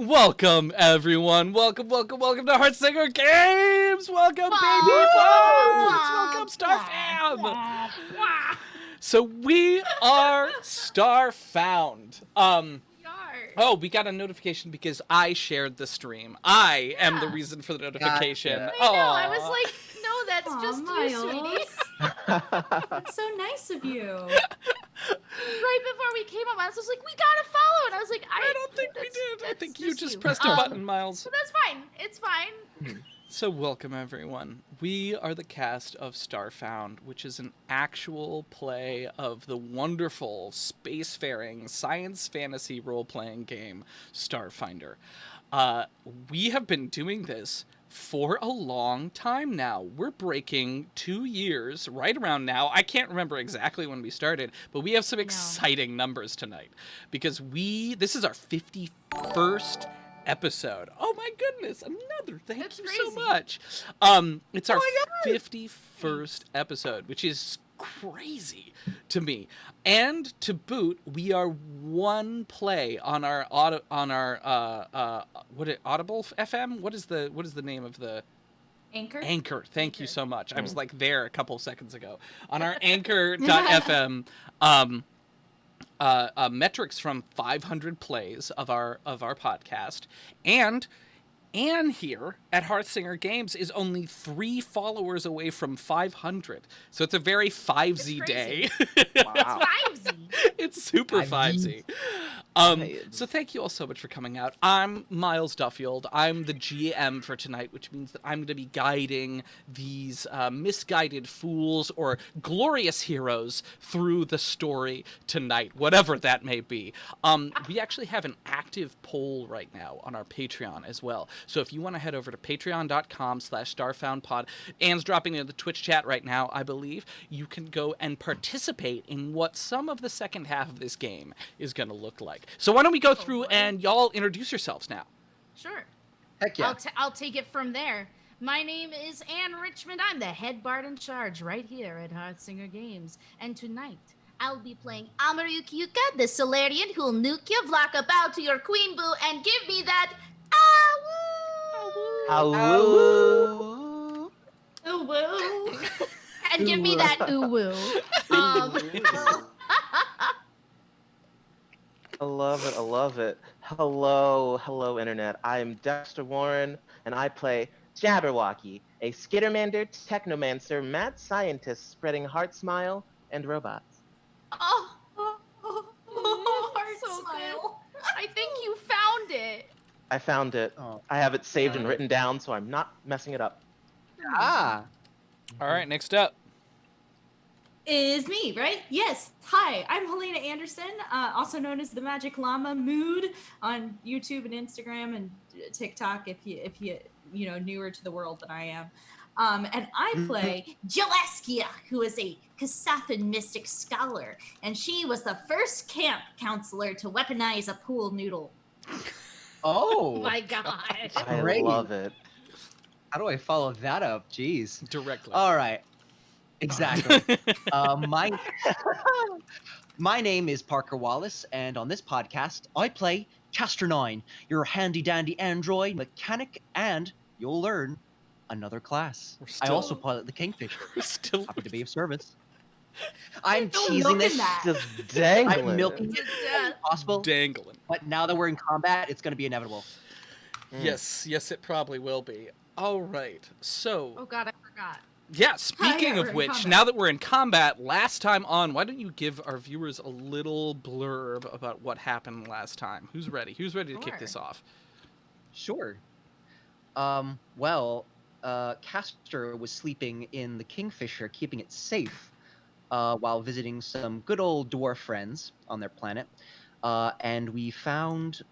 Welcome, everyone. Welcome to Heartsinger Games. Welcome, baby boats. Welcome, Starfound. So we are Starfound. Oh, we got a notification because I shared the stream. I am the reason for the notification. Gotcha. I know. I was like, no, that's just Miles. you, sweetie. That's so nice of you. Right before we came up, I was like, we gotta follow. And I was like, I don't think we did. I think you just pressed a button, Miles. So that's fine. It's fine. So welcome, everyone. We are the cast of Starfound, which is an actual play of the wonderful spacefaring science fantasy role-playing game Starfinder. We have been doing this for a long time now. We're breaking 2 years right around now. I can't remember exactly when we started, but we have some exciting numbers tonight because this is our 51st episode. Oh my goodness, another thank you so much. It's our 51st episode, which is crazy to me. And to boot, we are one play on our Audible FM? What is the name of the Anchor. Thank you so much. I was like there a couple seconds ago. On our anchor.fm metrics from 500 plays of our podcast, and Anne here at Heartsinger Games is only 3 followers away from 500. So it's a very 5Z day. Wow. It's 5Z. It's super 5Z. So thank you all so much for coming out. I'm Miles Duffield. I'm the GM for tonight, which means that I'm going to be guiding these misguided fools or glorious heroes through the story tonight, whatever that may be. We actually have an active poll right now on our Patreon as well. So if you want to head over to patreon.com/starfoundpod, Anne's dropping in the Twitch chat right now, I believe. You can go and participate in what some of the second half of this game is going to look like. So why don't we go through and y'all introduce yourselves now? Sure. Heck yeah. I'll take it from there. My name is Anne Richmond. I'm the head bard in charge right here at Heartsinger Games. And tonight, I'll be playing Amaruk Yuka, the Solarian who'll nuke you, block a bow to your queen boo, and give me that Awoo. Woo. and give me that ooh-woo. I love it. Hello, Internet. I'm Dexter Warren, and I play Jabberwocky, a skittermander, technomancer, mad scientist spreading heart smile and robots. Heart so smile. I think you found it. I found it. Oh. I have it saved and written down, so I'm not messing it up. Ah. All right, next up. Is me, right? Yes. Hi, I'm Helena Anderson, also known as the Magic Llama Mood on YouTube and Instagram and TikTok. If you newer to the world than I am, and I play Jeleskia, who is a Kasathan mystic scholar, and she was the first camp counselor to weaponize a pool noodle. Oh My God. I Great. love it. How do I follow that up? Jeez. Directly. All right. Exactly. My name is Parker Wallace, and on this podcast, I play Caster9, your handy-dandy android mechanic, and you'll learn another class. I also pilot the Kingfisher. We're still Happy to be of service. I'm Don't teasing look this. at that. Just dangling. I'm milking it Yeah. as possible, Dangling. but now that we're in combat, it's going to be inevitable. Yes, it probably will be. All right, so... Oh God, I forgot. Yeah, speaking we're of in which, combat. now that we're in combat, last time on, why don't you give our viewers a little blurb about what happened last time? Who's ready? Who's ready to kick this off? Sure. Castor was sleeping in the Kingfisher, keeping it safe, while visiting some good old dwarf friends on their planet. And we found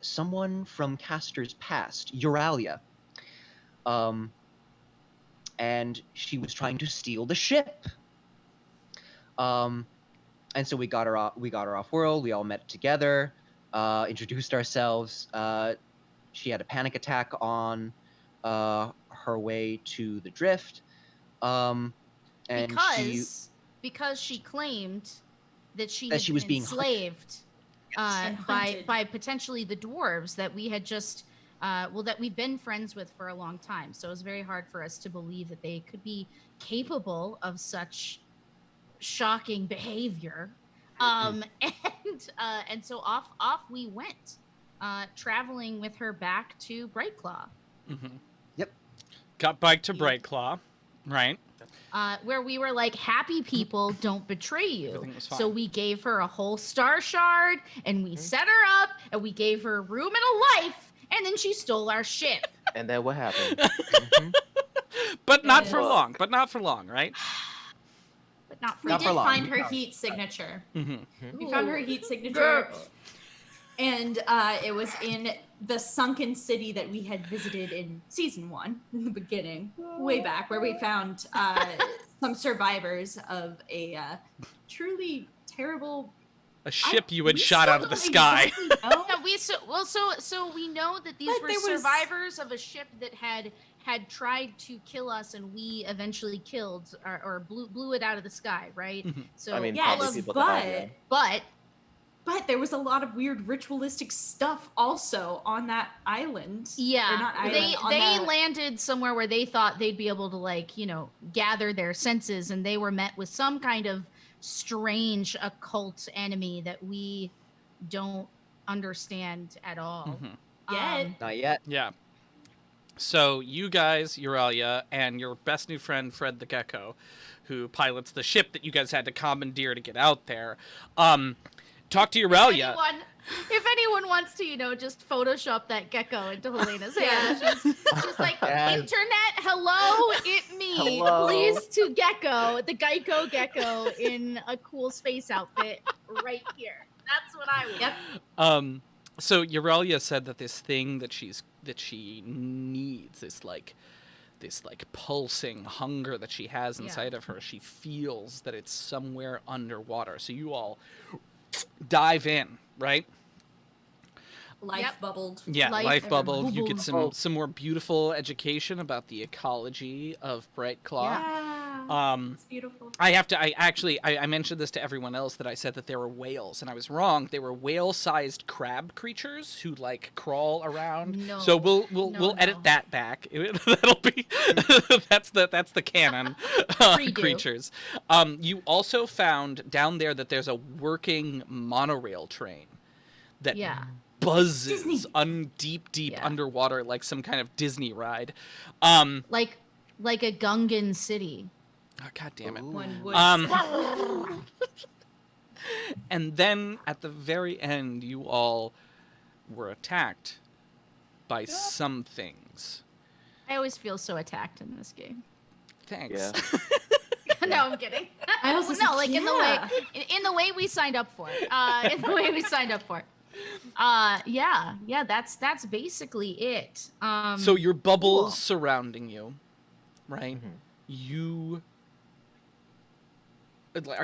someone from Castor's past, Euralia. And she was trying to steal the ship. And so we got her off world. We all met together, introduced ourselves. She had a panic attack on her way to the drift. And Because she claimed that she was being enslaved. And hunted. by potentially the dwarves that we had just that we've been friends with for a long time. So it was very hard for us to believe that they could be capable of such shocking behavior. And so off we went, traveling with her back to Brightclaw. Mm-hmm. Yep. Got back to Brightclaw, right? Where we were like, happy people don't betray you. Everything was fine. So we gave her a whole star shard, and we set her up, and we gave her room and a life, and then she stole our ship. And then what happened? But not for Yes. long. But not for long, right? But not for We Not did for long. find her heat signature. Mm-hmm. We found her heat signature. Girl. And it was in the sunken city that we had visited in season 1, in the beginning, way back, where we found some survivors of a truly terrible. A ship you had we shot still out of the don't sky. exactly know. Yeah, so we know that these But were there was- survivors of a ship that had tried to kill us, and we eventually killed or blew it out of the sky, right? Mhm. So I mean, Yes, probably all of, people died, but But there was a lot of weird ritualistic stuff also on that island. Or yeah, not island, they on the- landed somewhere where they thought they'd be able to, like, gather their senses, and they were met with some kind of strange occult enemy that we don't understand at all. Mhm. Yet. Not yet. Yeah. So you guys, Euralia, and your best new friend, Fred the Gecko, who pilots the ship that you guys had to commandeer to get out there, talk to Euralia. If anyone wants to, just Photoshop that gecko into Helena's hair. She's like, Yeah. internet, hello, it me. Hello. Please to Gecko, the Geico Gecko in a cool space outfit right here. That's what I want. Yep. So Euralia said that this thing that she needs, this pulsing hunger that she has inside of her, she feels that it's somewhere underwater. So you all dive in, right? Life Yep. bubbled. Yeah, Life life bubble. You get bubble. some more beautiful education about the ecology of Brightclaw. Yeah. It's beautiful. I mentioned this to everyone else, that I said that there were whales, and I was wrong. They were whale-sized crab creatures who crawl around. No. So we'll No, edit no. that back. That'll be that's the canon Redo. creatures. You also found down there that there's a working monorail train that Yeah. buzzes Disney. deep Yeah. underwater like some kind of Disney ride. Like a Gungan city. Oh, God damn it. Ooh. One would And then at the very end, you all were attacked by some things. I always feel so attacked in this game. Thanks. Yeah. No, I'm kidding. I also no, said, like yeah. in the way we signed up for it. In the way we signed up for it. Yeah, that's basically it. So your bubbles Cool. surrounding you, right? Mhm. You.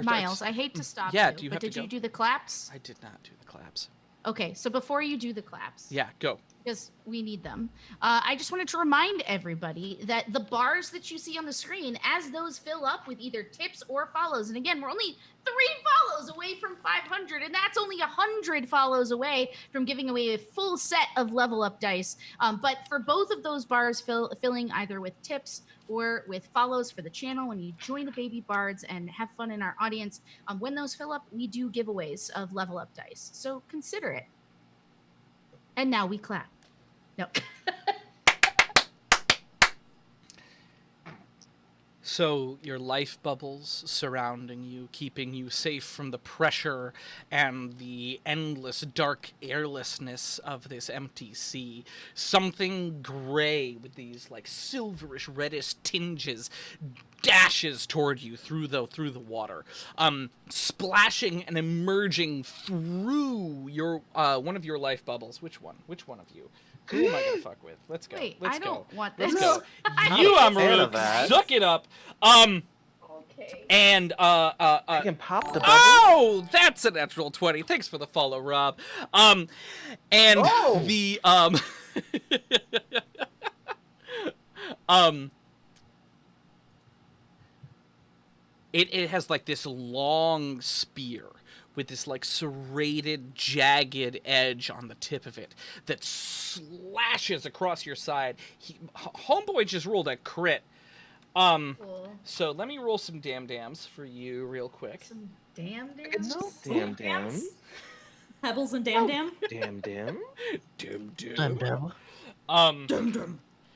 Miles, I hate to stop Yeah, you, do you but have to did you go? do the claps? I did not do the claps. Okay, so before you do the claps, Yeah, go. because we need them, I just wanted to remind everybody that the bars that you see on the screen, as those fill up with either tips or follows, and again, we're only 3 follows away from 500, and that's only 100 follows away from giving away a full set of level up dice. But for both of those bars filling either with tips or with follows for the channel, when you join the Baby Bards and have fun in our audience, when those fill up, we do giveaways of level up dice. So consider it. And now we clap. No. So your life bubbles surrounding you, keeping you safe from the pressure and the endless dark airlessness of this empty sea. Something gray with these silverish reddish tinges dashes toward you through the water, splashing and emerging through your one of your life bubbles. Which one of you? Who am I gonna fuck with? Let's go. Wait, Let's I go. don't want Let's this. go. I'm You, not a fan Amaru, of that. suck it up. Okay. And I can pop the bubble. oh, that's a natural 20. Thanks for the follow, Rob. And Oh. the it has this long spear with this like serrated, jagged edge on the tip of it that slashes across your side. Homeboy just rolled a crit. Cool. So let me roll some dams for you real quick. Some damn. No, damn. Pebbles and damn. Damn. Dum.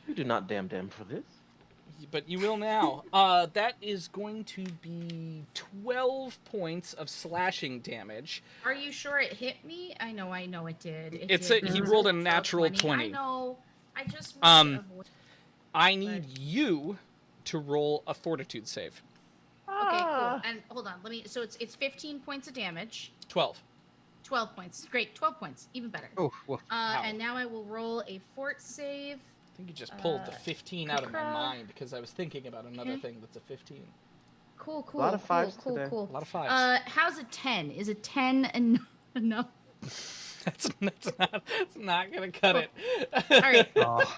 You do not damn for this. But you will now. That is going to be 12 points of slashing damage. Are you sure it hit me? I know it did. He rolled a natural 20. I know. I just I need you to roll a fortitude save. Okay, cool. And hold on, so it's 15 points of damage. 12. 12 points. Great, 12 points. Even better. Oh, woof. And now I will roll a fort save. I think you just pulled the 15 out of my mind because I was thinking about another thing that's a 15. Cool. A lot of fives today. Cool. A lot of fives. How's a 10? Is a 10 enough? That's not gonna cut it. All right. Oh.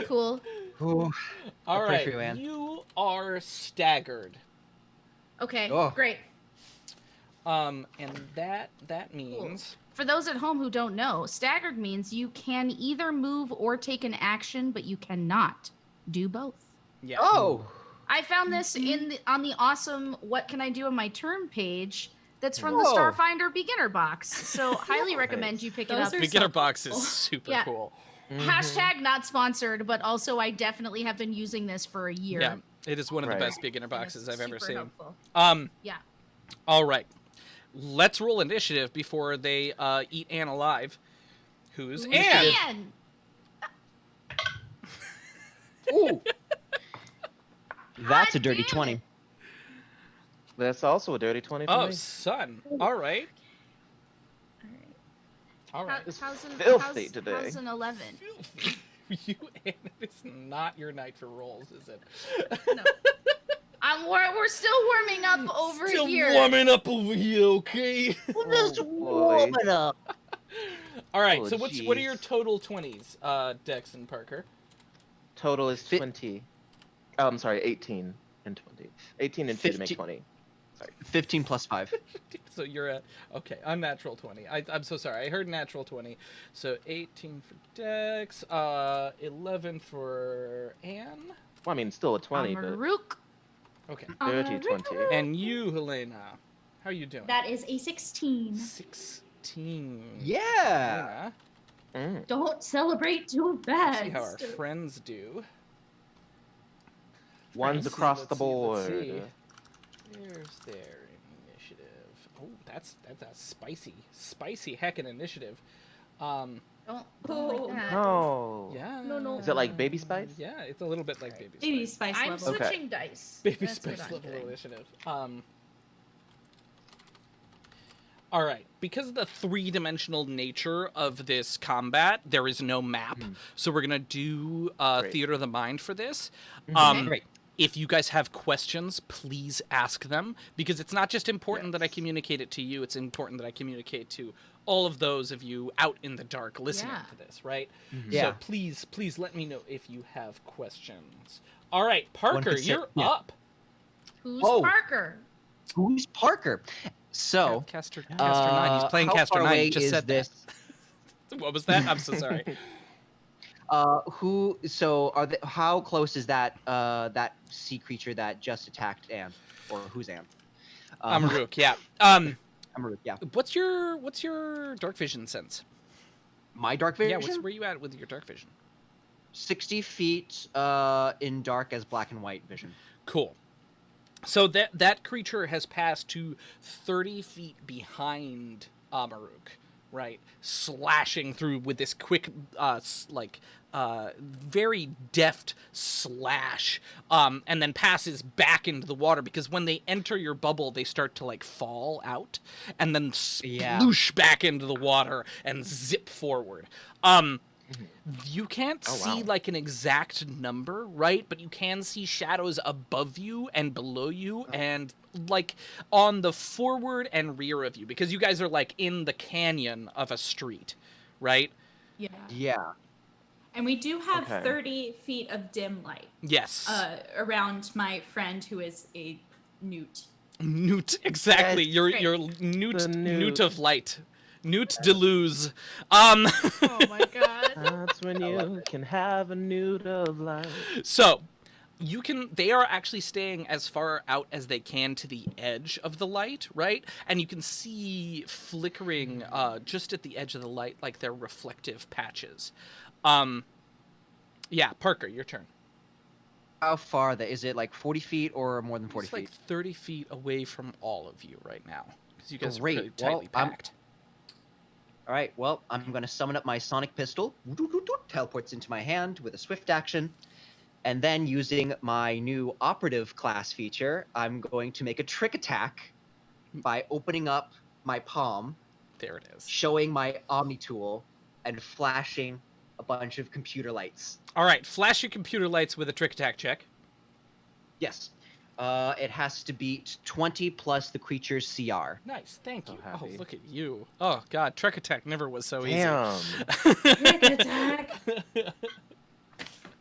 Cool. Ooh. All pray right. for you, Anne. You are staggered. Okay. Oh. Great. And that means For those at home who don't know, staggered means you can either move or take an action, but you cannot do both. yeah. Oh. I found this on the awesome "What Can I Do in My Turn" page. That's from the Whoa. Starfinder beginner box. So highly recommend you pick it Those up. are Beginner so box is cool. super Yeah. cool. Hashtag not sponsored, but also I definitely have been using this for a year. Yeah, it is one of the Right. best beginner And boxes it's I've ever super seen. helpful. Yeah. All right. Let's roll initiative before they eat Anne alive. Who's Who's Anne? Anne? Ooh. That's a God dirty damn 20. it. That's also a dirty 20 for Oh, me. son. All right. All right. It's How's an, filthy how's, today. how's an 11? You, Anne, it's not your night for rolls, is it? No. We're still warming up over Still here. warming up over here, okay? Just boy. warming up. All right. Oh, So what are your jeez. total 20s, Dex and Parker? Total is 20. Oh, I'm sorry, 18 and 20. 18 and 2 to make 50. 20. 15 plus 5. So you're at okay, unnatural 20. I'm so sorry. I heard natural 20. So 18 for Dex, 11 for Anne. Well, I mean, still a 20, but Amaruk. Okay. dirty 20. And you, Helena, how you doing? That is a 16. 16. Yeah. Helena, Don't celebrate too let's see how our fast. friends do. One's Let's see, across let's the see, board. let's see. Where's their initiative? Oh, that's a spicy heckin' initiative. Don't Oh, like that. No. Yeah. No. Is it like Baby Spice? Yeah, it's a little bit like Baby Baby Spice. spice I'm level. Okay. switching dice. Baby That's what Spice I'm level doing. initiative. All right. Because of the three-dimensional nature of this combat, there is no map. So we're gonna do Great. Theater of the Mind for this. Great. If you guys have questions, please ask them, because it's not just important that I communicate it to you, it's important that I communicate to all of those of you out in the dark listening Yeah. to this, right? Yeah. So please let me know if you have questions. All right, Parker, could say- you're yeah. up. Who's Oh. Parker? Who's Parker? So, Caster 9. He's playing how Caster far 9. away You just is said this? that. What was that? I'm so sorry. How close is that sea creature that just attacked Anne? Or who's Anne? Amaruk, yeah. Amaruk, yeah. What's your dark vision sense? My dark vision? Yeah, where you at with your dark vision? 60 feet in dark as black and white vision. Cool. So that creature has passed to 30 feet behind Amaruk, right? Slashing through with this quick, very deft slash, and then passes back into the water, because when they enter your bubble, they start to fall out and then sploosh back into the water and zip forward. You can't see an exact number, right? But you can see shadows above you and below you and on the forward and rear of you, because you guys are in the canyon of a street, right? Yeah. Yeah. And we do have Okay. 30 feet of dim light Yes. around my friend who is a newt. Newt, exactly. Yes. Your The newt newt. of light. Newt Deleuze. Oh my god. That's when you can have a newt of light. So, they are actually staying as far out as they can to the edge of the light, right? And you can see flickering just at the edge of the light, like they're reflective patches. Yeah, Parker, your turn. How far is it? Like 40 feet or more than 40 It's like feet? 30 feet away from all of you right now, because you guys Great. are pretty tightly Well, packed. All right. Well, I'm going to summon up my sonic pistol. Teleports into my hand with a swift action. And then using my new operative class feature, I'm going to make a trick attack by opening up my palm, There it is. showing my Omni tool, and flashing a bunch of computer lights. All right, flash your computer lights with a trick attack check. Yes. It has to beat 20 plus the creature's CR. Nice, thank So you. Oh, happy. look at you. Oh, God, trick attack never was so Damn. easy. Trick attack.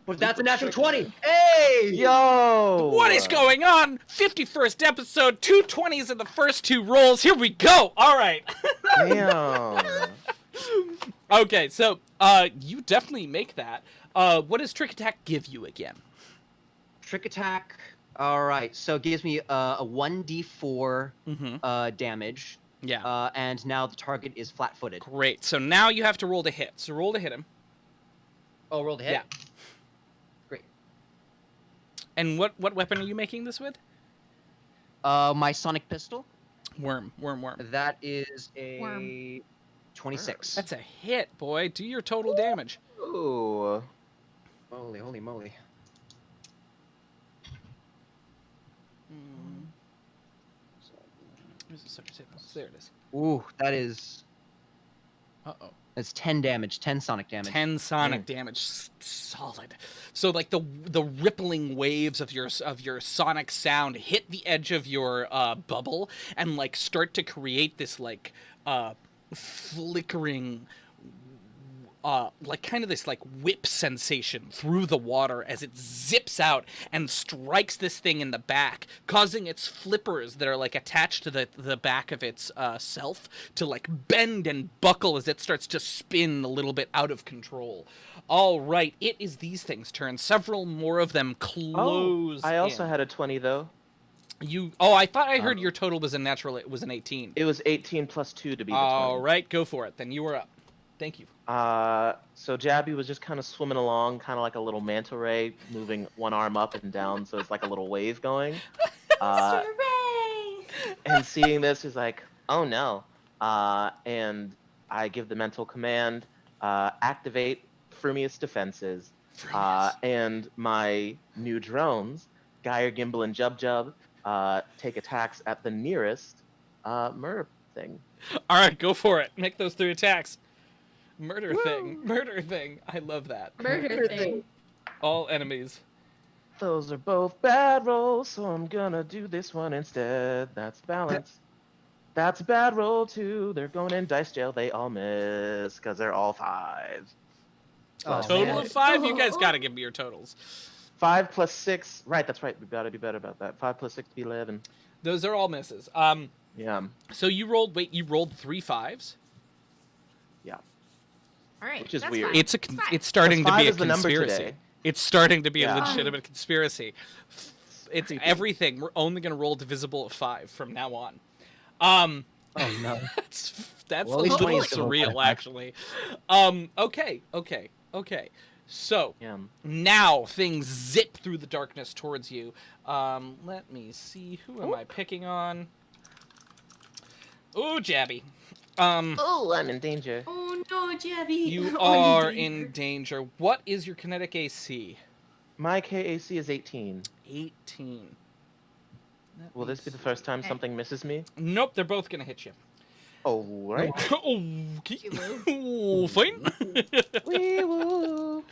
But that's a natural 20. Hey! Yo! What is going on? 51st episode, 2 20s in the first 2 rolls. Here we go. All right. Damn. Okay, so you definitely make that. What does trick attack give you again? Trick attack. All right. So it gives me a 1d4 Mm-hmm. damage. Yeah. And now the target is flat-footed. Great. So now you have to roll to hit. So roll to hit him. Oh, roll to hit? Yeah. Great. And what weapon are you making this with? My sonic pistol. Worm. That is a Worm. 26. That's a hit, boy. Do your total damage. Ooh. Holy moly. There it is. Ooh, that is... Uh-oh. That's 10 damage. 10 sonic damage. 10 sonic damage. Solid. So like the rippling waves of your sonic sound hit the edge of your bubble and like start to create this like flickering like kind of this like whip sensation through the water as it zips out and strikes this thing in the back, causing its flippers that are like attached to the back of its self to like bend and buckle as it starts to spin a little bit out of control. All right, it is these things' turn. Several more of them close. I also in. had a 20 though. I thought I heard your total was a natural. It was an 18. It was 18 plus 2 to be the 20. All right, go for it. Then you were up. Thank you. So Jabby was just kind of swimming along, kind of like a little manta ray, moving one arm up and down, so it's like a little wave going. Hooray! And seeing this is like, oh no. And I give the mental command, activate Frumious defenses. And my new drones, Geyer, Gimbal, and Jub Jub, take attacks at the nearest MERP thing. All right, go for it. Make those 3 attacks. Murder thing. I love that. Murder thing. All enemies. Those are both bad rolls, so I'm gonna do this one instead. That's balance. That's a bad roll too. They're going in dice jail. They all miss because they're all 5. Oh, Total man. of 5. You guys got to give me your totals. 5 plus 6. Right, that's right. We gotta do better about that. 5 plus 6 be 11. Those are all misses. Yeah. So you rolled 3 5s. Yeah. All right. Which is that's weird. fine. It's fine. starting to Five be a is the number conspiracy. today. It's starting to be a Yeah. legitimate conspiracy. It's Creepy. everything. We're only going to roll divisible of 5 from now on. Oh no. That's Well, a at least little 20 is still surreal, fine. actually. Okay. So Yeah. now things zip through the darkness towards you. Let me see. Who am I picking on? Ooh, Jabby. Oh, I'm in danger. Oh no, Jabby. You Oh, are dear. in danger. What is your kinetic AC? My KAC is 18. 18. Will this be the first time something misses me? Nope, they're both gonna hit you. Oh, right. Okay. Oh, fine. Wee woo.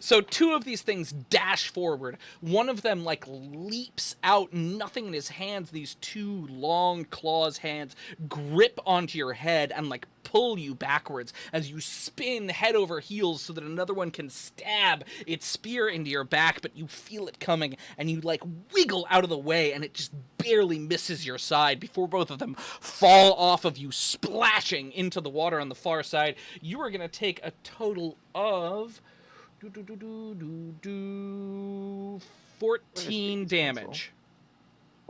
So two of these things dash forward. One of them like leaps out, nothing in his hands. These two long claws hands grip onto your head and like pull you backwards as you spin head over heels so that another one can stab its spear into your back, but you feel it coming and you like wiggle out of the way and it just barely misses your side before both of them fall off of you, splashing into the water on the far side. You are going to take a total of 14 damage.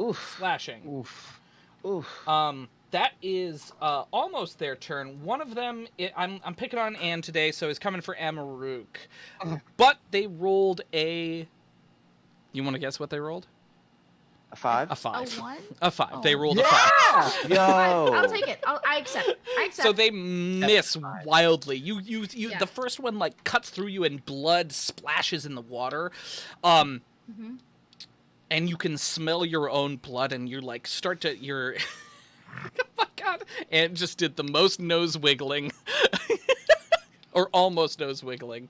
Oof. Slashing. Oof. Oof. That is almost their turn. One of them, I'm picking on Anne today, so is coming for Amaruk. But they rolled a... You want to guess what they rolled? A 5? A 5. A 1? A 5. Oh. They rolled a 5. Yo. I'll take it. I accept. I accept. So they miss wildly. You Yeah. The first one like cuts through you and blood splashes in the water. Mhm. And you can smell your own blood and you like start to oh my god. And just did the most nose wiggling. Or almost nose wiggling.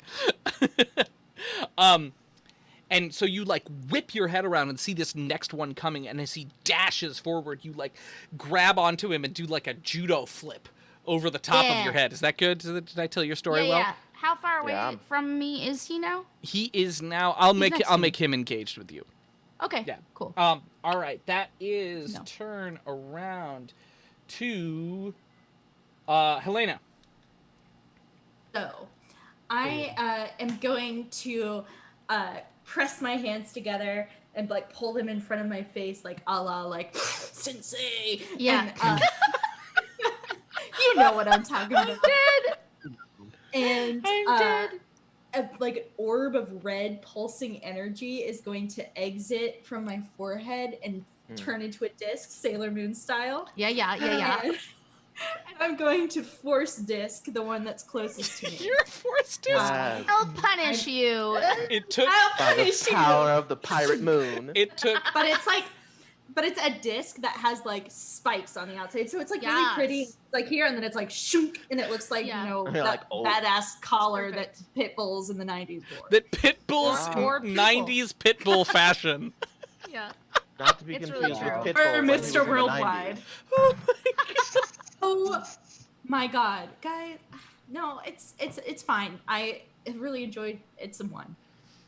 And so you like whip your head around and see this next one coming, and as he dashes forward, you like grab onto him and do like a judo flip over the top of your head. Is that good? Did I tell your story well? Yeah. How far away Yeah. from me is he now? He is now. I'll next to me. make him engaged with you. Okay. Yeah. Cool. All right. That is No. turn around to Helena. So, I am going to press my hands together and like pull them in front of my face, like a la like sensei. Yeah. And, you know what I'm talking about. And I'm dead. like an orb of red pulsing energy is going to exit from my forehead and turn into a disc, Sailor Moon style. Yeah. And I'm going to force disc the one that's closest to me. You're forced to. I'll punish you. It took. I'll By the punish you. power of the pirate moon. It took. But it's a disc that has like spikes on the outside, so it's like really Yes. pretty, like here, and then it's like shook, and it looks like Yeah. you know You're that like, oh. badass collar Perfect. that pit bulls in the '90s wore. That Pitbull's Wow. Or people. 90s Pitbull fashion. Yeah. Not to be It's confused really with true. Pitbull. Or when he was in Mr. the Worldwide. 90s. Oh my god, guys! No, it's fine. I really enjoyed it. One.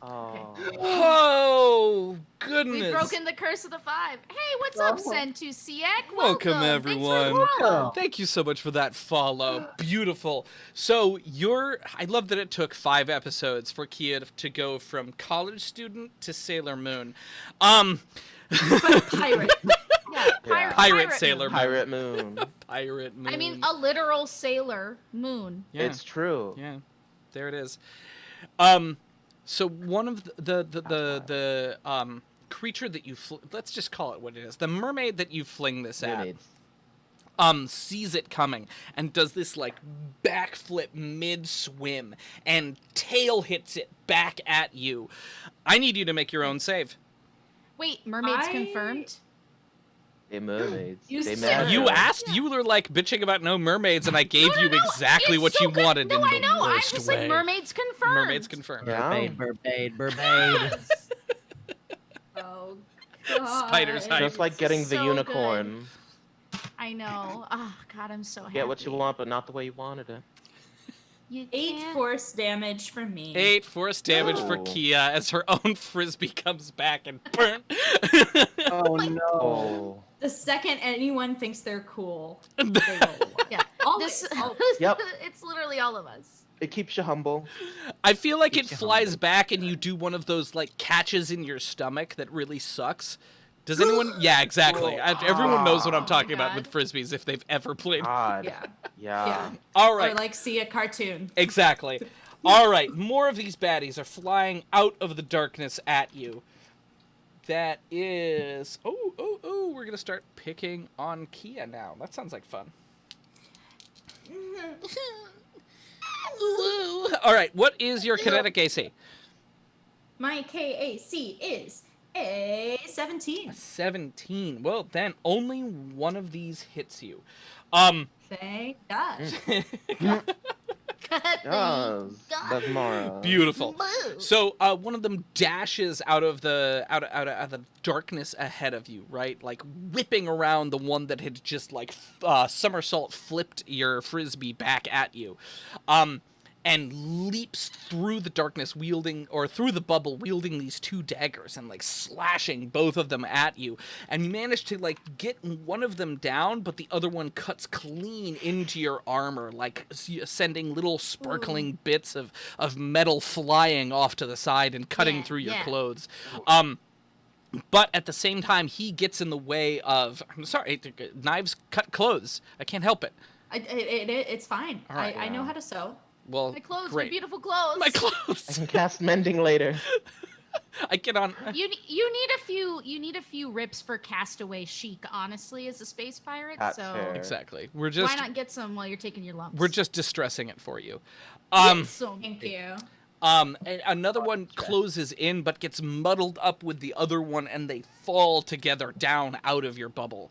Oh. Oh, goodness. We've broken the curse of the 5. Hey, what's up, Sentu Siak? Welcome, Thanks for everyone. the follow. Thank you so much for that follow. Beautiful. So I love that it took 5 episodes for Kia to go from college student to Sailor Moon. Pirate. Yeah, Pirate Sailor Moon. Pirate moon. Pirate Moon. I mean, a literal sailor moon. yeah. It's true. Yeah, there it is. So one of the creature that you let's just call it what it is. The mermaid that you fling this Mermaid. at, sees it coming and does this like backflip mid swim and tail hits it back at you. I need you to make your own save. Wait, mermaids confirmed? They mermaids. You They said- matter. You asked. You were like bitching about no mermaids, and I gave you exactly It's what so you good. wanted No, in I the know. I'm worst just way. like mermaids confirmed. Mermaids confirmed. Yeah. Mermaid. Oh god. Spider's height. Just like getting the So unicorn. I know. Oh god, I'm so happy. Get what you want, but not the way you wanted it. You 8 can't- force damage from me. 8 force damage for Oh. Kia as her own frisbee comes back and burn. Oh no. Oh. The second anyone thinks they're cool, they will. Yeah. Always. This, Yep. It's literally all of us. It keeps you humble. I feel like it Keeps you flies humble. back and you do one of those like catches in your stomach that really sucks. Does anyone? Yeah, exactly. Everyone knows what I'm talking about God. with frisbees if they've ever played. God. Yeah. Yeah. Yeah. All Or right. like see a cartoon. Exactly. All right, more of these baddies are flying out of the darkness at you. That is... Oh, we're going to start picking on Kia now. That sounds like fun. All right, what is your kinetic AC? My KAC is a 17. 17. Well, then only one of these hits you. Thank God. Thank Yes, God. that's Mara. Beautiful. Boo. So one of them dashes out of the darkness ahead of you, right? Like whipping around the one that had just like somersault flipped your frisbee back at you, and leaps through the darkness through the bubble wielding these two daggers and like slashing both of them at you. And you manage to like get one of them down, but the other one cuts clean into your armor, like sending little sparkling bits of metal flying off to the side and cutting through your clothes. But at the same time, he gets in the way of... I'm sorry, knives cut clothes. I can't help it. It's fine. All right. I know how to sew. Well, My clothes, great. my beautiful clothes. My I clothes. can cast mending later. I get on... You need a few rips for castaway chic, honestly, as a space pirate. That's so fair. Exactly. We're just... why not get some while you're taking your lumps? We're just distressing it for you. So Thank you. And another one closes in, but gets muddled up with the other one, and they fall together down out of your bubble.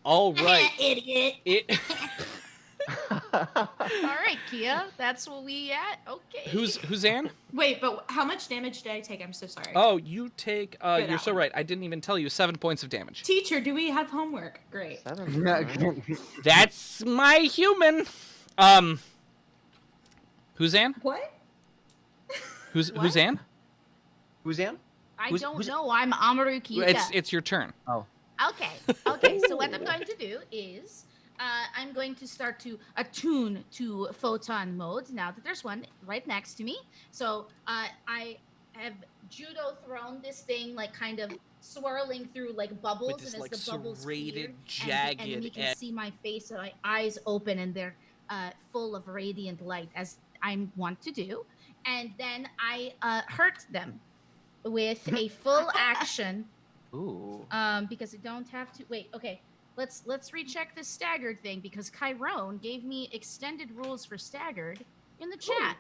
All right. Idiot. All right, Kia. That's what we at. Okay. Who's Anne? Wait, but how much damage did I take? I'm so sorry. Oh, you take... Good you're so one. right. I didn't even tell you. 7 points of damage. Teacher, do we have homework? Great. 7 points. That's my human. Who's Anne? What? Who's What? Anne? Who's Anne? I Who's- don't who's- know. I'm Amaru Kiyuka. It's your turn. Okay. So what I'm going to do is I'm going to start to attune to photon mode now that there's one right next to me. So I have judo thrown this thing like kind of swirling through like bubbles, With this, and like, as the bubbles serrated, clear, and then you jagged can edge. see my face and my eyes open, and they're full of radiant light as I want to do. And then I hurt them with a full action. Ooh. Because I don't have to wait. Okay, let's recheck this staggered thing because Chiron gave me extended rules for staggered in the chat.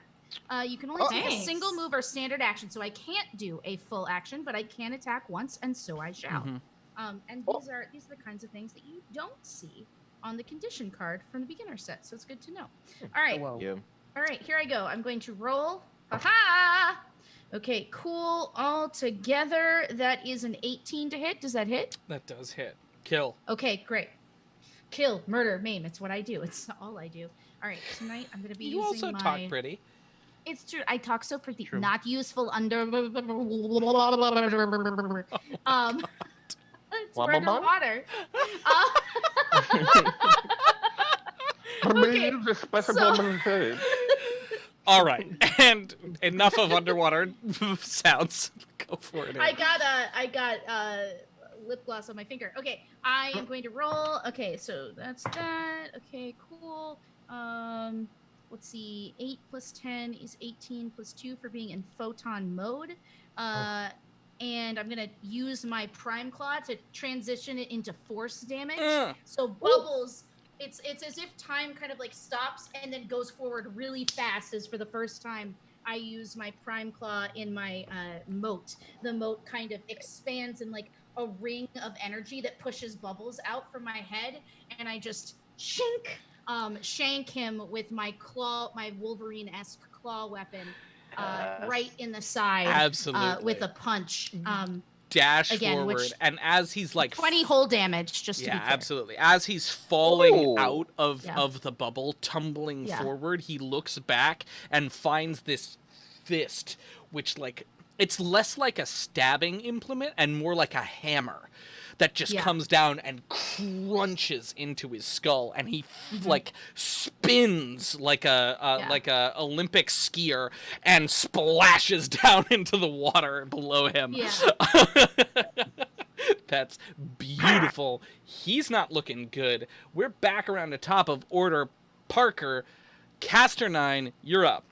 You can only take a Thanks. single move or standard action, so I can't do a full action, but I can attack once, and so I shall. Mhm. And these are the kinds of things that you don't see on the condition card from the beginner set, so it's good to know. All right, well. You. all right, here I go. I'm going to roll. Ha-ha! Okay, cool. All together, that is an 18 to hit. Does that hit? That does hit. Kill. Okay, great. Kill, murder, maim. It's what I do. It's all I do. All right, tonight I'm going to be You using also my... talk pretty. It's true. I talk so pretty. True. Not useful under... It's Womble underwater. Okay, All right, and enough of underwater sounds. Go for it. I got lip gloss on my finger. Okay, I am going to roll. Okay, so that's that. Okay, cool. Let's see. 8 plus 10 is 18 plus 2 for being in photon mode. And I'm gonna use my prime claw to transition it into force damage. So bubbles. It's as if time kind of like stops and then goes forward really fast. As for the first time I use my prime claw in my moat, the moat kind of expands in like a ring of energy that pushes bubbles out from my head, and I just shank him with my claw, my Wolverine-esque claw weapon, right in the side. Absolutely. With a punch. Dash again, forward, which- and as he's like 20 whole damage, just to be yeah, clear. absolutely. As he's falling Ooh. out of Yeah. of the bubble, tumbling Yeah. forward, he looks back and finds this fist, which like it's less like a stabbing implement and more like a hammer that just Yeah. comes down and crunches into his skull, and he Mm-hmm. like spins like a Olympic skier and splashes down into the water below him. Yeah. That's beautiful. He's not looking good. We're back around the top of order. Parker, Caster 9, you're up.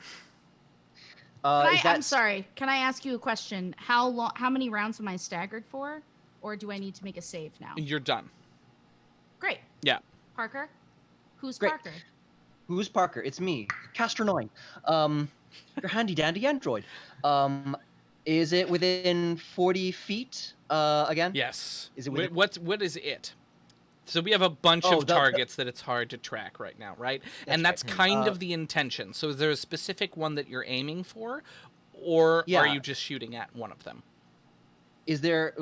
I'm sorry. Can I ask you a question? How many rounds am I staggered for? Or do I need to make a save now? You're done. Great. Yeah. Parker? Who's Great. Parker? Who's Parker? It's me, Caster 9. Your handy dandy android. Is it within 40 feet? Again? Yes. Is it within- What is it? So we have a bunch Oh, of targets that it's hard to track right now, right? And that's right. kind of the intention. So is there a specific one that you're aiming for, or Yeah. are you just shooting at one of them? Is there?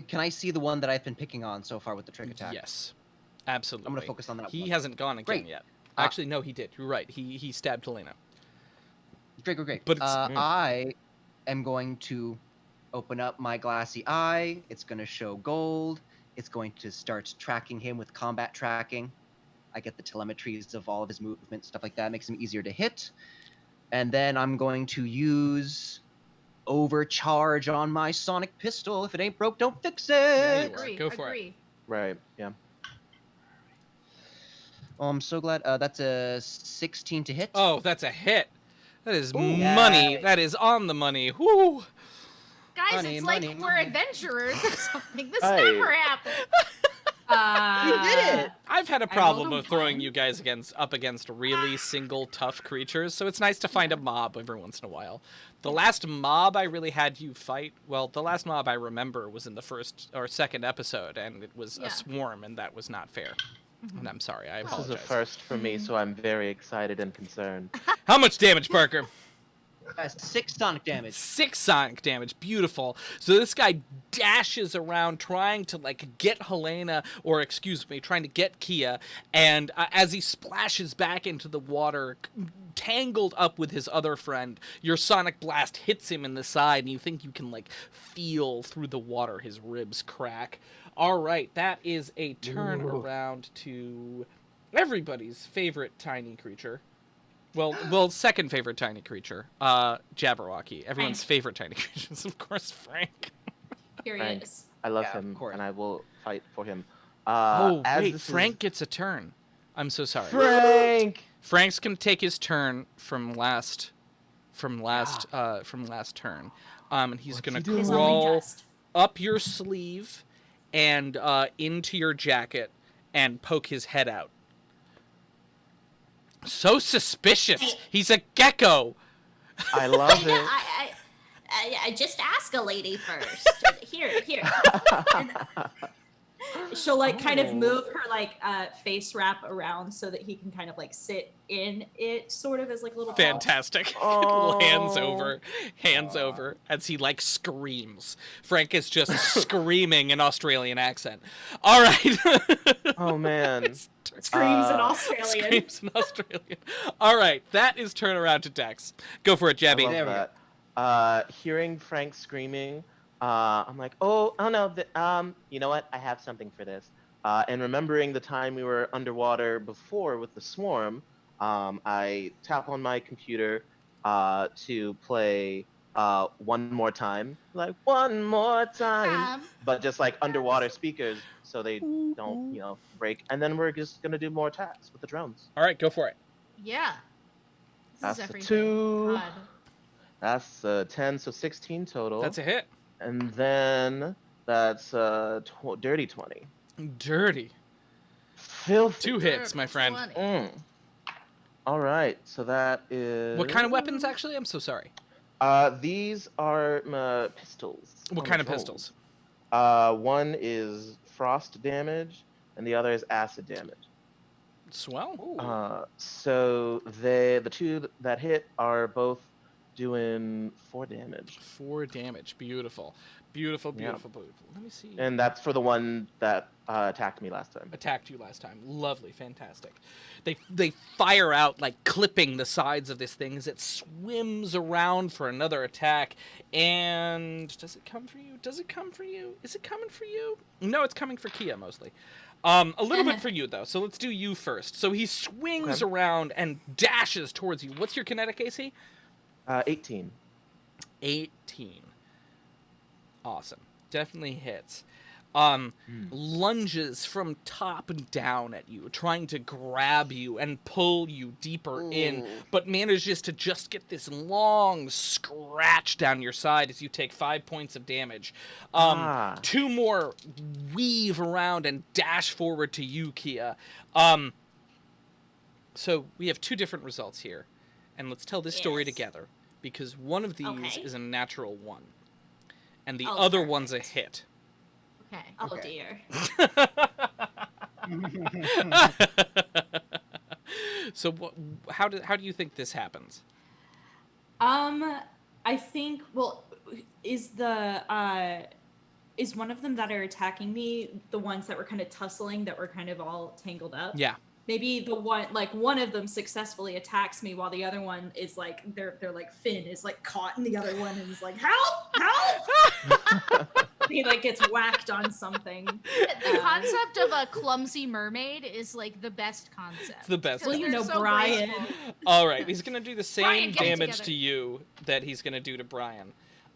Can I see the one that I've been picking on so far with the trick attack? Yes, absolutely. I'm gonna focus on that He one. hasn't gone again Great. yet. Actually, no, he did. You're right. He stabbed Helena. Great. But it's- I am going to open up my glassy eye. It's going to show gold. It's going to start tracking him with combat tracking. I get the telemetries of all of his movement, stuff like that. Makes him easier to hit. And then I'm going to use overcharge on my sonic pistol. If it ain't broke, don't fix it. Yeah, you are. Agree. Go for it. agree. Right. Yeah. Oh, I'm so glad. That's a 16 to hit. Oh, that's a hit. That is Ooh. money. Yay. That is on the money. Whoo! Guys, Money, it's money, like we're money. adventurers or something. This Hey. never happened. You did it! I've had a I problem rolled a with throwing one. you guys up against really single tough creatures, so it's nice to find a mob every once in a while. The last mob I really had you fight, well, the last mob I remember was in the first or second episode, and it was Yeah. a swarm, and that was not fair. And I'm sorry, I This is a apologize. first for me, so I'm very excited and concerned. How much damage, Parker? 6 sonic damage. 6 sonic damage. Beautiful. So this guy dashes around trying to get Helena, or excuse me, trying to get Kia, and as he splashes back into the water, tangled up with his other friend, your sonic blast hits him in the side, and you think you can feel through the water his ribs crack. All right, that is a turn around to everybody's favorite tiny creature. Well, second favorite tiny creature, Jabberwocky. Everyone's favorite tiny creature is, of course, Frank. Here he Frank. is. I love Yeah, of him, course. and I will fight for him. Oh, as wait, this is- Frank gets a turn. I'm so sorry. Frank. Frank's gonna take his turn from last turn, and he's What's gonna he doing? It's only crawl just. up your sleeve and into your jacket and poke his head out. So suspicious. He's a gecko. I love it. I just ask a lady first. Here. She'll kind of Oh. move her face wrap around so that he can kind of sit in it, sort of as a little ball. Fantastic. Oh. hands over as he screams. Frank is just screaming in Australian accent. All right. Oh man. Screams in Uh, Australian. Screams in Australian. All right, that is turn around to Dex. Go for it, I Jabby. love There we go. that. Hearing Frank screaming, I'm like, oh no, you know what? I have something for this. And remembering the time we were underwater before with the swarm, I tap on my computer to play one more time, one more time, but just underwater speakers so they don't, break. And then we're just gonna do more attacks with the drones. All right, go for it. Yeah. This That's is a everything. 2. God. That's 10, so 16 total. That's a hit. And then that's dirty 20. Dirty. Filthy. 2 hits, my friend. 20. All right, so that is. What kind of weapons, actually? I'm so sorry. These are pistols. What on kind the of drones. pistols? One is frost damage, and the other is acid damage. Swell. So the two that hit are both doing 4 damage, 4 damage. Beautiful. Beautiful. Yeah. Let me see. and that's for the one that attacked me last time. Attacked you last time. Lovely, fantastic. They fire out clipping the sides of this thing as it swims around for another attack. And does it come for you? Does it come for you? Is it coming for you? No, it's coming for Kia mostly. A little bit for you though. So let's do you first. So he swings Okay. around and dashes towards you. What's your kinetic AC? 18. 18. Awesome. Definitely hits. Lunges from top down at you, trying to grab you and pull you deeper in, but manages to just get this long scratch down your side as you take 5 points of damage. 2 more weave around and dash forward to you, Kia. So we have 2 different results here, and let's tell this story Yes. together, because one of these Okay. is a natural 1, and the Oh, other one's a perfect. hit. Okay. Oh Okay. dear. So how do you think this happens? I think, well, is is one of them that are attacking me the ones that were kind of tussling, that were kind of all tangled up? Yeah. Maybe the one of them successfully attacks me while the other one is like, their like fin is like caught in the other one and is like, help! He like gets whacked on something. The concept of a clumsy mermaid is like the best concept. It's the best. Well, you They're know, so Brian. graceful. All right, he's gonna do the same Brian, get it damage together. to you that he's gonna do to Brian,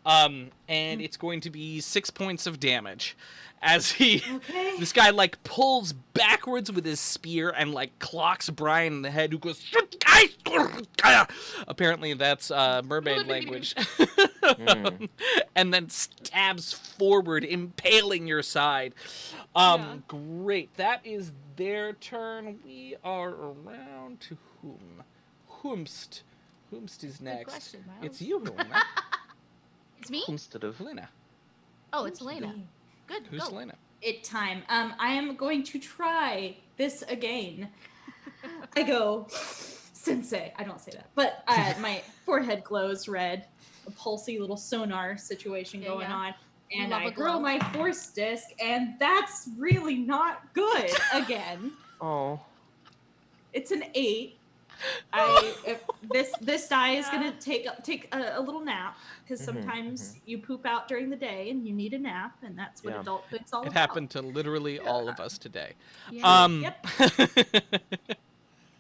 and it's going to be 6 points of damage, as Okay. this guy like pulls backwards with his spear and like clocks Brian in the head, who goes. Apparently, that's mermaid language, and then stabs forward, impaling your side. Yeah. Great. That is their turn. We are around to whom? Whomst. Whomst is next. question, Miles. It's you, Helena. It's me? Instead of Helena. Oh, it's Elena. Good. Who's go. Helena? It time. I am going to try this again. I go, Sensei. I don't say that, but my forehead glows red. A pulsy little sonar situation Yeah, going yeah. on. You And love I a hurl glow. my force disc, and that's really not good again. oh, It's an 8. This die is gonna take a little nap, because sometimes you poop out during the day and you need a nap, and that's what Yeah. adulthood's all It about. happened to literally all of us today. Yeah. Yep.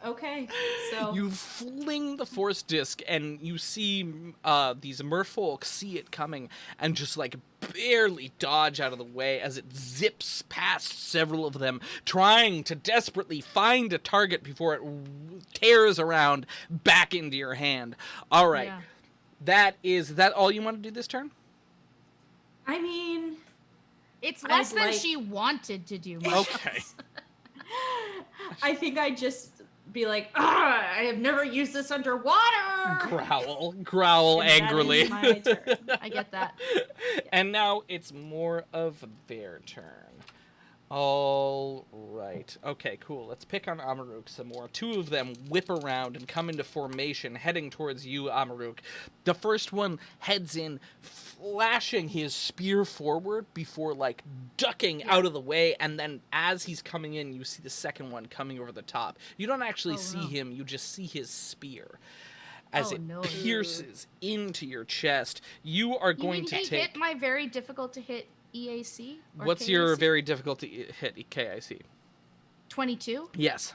Okay, so You fling the force disc, and you see these merfolk see it coming and just like barely dodge out of the way as it zips past several of them, trying to desperately find a target before it tears around back into your hand. All right. Yeah. Is that all you want to do this turn? I mean, It's I'd less than like- she wanted to do. Okay. I think I just be like, I have never used this underwater. Growl And that is angrily. my turn. I get that. And now it's more of their turn. All right. Okay, cool. Let's pick on Amaruk some more. Two of them whip around and come into formation, heading towards you, Amaruk. The first one heads in, flashing his spear forward before, like, ducking out of the way, and then as he's coming in, you see the second one coming over the top. You don't actually see him, you just see his spear. As it pierces into your chest, you are going to he take... hit my very difficult to hit EAC? Or What's your KAC? very difficult to hit KIC? 22? Yes.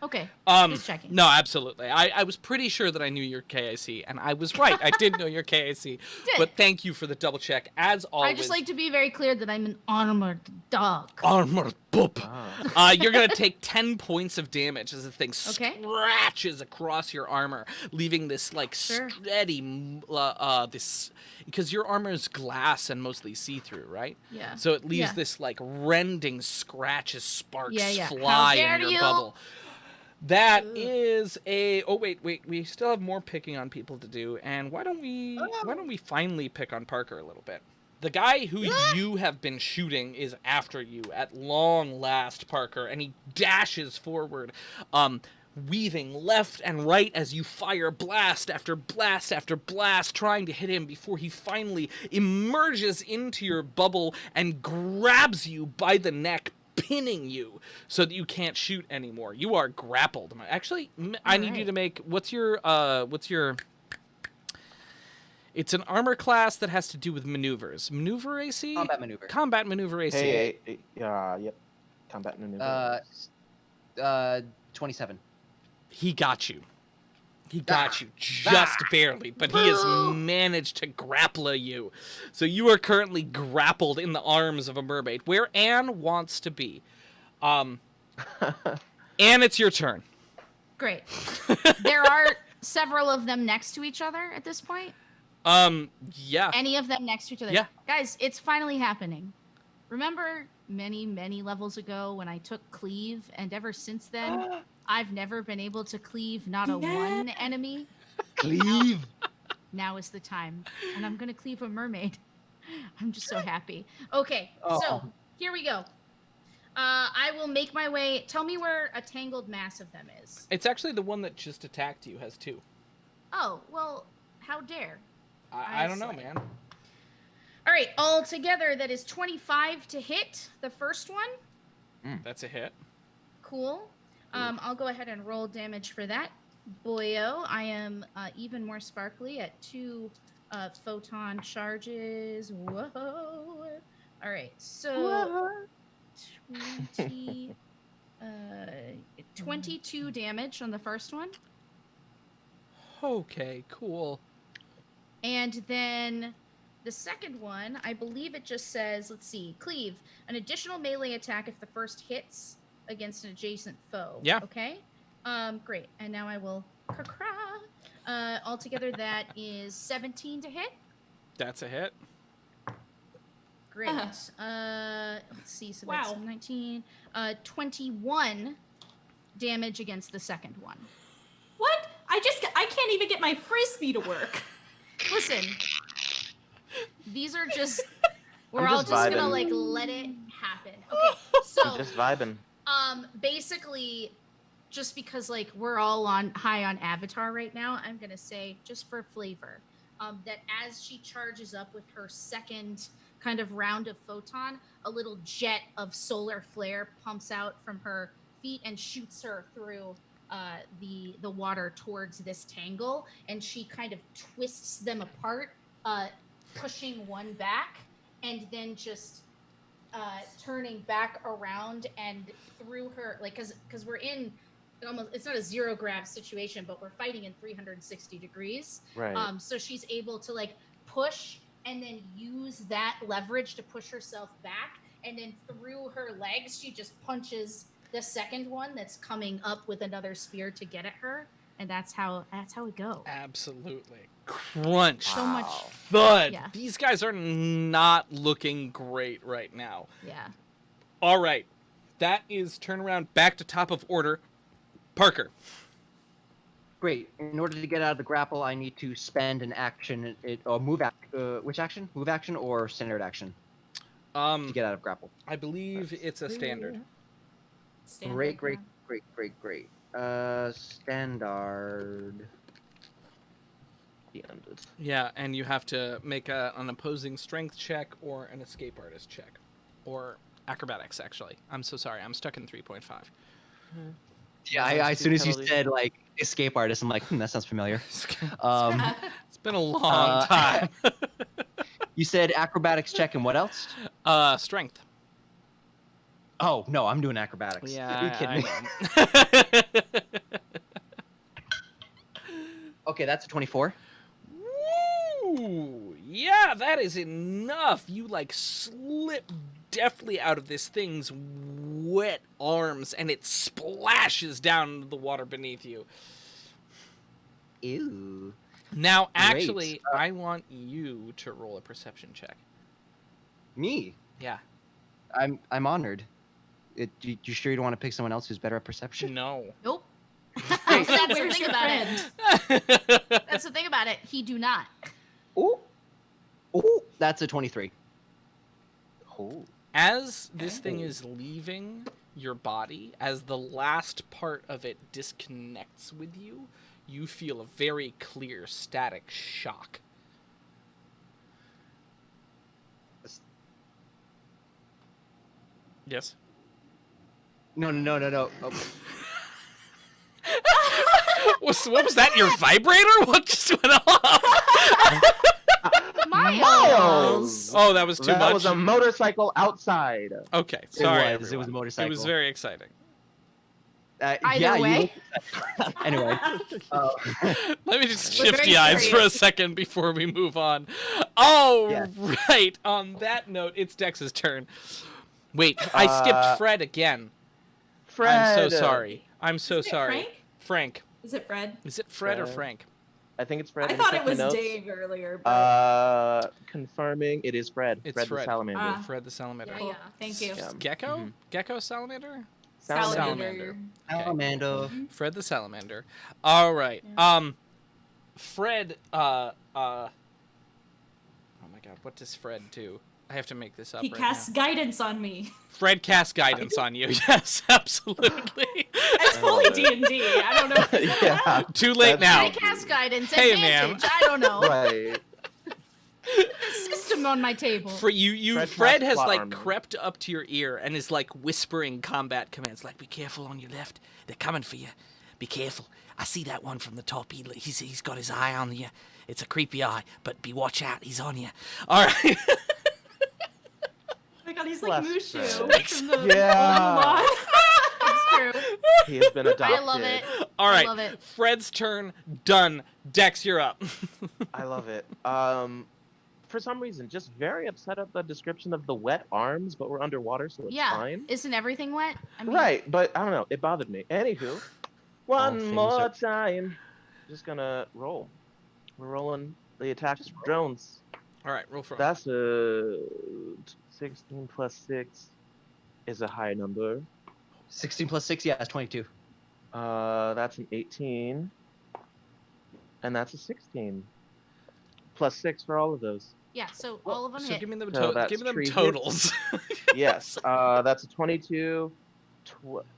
Okay. Just checking. No, absolutely. I was pretty sure that I knew your KIC, and I was right. I did know your KIC. But thank you for the double check, as always. I just like to be very clear that I'm an armored dog. Armored boop. Ah. You're going to take 10 points of damage as the thing Okay. scratches across your armor, leaving this, like, Sure. steady, because your armor is glass and mostly see-through, right? Yeah. So it leaves Yeah. this, like, rending scratch as sparks Yeah. How fly dare in your you? bubble. That is a... Oh, wait. We still have more picking on people to do, and why don't we finally pick on Parker a little bit? The guy who you have been shooting is after you at long last, Parker, and he dashes forward, weaving left and right as you fire blast after blast after blast, trying to hit him before he finally emerges into your bubble and grabs you by the neck, pinning you so that you can't shoot anymore. You are grappled. Actually, I need you to make... What's your... It's an armor class that has to do with maneuvers. Maneuver AC? Combat maneuver. Combat maneuver AC. hey, yep. Combat maneuver. 27. He got you. He got you just barely, but he has managed to grapple you. So you are currently grappled in the arms of a mermaid, where Anne wants to be. Anne, it's your turn. Great. There are several of them next to each other at this point. Yeah. Any of them next to each other. Yeah. Guys, it's finally happening. Remember many, many levels ago when I took cleave, and ever since then, I've never been able to cleave not a one enemy. Cleave. Now is the time. And I'm going to cleave a mermaid. I'm just so happy. Okay, so here we go. I will make my way. Tell me where a tangled mass of them is. It's actually the one that just attacked you has 2. Oh, well, how dare. I don't know, slay. man. All right, all together, that is 25 to hit the first one. That's a hit. Cool. I'll go ahead and roll damage for that. Boyo, I am even more sparkly at 2 photon charges. Whoa. All right, so 20, 22 damage on the first one. Okay, cool. And then the second one, I believe it just says, let's see, cleave, an additional melee attack if the first hits against an adjacent foe. Yeah. Okay. Great. And now I will altogether that is 17 to hit. That's a hit. Great. Let's see. So that's Wow. 19, 21 damage against the second one. What? I can't even get my frisbee to work. Listen, these are just. We're I'm all just just gonna vibing. like let it happen. Okay, so I'm just vibing. basically, just because like we're all on high on Avatar right now, I'm gonna say just for flavor, that as she charges up with her second kind of round of photon, a little jet of solar flare pumps out from her feet and shoots her through the water towards this tangle, and she kind of twists them apart, pushing one back, and then just turning back around and through her, like, because we're in almost, it's not a zero grav situation, but we're fighting in 360 degrees. Right. So she's able to like push and then use that leverage to push herself back, and then through her legs she just punches the second one that's coming up with another spear to get at her, and that's how it goes. Absolutely. Crunch. So much. Thud. Yeah. These guys are not looking great right now. Yeah. All right. That is turnaround back to top of order. Parker. Great. In order to get out of the grapple, I need to spend an action, or move which action? Move action or standard action to get out of grapple? I believe it's a standard. Standard, Great. Standard. Yeah, and you have to make an opposing strength check or an escape artist check. Or acrobatics, actually. I'm so sorry. I'm stuck in 3.5. Yeah, as soon as you said like escape artist, I'm like, that sounds familiar. It's been a long time. You said acrobatics check and what else? Strength. Oh no, I'm doing acrobatics. Yeah, Are you kidding me? I Okay, that's a 24. Woo! Yeah, that is enough. You like slip deftly out of this thing's wet arms, and it splashes down into the water beneath you. Ew. Now, Great. actually, I want you to roll a perception check. Me? Yeah. I'm honored. You sure you don't want to pick someone else who's better at perception? No. Nope. Where's That's the your thing about friend? it. That's the thing about it. He do not. Ooh, that's a 23. Oh. As this thing is leaving your body, as the last part of it disconnects with you, you feel a very clear static shock. Yes. No. Oh. What was that? Your vibrator? What just went off? Miles. Oh, that was too That much. was a motorcycle outside. Okay, sorry. It was a everyone. motorcycle. It was very exciting. Either yeah, way. Anyway. Let me just We're shift very the eyes for a curious. second before we move on. Oh, Yeah. right. On that note, it's Dex's turn. Wait, I skipped Fred again. Fred. I'm so sorry. I'm so Isn't it sorry. Frank? Frank. Is it Fred? Is it Fred or Fred. Frank? I think it's Fred. I Let me thought check it my was notes. Dave earlier. But... Confirming it is Fred. It's Fred Fred. the salamander. Ah. Fred the salamander. Yeah, yeah. Thank you. Yeah. Gecko? Mhm. Gecko salamander? Salamander. Okay. Amanda. Fred the salamander. All right. Fred. Oh my God, what does Fred do? I have to make this up He right casts now. guidance on me. Fred casts guidance on you. Yes, absolutely. It's fully D&D. I don't know. If Yeah. Too late That's now. I cast guidance. Hey, advantage. ma'am. I don't know. Right. System on my table. For you, Fred Fred casts has plot like armor. crept up to your ear and is like whispering combat commands, like "Be careful on your left. They're coming for you. Be careful. I see that one from the top. He's got his eye on you. It's a creepy eye, but watch out. He's on you. All right." Oh my god, he's like Bless Mushu Fred. from the Yeah. Mulan. It's true. He has been adopted. I love it. All I right, love it. Fred's turn. Done. Dex, you're up. I love it. For some reason, just very upset at the description of the wet arms, but we're underwater, so it's Yeah. fine. Isn't everything wet? I mean, Right, but I don't know. It bothered me. Anywho, one things more are- time. Just gonna roll. We're rolling the attack drones. All right, roll for it. That's a 16 plus 6 is a high number. 16 plus 6, yeah, that's 22. That's an 18. And that's a 16. Plus 6 for all of those. Yeah, so all of them So hit. give me them, So that's give me them tree hits. totals. Yes, that's a 22,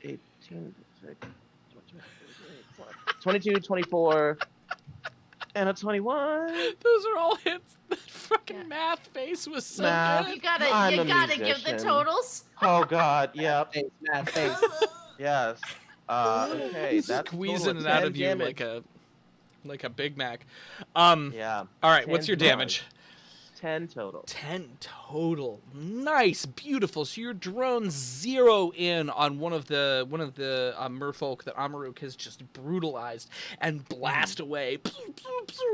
18, 22, 24, and a 21. Those are all hits. That fucking Yeah. math face was so Math. good. You gotta, I'm you a gotta give the musician. totals. Oh god, yep, Face, math, face. yes. Okay, He's that's squeezing total it out 10 of you damage. like a Big Mac. Yeah, All right, what's 10 your damage? 10 total. 10 total. Nice, beautiful. So your drones zero in on one of the merfolk that Amaruk has just brutalized and blast away.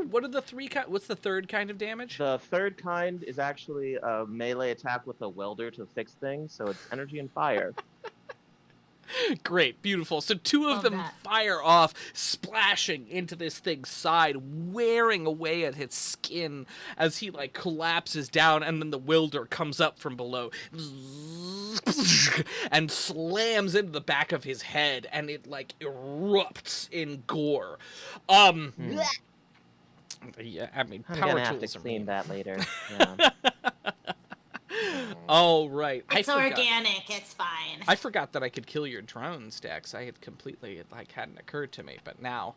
What are the three? What's the third kind of damage? The third kind is actually a melee attack with a welder to fix things, so it's energy and fire. Great, beautiful. So two of Love them that. fire off, splashing into this thing's side, wearing away at its skin as he like collapses down, and then the welder comes up from below and slams into the back of his head, and it like erupts in gore. Yeah, I mean, I'm power gonna have to tools are clean mean. that later. Yeah. All right, It's I forgot. organic. It's fine. I forgot that I could kill your drones, Dex. I had completely, it like hadn't occurred to me, but now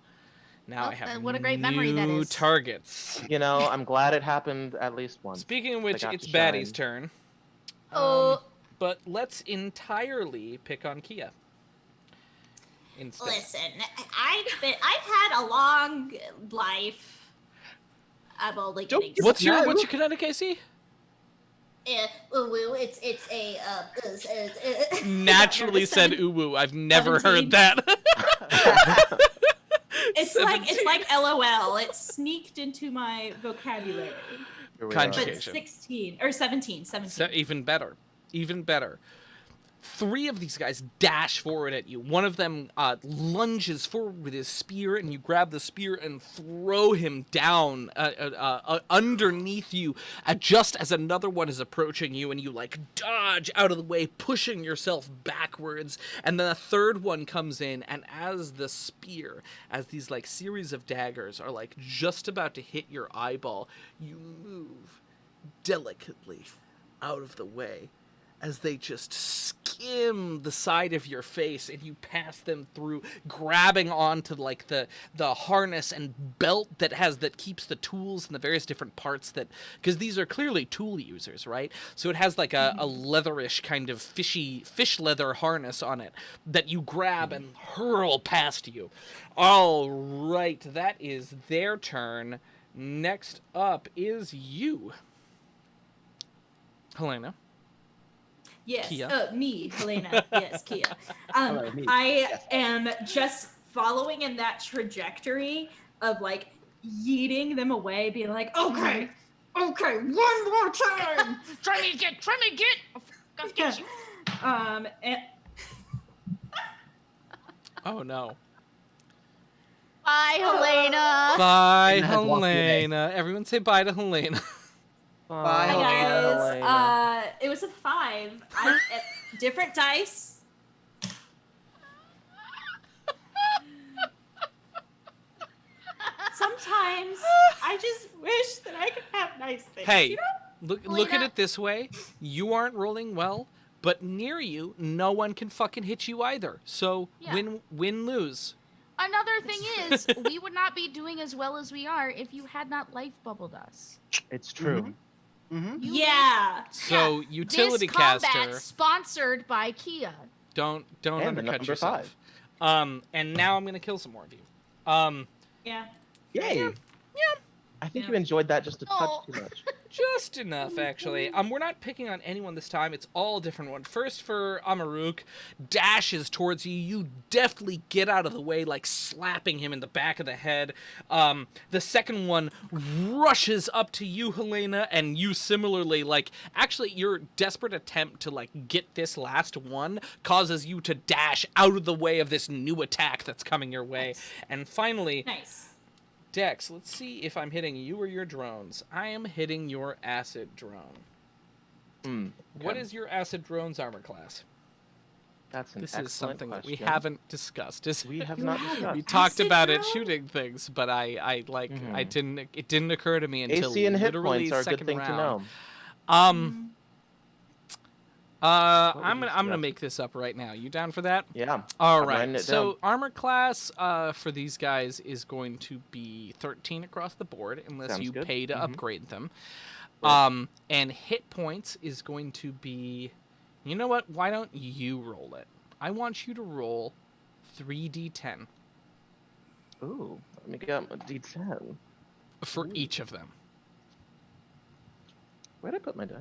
Well, I have what a great memory that new is. targets. You know, I'm glad it happened at least once. Speaking of which, got it's to Batty's shine. turn. Oh. But let's entirely pick on Kia instead. Listen, I've had a long life. I'm only Don't getting. give What's your No. kinetic AC? It's a Naturally said Seven- uwu. I've never 17. heard that. It's like LOL. It sneaked into my vocabulary. Here we Conjugate. are. But Education. 16 or 17. Even better. Even better. Three of these guys dash forward at you. One of them lunges forward with his spear, and you grab the spear and throw him down underneath you, just as another one is approaching you, and you like dodge out of the way, pushing yourself backwards. And then a third one comes in, and as the spear, as these like series of daggers are like just about to hit your eyeball, you move delicately out of the way as they just skim the side of your face, and you pass them through, grabbing onto like the harness and belt that keeps the tools and the various different parts that, because these are clearly tool users, right? So it has like a leatherish kind of fish leather harness on it that you grab and hurl past you. All right, that is their turn. Next up is you, Helena. Yes. Kia. Me, Helena. Yes, Kia. Hello, me. I Yes. am just following in that trajectory of like yeeting them away, being like, okay, one more time. Try me again. Oh, God, get you. And Oh no. Bye, Helena. Bye, Helena has walked away. Helena. Everyone say bye to Helena. Bye, hi Helena. guys. It was a 5. Different dice. Sometimes I just wish that I could have nice things. Hey, you know? Look at Helena- it this way: you aren't rolling well, but near you, no one can fucking hit you either. So Yeah. win lose. Another thing is, we would not be doing as well as we are if you had not life bubbled us. It's true. Mm-hmm. Yeah. So utility this combat caster, sponsored by Kia. don't And the undercut number yourself. 5. And now I'm gonna kill some more of you. Yeah. Yay! I think you enjoyed that just a touch Oh. too much. Just enough, actually. We're not picking on anyone this time. It's all a different one. First for Amaruk, dashes towards you. You deftly get out of the way, like slapping him in the back of the head. The second one rushes up to you, Helena, and you similarly, like, actually, your desperate attempt to, like, get this last one causes you to dash out of the way of this new attack that's coming your way. Nice. And finally, Nice. Dex, let's see if I'm hitting you or your drones. I am hitting your acid drone. What Okay. is your acid drone's armor class? That's an This excellent is something that we question. haven't discussed. We have You not haven't. discussed. We talked Acid about it drone? shooting things, but I Mhm. didn't. It didn't occur to me until AC and hit literally points are a second good thing round. to know. I'm would gonna you I'm gonna suggest? make this up right now. You down for that? Yeah. All I'm writing right. it So down. armor class for these guys is going to be 13 across the board, unless Sounds you good. pay to Mhm. upgrade them. Right. And hit points is going to be, you know what? Why don't you roll it? I want you to roll 3d10 Ooh, let me get my D10. for Ooh. each of them. Where'd I put my dice?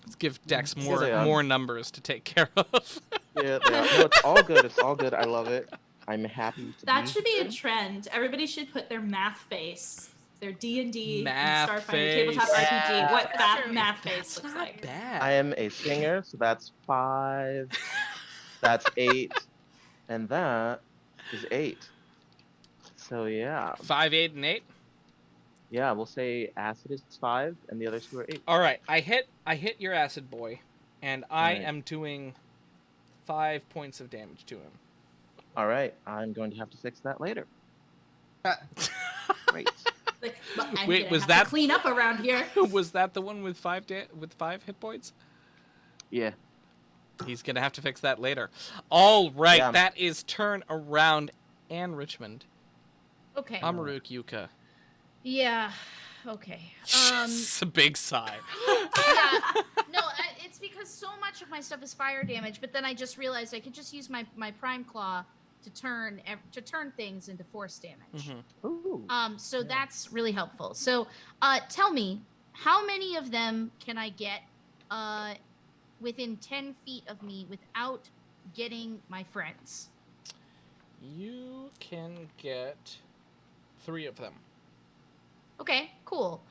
Let's give Dex Here they more are. more numbers to take care of. Yeah, they are. No, it's all good. It's all good. I love it. I'm happy to That be should be a here. trend. Everybody should put their math face, their D&D, Math and Starfinder face. tabletop RPG. What that True. math face That's looks not like. bad. I am a singer, so that's 5. That's 8. And that is 8. So yeah. 5, 8, and 8. Yeah, we'll say acid is 5 and the other 2 are 8. All right, I hit your acid boy, and I Alright. am doing 5 points of damage to him. Alright, I'm going to have to fix that later. Great. Like, well, I'm Wait, gonna was have that- to clean up around here? Was that the one with 5 hit points? Yeah. He's gonna have to fix that later. All right, Yeah. that is turn around and Richmond. Okay. Amaruk Yuka. Yeah. Okay. It's a big sigh. Yeah. No, it's because so much of my stuff is fire damage, but then I just realized I could just use my prime claw to turn things into force damage. Mhm. Ooh. So that's really helpful. So, tell me, how many of them can I get within 10 feet of me without getting my friends? You can get 3 of them. Okay, cool.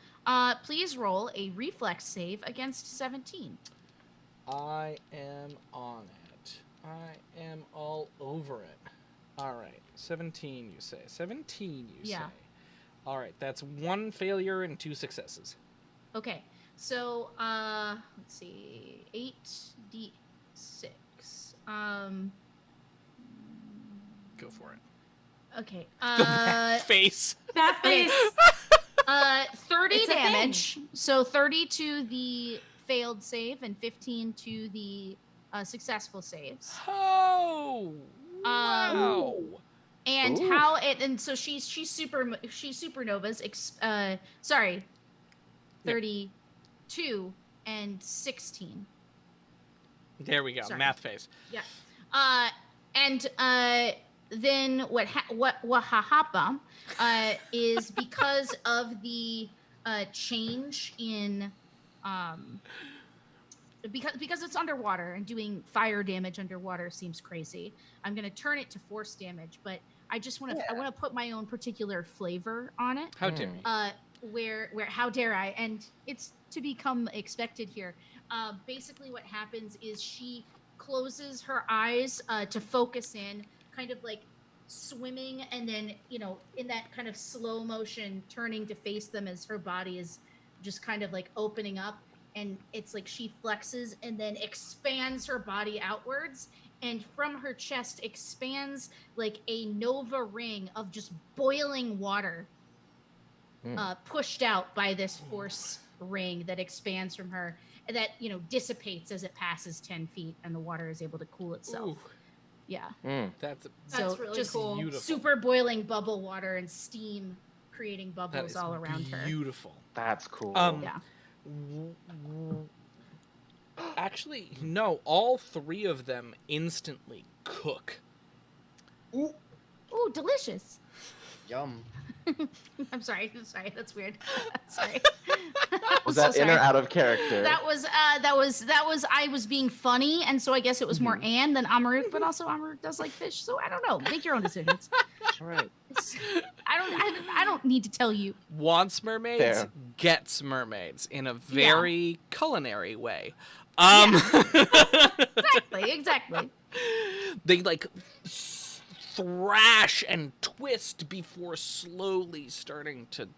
Please roll a reflex save against 17. I am on it. I am all over it. All right, 17 you say. 17 you Yeah. say. All right, that's 1 failure and 2 successes. Okay, so let's see, 8d6. Go for it. Okay. Face. Math face. 30 It's a thing. damage. So 30 to the failed save and 15 to the successful saves. Oh. Wow. And Ooh. how it and so she's supernovas. Sorry, 32 and 16. There we go. Sorry. Math face. Then what happened is because of the change in because it's underwater and doing fire damage underwater seems crazy. I'm gonna turn it to force damage, but I just want to I want to put my own particular flavor on it. How dare you? Where how dare I? And it's to become expected here. Basically, what happens is she closes her eyes to focus in, kind of like swimming, and then in that kind of slow motion, turning to face them as her body is just kind of like opening up, and it's like she flexes and then expands her body outwards, and from her chest expands like a nova ring of just boiling water. Pushed out by this force ring that expands from her that, you know, dissipates as it passes 10 feet and the water is able to cool itself. Ooh, Yeah. that's So really just cool. beautiful. super boiling bubble water and steam creating That bubbles is all around her. beautiful. That's cool. Yeah. Actually, no, all 3 of them instantly cook. Ooh, delicious. Yum. I'm sorry, that's weird. Sorry. Was So that in or sorry. out of character? That was I was being funny, and so I guess it was more Anne than Amaruk, but also Amaruk does like fish, so I don't know. Make your own decisions. All right. I don't need to tell you. Wants mermaids, Fair. gets mermaids in a very culinary way. Exactly. They like thrash and twist before slowly starting to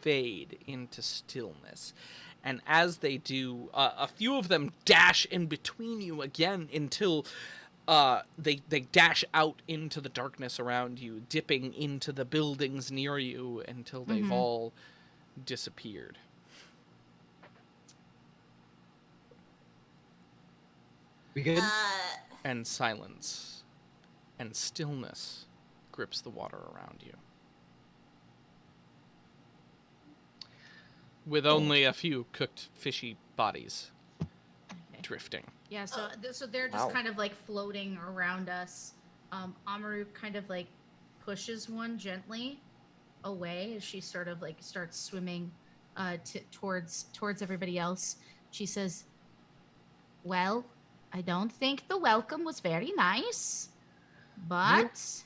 fade into stillness. And as they do, a few of them dash in between you again until they dash out into the darkness around you, dipping into the buildings near you until they've all disappeared. We good? And silence and stillness grips the water around you. With only a few cooked fishy bodies drifting. Yeah, so they're just Wow. kind of like floating around us. Amaru kind of like pushes one gently away as she sort of like starts swimming towards everybody else. She says, "Well, I don't think the welcome was very nice, but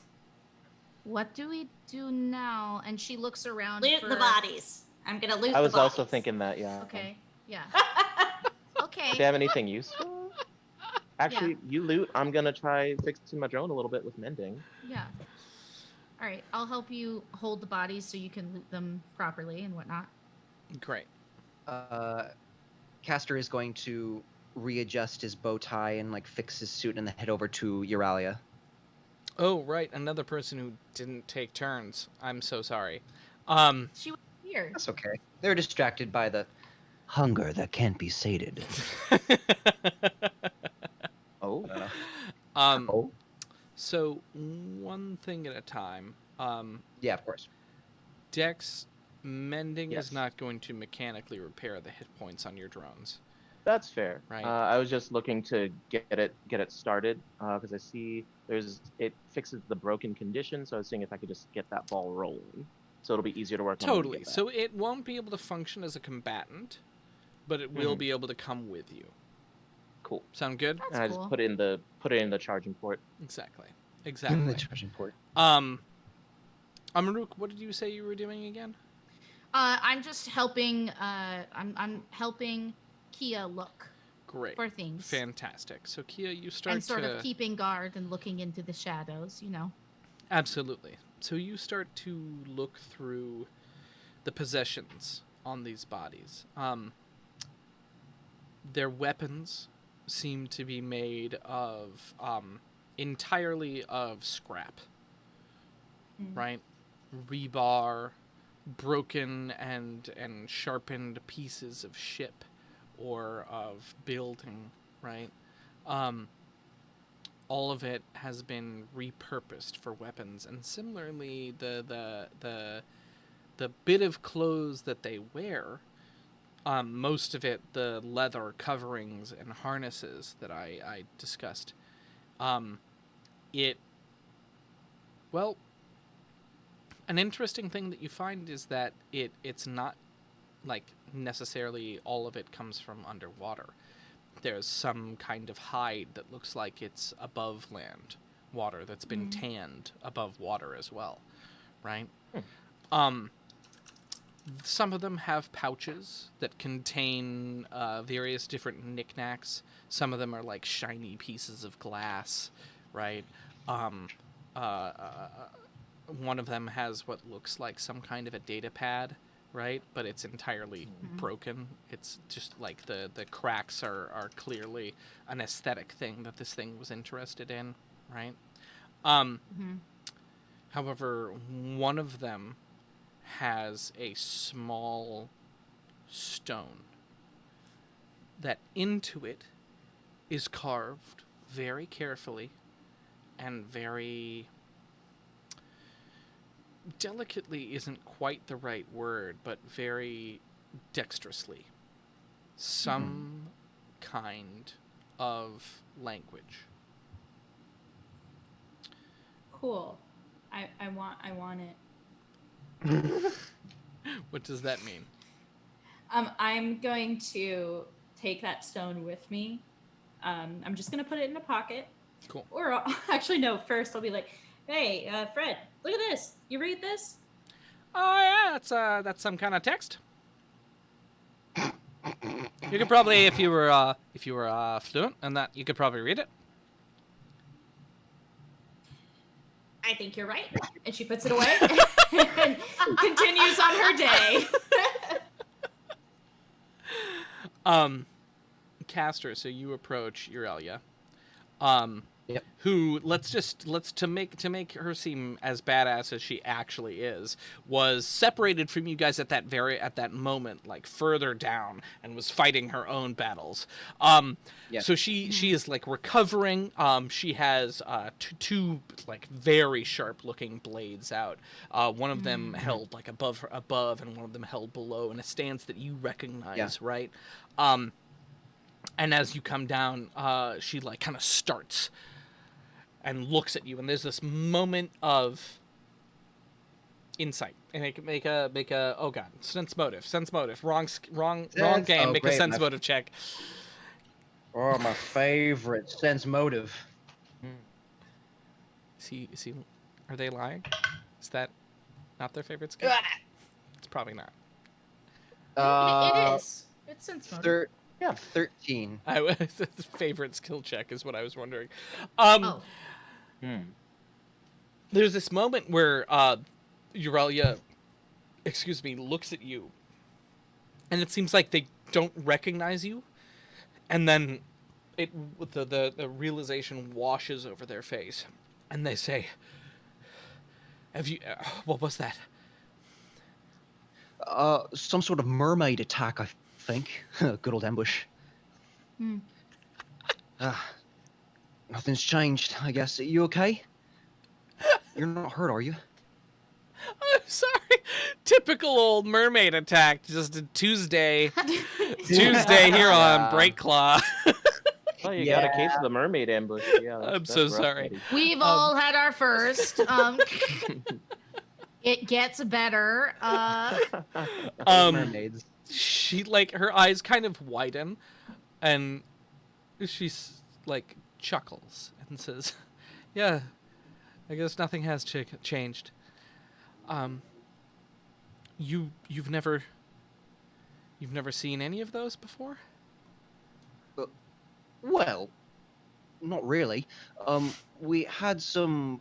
what do we do now?" And she looks around. Loot the bodies. I'm gonna loot I was the bodies. also thinking that, yeah. Okay. Yeah. Do Okay. they have anything useful? Actually, you loot. I'm gonna try fixing my drone a little bit with mending. Yeah. All right. I'll help you hold the bodies so you can loot them properly and whatnot. Great. Castor is going to readjust his bow tie and like fix his suit and then head over to Euralia. Oh, right. Another person who didn't take turns. I'm so sorry. She was here. That's okay. They're distracted by the hunger that can't be sated. Oh. Oh. So one thing at a time. Yeah, of course. Dex, mending Yes. is not going to mechanically repair the hit points on your drones. That's fair. Right. I was just looking to get it started because I see it fixes the broken condition, so I was seeing if I could just get that ball rolling, so it'll be easier to work on. when we Totally. get back. So it won't be able to function as a combatant, but it will be able to come with you. Cool. Sound good? That's And I cool. just put it in the charging port. Exactly. The Exactly. charging port. Amaruk, what did you say you were doing again? I'm just helping. I'm helping Kia look Great. for things Fantastic. So Kia, you start and sort to of keeping guard and looking into the shadows. You know. Absolutely. So you start to look through the possessions on these bodies. Their weapons seem to be made of entirely of scrap, right? Rebar, broken and sharpened pieces of ship or of building, right? All of it has been repurposed for weapons, and similarly, the bit of clothes that they wear, most of it, the leather coverings and harnesses that I discussed, well, an interesting thing that you find is that it's not like necessarily all of it comes from underwater. There's some kind of hide that looks like it's above land water that's been tanned above water as well, right? Some of them have pouches that contain various different knickknacks. Some of them are like shiny pieces of glass, right? One of them has what looks like some kind of a data pad, right? But it's entirely broken. It's just like the cracks are clearly an aesthetic thing that this thing was interested in, right? However, one of them has a small stone. That into it is carved very carefully and very delicately isn't quite the right word, but very dexterously. Some kind of language. Cool. I want it. What does that mean? I'm going to take that stone with me. I'm just gonna put it in a pocket. Cool. Or actually, no. First, I'll be like, "Hey, Fred, look at this. You read this?" Oh yeah, that's some kind of text. You could probably, if you were fluent in that, you could probably read it. I think you're right. And she puts it away and continues on her day. Caster, so you approach Aurelia. Yep. Who let's to make her seem as badass as she actually is, was separated from you guys at that moment, like further down, and was fighting her own battles. Yeah. So she is like recovering. She has two like very sharp looking blades out. One of them held like above, and one of them held below in a stance that you recognize, right? And as you come down, she like kind of starts and looks at you, and there's this moment of insight. And make a oh god, sense motive, wrong game. Oh, make a great. sense motive check. Oh, my favorite sense motive. See, are they lying? Is that not their favorite skill? It's probably not. It is. It's sense motive. 13. The favorite skill check is what I was wondering. There's this moment where Aurelia, looks at you, and it seems like they don't recognize you, and then the realization washes over their face, and they say, "Have you? What was that?" Some sort of mermaid attack, I think. Good old ambush. Nothing's changed, I guess. You okay? You're not hurt, are you? I'm sorry. Typical old mermaid attack. Just a Tuesday here on Breakclaw. Oh, you got a case of the mermaid ambush. Yeah, I'm so rough, sorry. buddy. We've all had our first. It gets better. Mermaids. She like her eyes kind of widen, and she's like chuckles and says, "Yeah, I guess nothing has changed. You've never seen any of those before?" Well, not really. We had some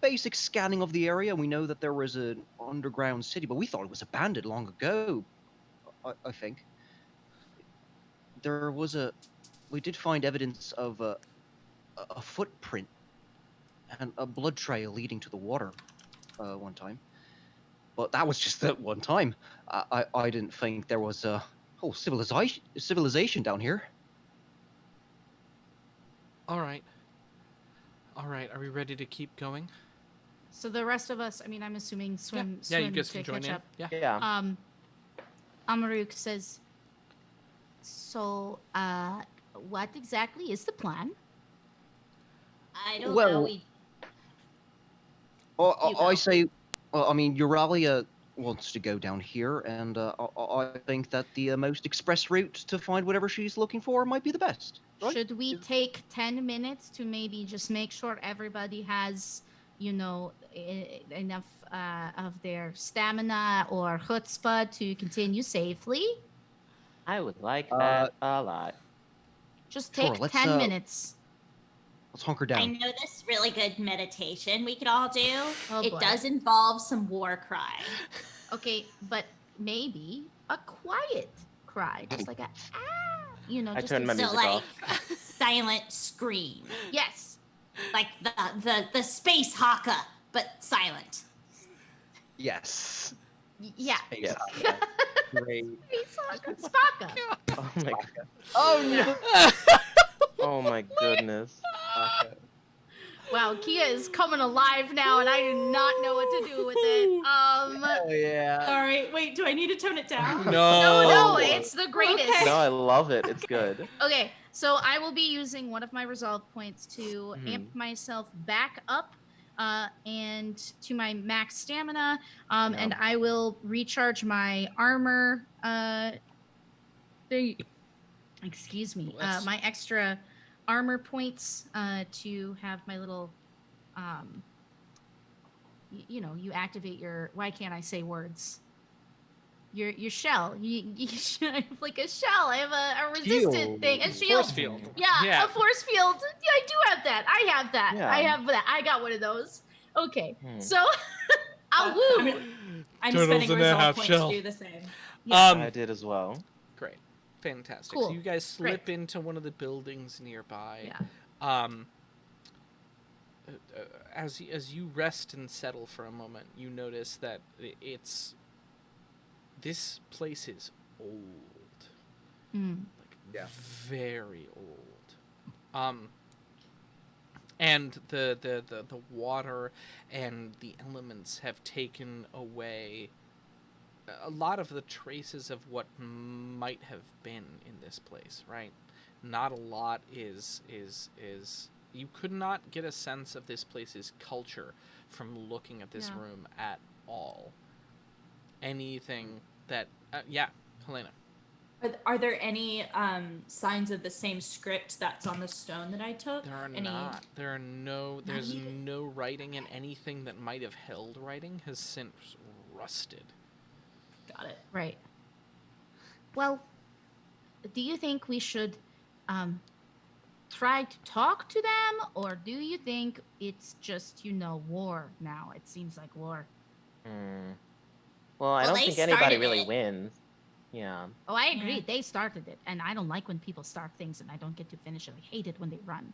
basic scanning of the area. We know that there was an underground city, but we thought it was abandoned long ago. I think we did find evidence of a footprint and a blood trail leading to the water one time, but that was just that one time. I didn't think there was a whole civilization down here. All right. Are we ready to keep going? So the rest of us, I mean, I'm assuming swim You guys to can join catch in. up. Yeah. Amaruk says, so, what exactly is the plan? I don't Well, know. You go. I say, well, I mean, Euralia wants to go down here, and I think that the most express route to find whatever she's looking for might be the best. Right? Should we take 10 minutes to maybe just make sure everybody has, enough of their stamina or chutzpah to continue safely? I would like that a lot. Just Sure, take let's, 10 minutes. Let's hunker I down. know this really good meditation we could all do. Oh, It boy. does involve some war cry. Okay, but maybe a quiet cry, just like a I just turned my a- music So off. silent scream. Yes. Like the space haka, but silent. Yes. Yeah. Space Yes. Haka. Great. Spaka. Oh my god. Oh no! Oh my goodness. Haka. Wow, Kia is coming alive now, and I do not know what to do with it. Oh yeah. Sorry, wait, do I need to tone it down? No, Oh. it's the greatest. No, I love it. It's good. Okay, so I will be using one of my resolve points to amp Mhm. myself back up and to my max stamina, Yeah. and I will recharge my armor. Excuse me, Bless. my extra armor points to have my little, you know, you activate your. Why can't I say words? Your shell. You have like a shell. I have a resistant Shield. thing. A Force shield. field. Yeah, a force field. Yeah, I do have that. I have that. Yeah. I have that. I got one of those. Okay, Hmm. so I'll I woo. mean, I'm Turtles spending in a resolve half points shell. to do the same. I did as well. Great. Fantastic. Cool. So you guys slip Great. into one of the buildings nearby. Yeah. As you rest and settle for a moment, you notice that this place is old, Mm. like Yeah. very old. And the water and the elements have taken away a lot of the traces of what might have been in this place, right? Not a lot is you could not get a sense of this place's culture from looking at this Yeah. room at all. Anything that Helena. Are there any signs of the same script that's on the stone that I took? There are Any... not. There's even- no writing, and anything that might have held writing has since rusted. Got it. Right. Well, do you think we should try to talk to them, or do you think it's just, war now? It seems like war. Hmm. Well, I Well, don't they think anybody started really it. wins. Yeah. Oh, I agree. Yeah. They started it, and I don't like when people start things and I don't get to finish it. I hate it when they run.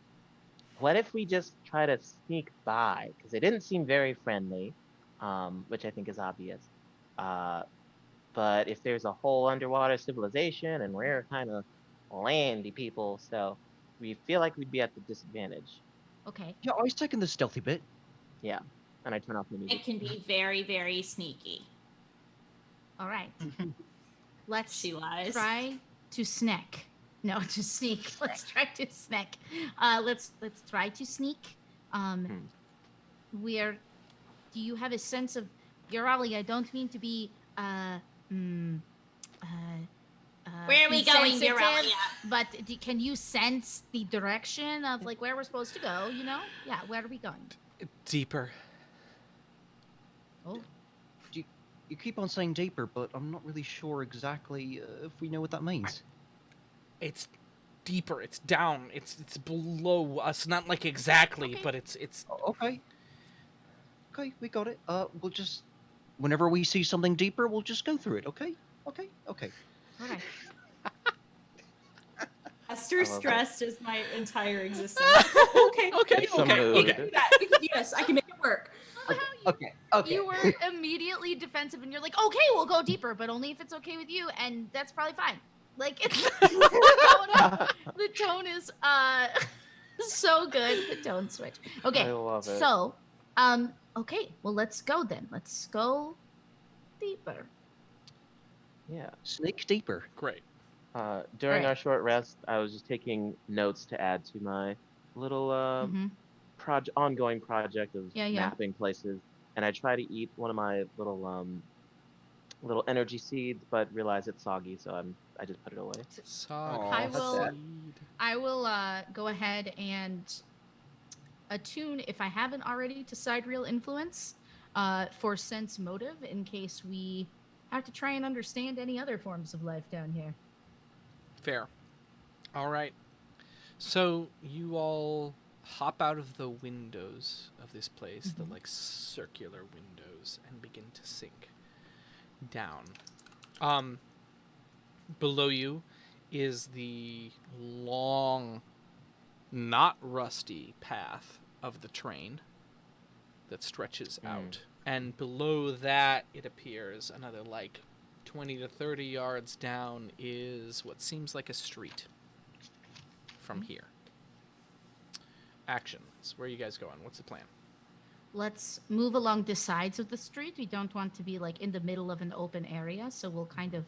What if we just try to sneak by? Because they didn't seem very friendly, which I think is obvious. But if there's a whole underwater civilization and we're kind of landy people, so we feel like we'd be at the disadvantage. Okay. Yeah, I was taking the stealthy bit. Yeah. And I turn off the music. It can be very, very sneaky. All right. Let's She lies. try to snack. No, to sneak. Let's try to snack. Let's try to sneak. Where do you have a sense of Yorali? I don't mean to be Where are we going, insensitive, Uralia? but can you sense the direction of like where we're supposed to go? Yeah. Where are we going? Deeper. Oh, You keep on saying deeper, but I'm not really sure exactly if we know what that means. It's deeper. It's down. It's below us. Not like exactly, Okay. but it's. Okay. Okay, we got it. We'll just, whenever we see something deeper, we'll just go through it. Okay. Okay. Okay. all right. Esther I love stressed is my entire existence. okay. Okay. It's a Okay. mood. We Okay. can do that. We can do this. I can make it work. I love how you, Okay. Okay. you were immediately defensive, and you're like, okay, we'll go deeper, but only if it's okay with you, and that's probably fine. Like it's the tone is so good. The tone switch. Okay. I love it. So, okay, well, let's go then. Let's go deeper. Yeah. Sneak deeper. Great. During Alright. our short rest, I was just taking notes to add to my little Mhm. ongoing project of Yeah, yeah. mapping places. And I try to eat one of my little energy seeds, but realize it's soggy, so I just put it away. I that's will. sad. I will go ahead and attune, if I haven't already, to sidereal influence for sense motive in case we have to try and understand any other forms of life down here. Fair. All right. So you all hop out of the windows of this place, the like circular windows, and begin to sink down. Below you is the long, not rusty path of the train that stretches out And below that, it appears another, like, 20 to 30 yards down is what seems like a street from here. Actions. Where are you guys going? What's the plan? Let's move along the sides of the street. We don't want to be like in the middle of an open area, so we'll kind of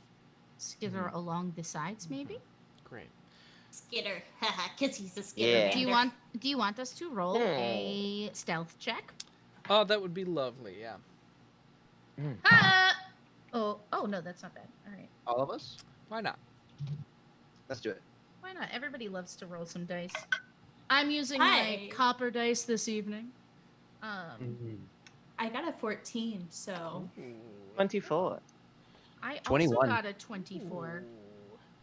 skitter along the sides, maybe. Great. Skitter, because he's a skitter. Yeah. Do you want us to roll a stealth check? Oh, that would be lovely, yeah. Oh no, that's not bad. All right, All of us? Why not? Let's do it. why not? Everybody loves to roll some dice. I'm using Hi. my copper dice this evening. I got a 14, so 24. I also 21. got a 24.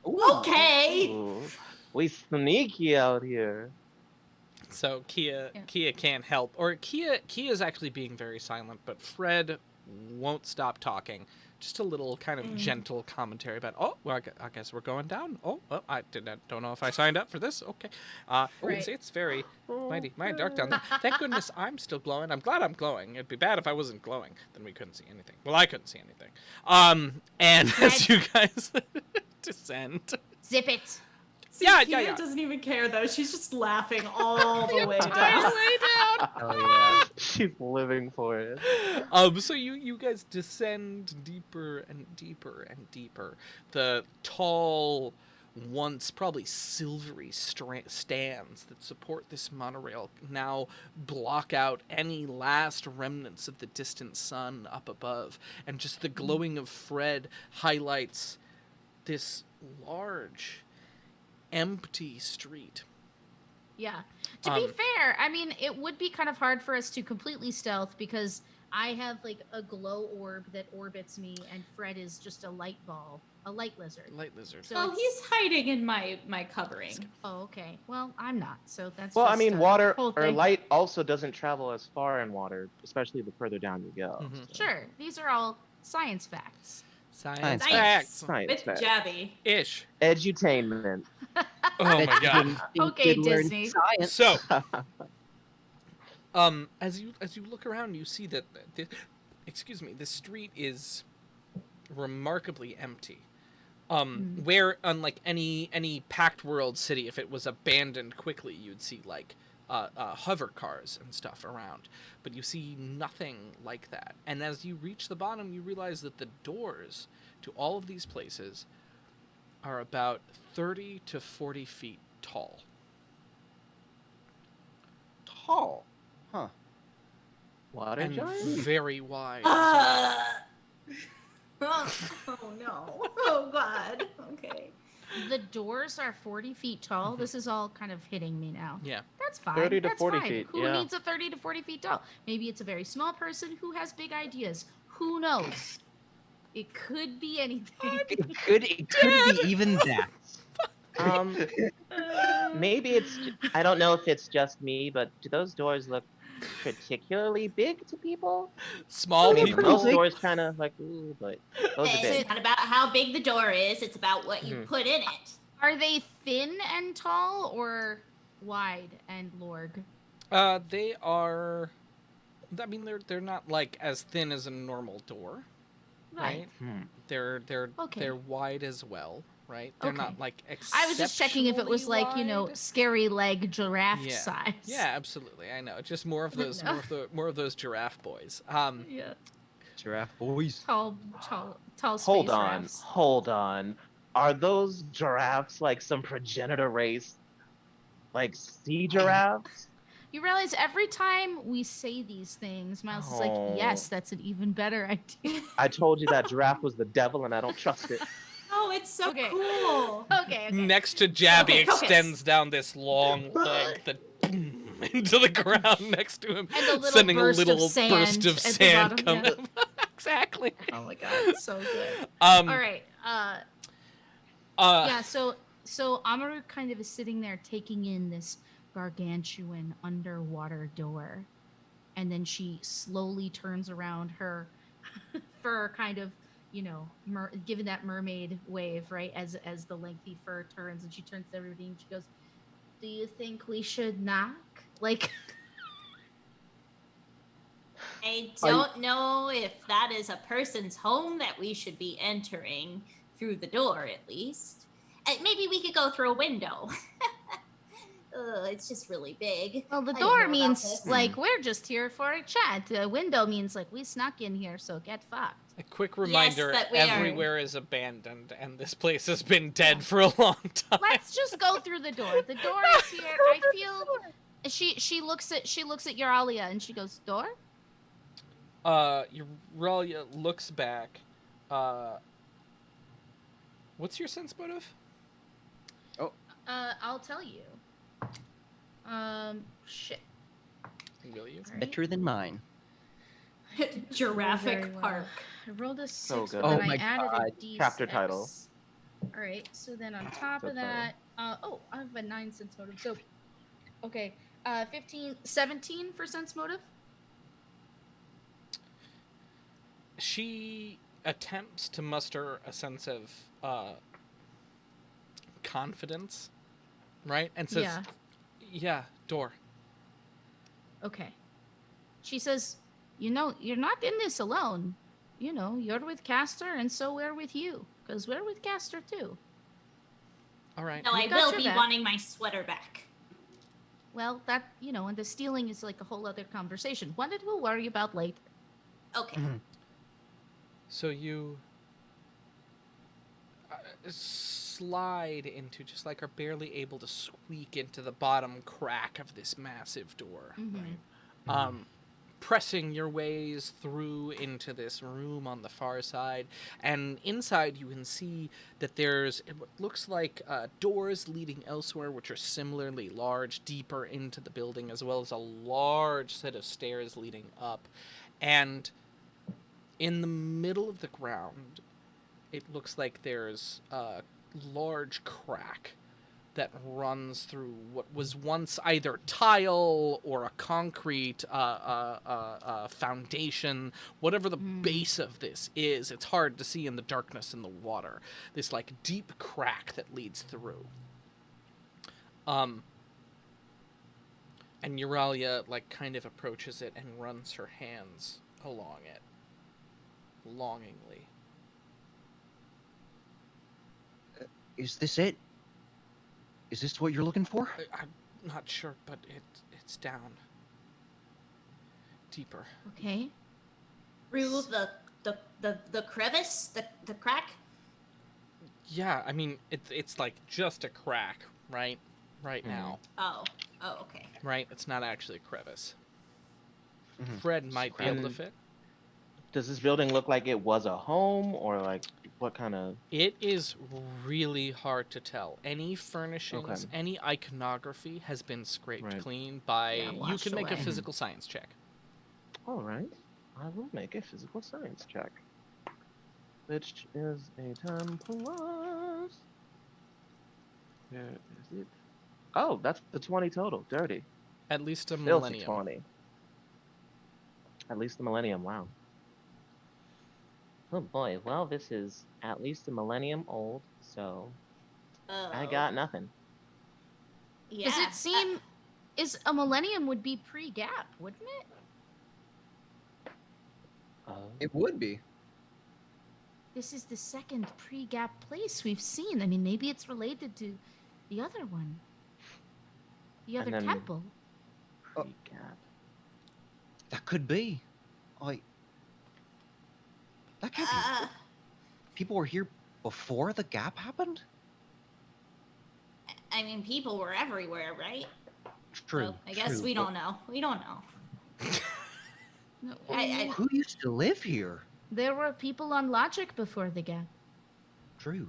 okay. Ooh. We sneaky out here. So Kia Yeah. Kia can't help, or Kia is actually being very silent, but Fred won't stop talking. Just a little kind of gentle commentary about, oh, well, I guess we're going down. Oh, well, I don't know if I signed up for this. Okay, Right. it's very mighty dark down there. Thank goodness I'm still glowing. I'm glad I'm glowing. It'd be bad if I wasn't glowing. Then we couldn't see anything. Well, I couldn't see anything. And as you guys descend, Zip it. See, Yeah, Kia yeah. doesn't even care though. She's just laughing all the way all down. the way down. Oh yeah. She's living for it. So you guys descend deeper and deeper and deeper. The tall, once probably silvery stands that support this monorail now block out any last remnants of the distant sun up above, and just the glowing of Fred highlights this large, empty street. Yeah. To be fair, I mean, it would be kind of hard for us to completely stealth because I have like a glow orb that orbits me, and Fred is just a light ball, a light lizard. Light lizard. So Well, it's- he's hiding in my covering. Oh, okay. Well, I'm not, so that's. Well, I just mean, a water whole or thing. light also doesn't travel as far in water, especially the further down you go. Mhm. so. Sure, these are all science facts. Science Nice. facts. Science With fact. Jabby. Ish. Edutainment. Oh my Bet you god. didn't think Okay, you'd learn Disney. Science. So, as you look around, you see that the street is remarkably empty. Where unlike any packed world city, if it was abandoned quickly, you'd see like hover cars and stuff around, but you see nothing like that. And as you reach the bottom, you realize that the doors to all of these places are about 30 to 40 feet tall. Tall. Huh. Water And giant? very wide. Oh no. Oh god. Okay. The doors are 40 feet tall. This is all kind of hitting me now. Yeah. That's fine. 30 to That's 40 fine. feet, Who yeah. needs a 30 to 40 feet tall? Maybe it's a very small person who has big ideas. Who knows? It could be anything. It could be even that. Maybe it's. I don't know if it's just me, but do those doors look particularly big to people? Small I mean, people. most doors kind of like, ooh, but those are It's big. not about how big the door is, it's about what you Mhm. put in it. Are they thin and tall or wide and lorg? They are. I mean, they're not like as thin as a normal door, right? They're Okay. they're wide as well, right? They're Okay. not like I was just checking if it was exceptionally like, you know, wide. scary leg giraffe Yeah. size. Yeah, absolutely. I know. Just more of those, No. more of those giraffe boys. Yeah. Giraffe boys. Tall space Hold on, giraffes. hold on. Are those giraffes like some progenitor race? Like sea giraffes? You realize every time we say these things, Miles is Oh. like, yes, that's an even better idea. I told you that giraffe was the devil and I don't trust it. Oh, it's so Okay. cool. Okay. Next to Jabby Okay, focus. extends down this long leg that into the ground next to him, And a little sending burst a little of sand burst of at the sand bottom, coming yeah. up. Exactly. Oh my god, so good. All All right. Yeah, so Amaru kind of is sitting there taking in this gargantuan underwater door. And then she slowly turns around her fur kind of, you know, given that mermaid wave, right? As the lengthy fur turns, and she turns to everybody and she goes, "Do you think we should knock?" Like I don't know if that is a person's home that we should be entering through the door, at least. Maybe we could go through a window. It's just really big. Well, the I didn't door know about means this. like we're just here for a chat. The window means like we snuck in here, so get fucked. A quick reminder, but we are- everywhere is abandoned, and this place has been dead for a long time. Let's just go through the door. The door is here. I feel she looks at Euralia and she goes, "Door?" Euralia looks back. What's your sense motive? I'll tell you. Shit. Will you? Right. Better than mine. Jurassic Very well. Park. I rolled a 6, So good. but then Oh my I added God. a D6. Chapter title. All right, so then on top of Good title. that, I have a 9 sense motive. So, okay, 17 for sense motive. She attempts to muster a sense of confidence, right? And says, Yeah. "Yeah, door." Okay. She says, "You know, you're not in this alone. You know, you're with Castor, and so we're with you, because we're with Castor too. All right. No, I got will your be back. wanting my sweater back. Well, that, you know, and the stealing is like a whole other conversation. One that we'll worry about later." Okay. Mhm. So you slide into, just like are barely able to squeak into the bottom crack of this massive door. Mhm. Pressing your ways through into this room on the far side, and inside you can see that there's what looks like doors leading elsewhere, which are similarly large, deeper into the building, as well as a large set of stairs leading up. And in the middle of the ground, it looks like there's a large crack that runs through what was once either tile or a concrete foundation. Whatever the base of this is, it's hard to see in the darkness in the water. This like deep crack that leads through. And Euralia like kind of approaches it and runs her hands along it longingly. Is this it? Is this what you're looking for? I'm not sure, but it's down. Deeper. Okay. Through the crevice, the crack. Yeah, I mean, it's like just a crack, right? Right now. Oh, okay. Right? It's not actually a crevice. Mhm. Fred might be able to And- fit. Does this building look like it was a home, or like what kind of? It is really hard to tell. Any furnishings, Okay. any iconography has been scraped Right. clean by... Yeah, you washed can make a away. physical science check. All right, I will make a physical science check, which is a 10 plus. Where is it? Oh, that's the 20 total. Dirty. At least a Filthy millennium. 20. At least a millennium. Wow. Oh boy. Well, this is at least a millennium old, so I got nothing. Yeah. Does it seem is a millennium would be pre-gap, wouldn't it? It would be. This is the second pre-gap place we've seen. I mean, maybe it's related to the other one. The other then- temple. Pre-gap. That could be. That can't be. People were here before the gap happened? I mean, people were everywhere, right? True. Well, I guess true, we but don't know. We don't know. No, Who used to live here? there were people on Logic before the gap. True.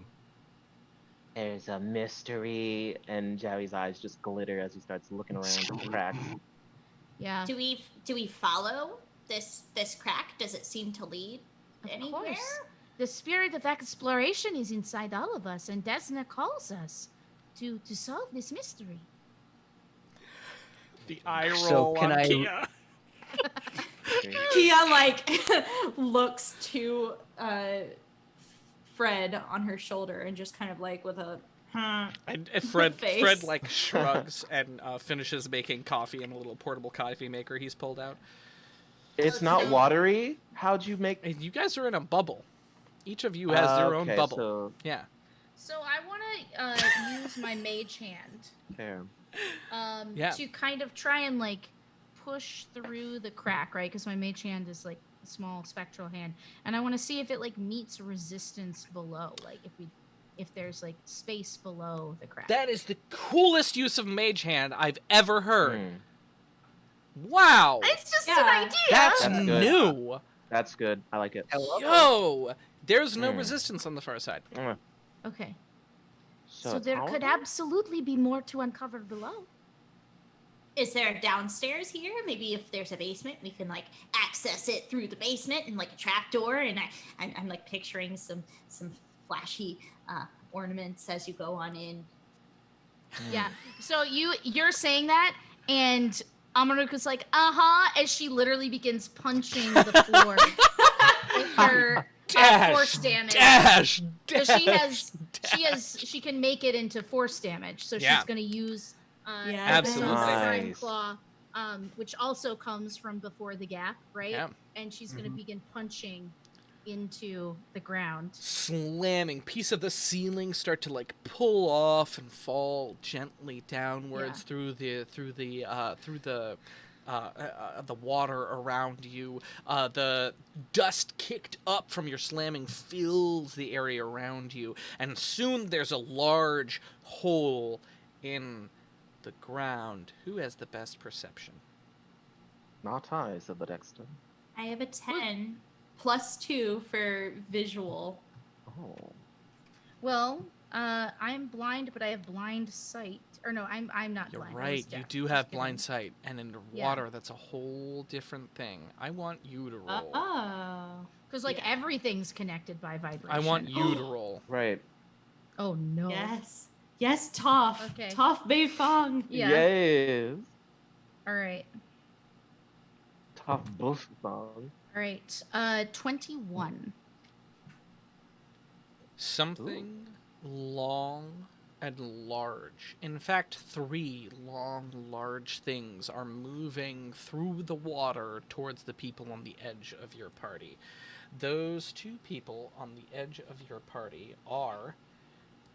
There's a mystery, and Joey's eyes just glitter as he starts looking around the cracks. Yeah, Do we follow this crack? Does it seem to lead of anywhere? course. The spirit of exploration is inside all of us, and Desna calls us to solve this mystery. The eye So roll can on I- Kia. Kia looks to Fred on her shoulder and just kind of like with a And Fred Face. like shrugs and finishes making coffee in a little portable coffee maker he's pulled out. It's not Okay. watery. How'd you make? And you guys are in a bubble. Each of you has their own Okay, bubble. So Yeah. So I want to use my mage hand fair. Yeah. to kind of try and like push through the crack, right? Because my mage hand is like a small spectral hand, and I want to see if it like meets resistance below, like if there's like space below the crack. That is the coolest use of Mage Hand I've ever heard. Wow. It's just Yeah. an idea. That's That's good. new. That's good. I like it. Yo, there's no Mm. resistance on the far side. Okay. So, So it's there how- could absolutely be more to uncover below. Is there a downstairs here? Maybe if there's a basement, we can like access it through the basement and like a trapdoor. And I'm like picturing some flashy ornaments as you go on in. Yeah. So you're saying that, and Amaruka's like, as she literally begins punching the floor with her force damage. Dash. So she can make it into force damage. So Yeah. she's gonna use Yeah, Absolutely. Fine Nice. Claw, which also comes from before the gap, right? Yeah. And she's gonna Mhm. begin punching into the ground. Slamming. Piece of the ceiling start to like pull off and fall gently downwards Yeah. through the water around you. The dust kicked up from your slamming fills the area around you, and soon there's a large hole in the ground. Who has the best perception? Not I, said the Dexter. I have a 10 plus 2 for visual. Oh. Well, I'm blind, but I have blind sight. Or no, I'm not You're blind. I was right. You deaf. do Just have kidding. blind sight, and in Yeah. water, that's a whole different thing. I want you to roll. Oh. Because like Yeah. everything's connected by vibration. I want you to roll. Right. Oh no. Yes. Yes, Toph. Okay. Toph Beifong. Yeah. Yes. All right. Top buff song. All right. 21. Something long and large. In fact, 3 long, large things are moving through the water towards the people on the edge of your party. Those 2 people on the edge of your party are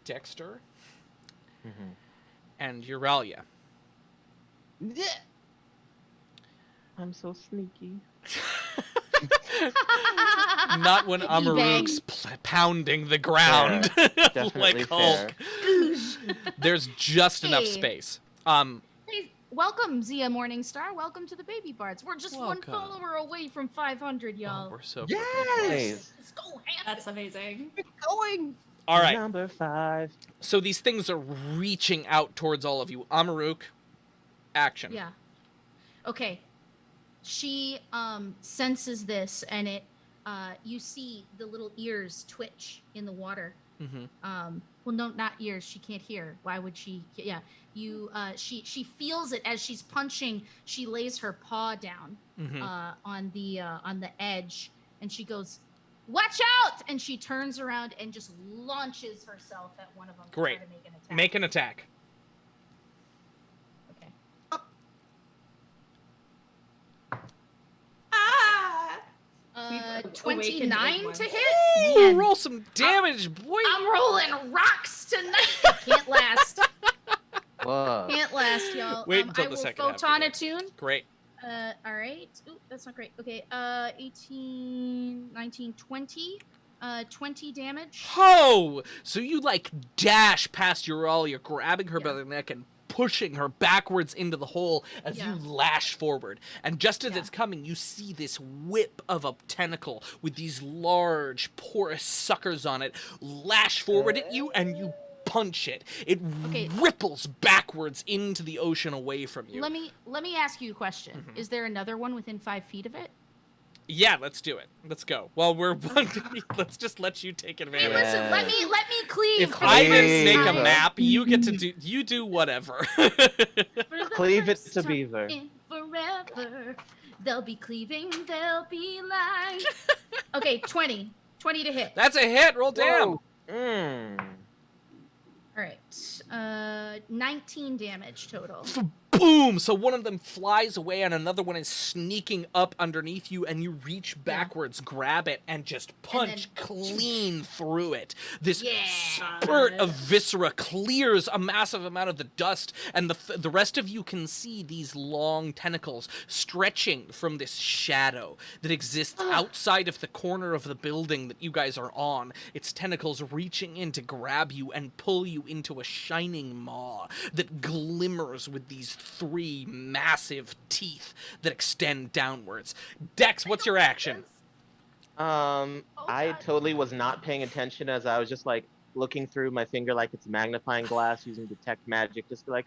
Dexter Mm-hmm. and Euralia. I'm so sneaky. Not when Bang. Amaruk's pounding the ground Definitely like fair. Hulk. There's just enough Hey. space. Hey, welcome, Zia Morningstar. Welcome to the Baby Bards. We're just Welcome. one follower away from 500, y'all. Oh, we're so Yes! freaking close. Nice. Let's go, Hannah. That's amazing. Going. All right. Number 5. So these things are reaching out towards all of you. Amaruk, action. Yeah. Okay. She senses this, and it you see the little ears twitch in the water. Mm-hmm. Well, no, not ears. She can't hear. Why would she? Yeah. You. She feels it as she's punching. She lays her paw down Mm-hmm. on the edge, and she goes, "Watch out!" And she turns around and just launches herself at one of them. to Great. try to make an attack. Make an attack. Okay. Ah! We've 29 awakened to one. hit. Ooh, Man, roll some damage, boy. I'm rolling rocks tonight. Can't last. Whoa. Can't last, y'all. Wait until I the will second half photon of a tune. Great. All right. Ooh, that's not great. Okay. 18, 19, 20. 20 damage. Ho! So you like dash past Euralia, grabbing her by Yeah. the neck and pushing her backwards into the hole as Yeah. you lash forward. And just as Yeah. it's coming, you see this whip of a tentacle with these large, porous suckers on it lash forward at you, and you punch it. It Okay. ripples backwards into the ocean away from you. Let me ask you a question. Mhm. Is there another one within 5 feet of it? Yeah, let's do it. Let's go. Well, let's just let you take Hey, advantage. listen. Let me cleave. If for the I first didn't make a time. map, you get to do. You do whatever. For the Cleave it first to time Beaver. in forever, they'll be cleaving, they'll be lying. Okay, 20. 20 to hit. That's a hit. Roll down. Mm. All right. 19 damage total. boom! So one of them flies away and another one is sneaking up underneath you, and you reach backwards, grab it, and just punch clean through it. This spurt of viscera clears a massive amount of the dust, and the rest of you can see these long tentacles stretching from this shadow that exists outside of the corner of the building that you guys are on. Its tentacles reaching in to grab you and pull you into a shining maw that glimmers with these 3 massive teeth that extend downwards. Dex, what's your action? I totally was not paying attention as I was just like looking through my finger like it's a magnifying glass using detect magic, just be like,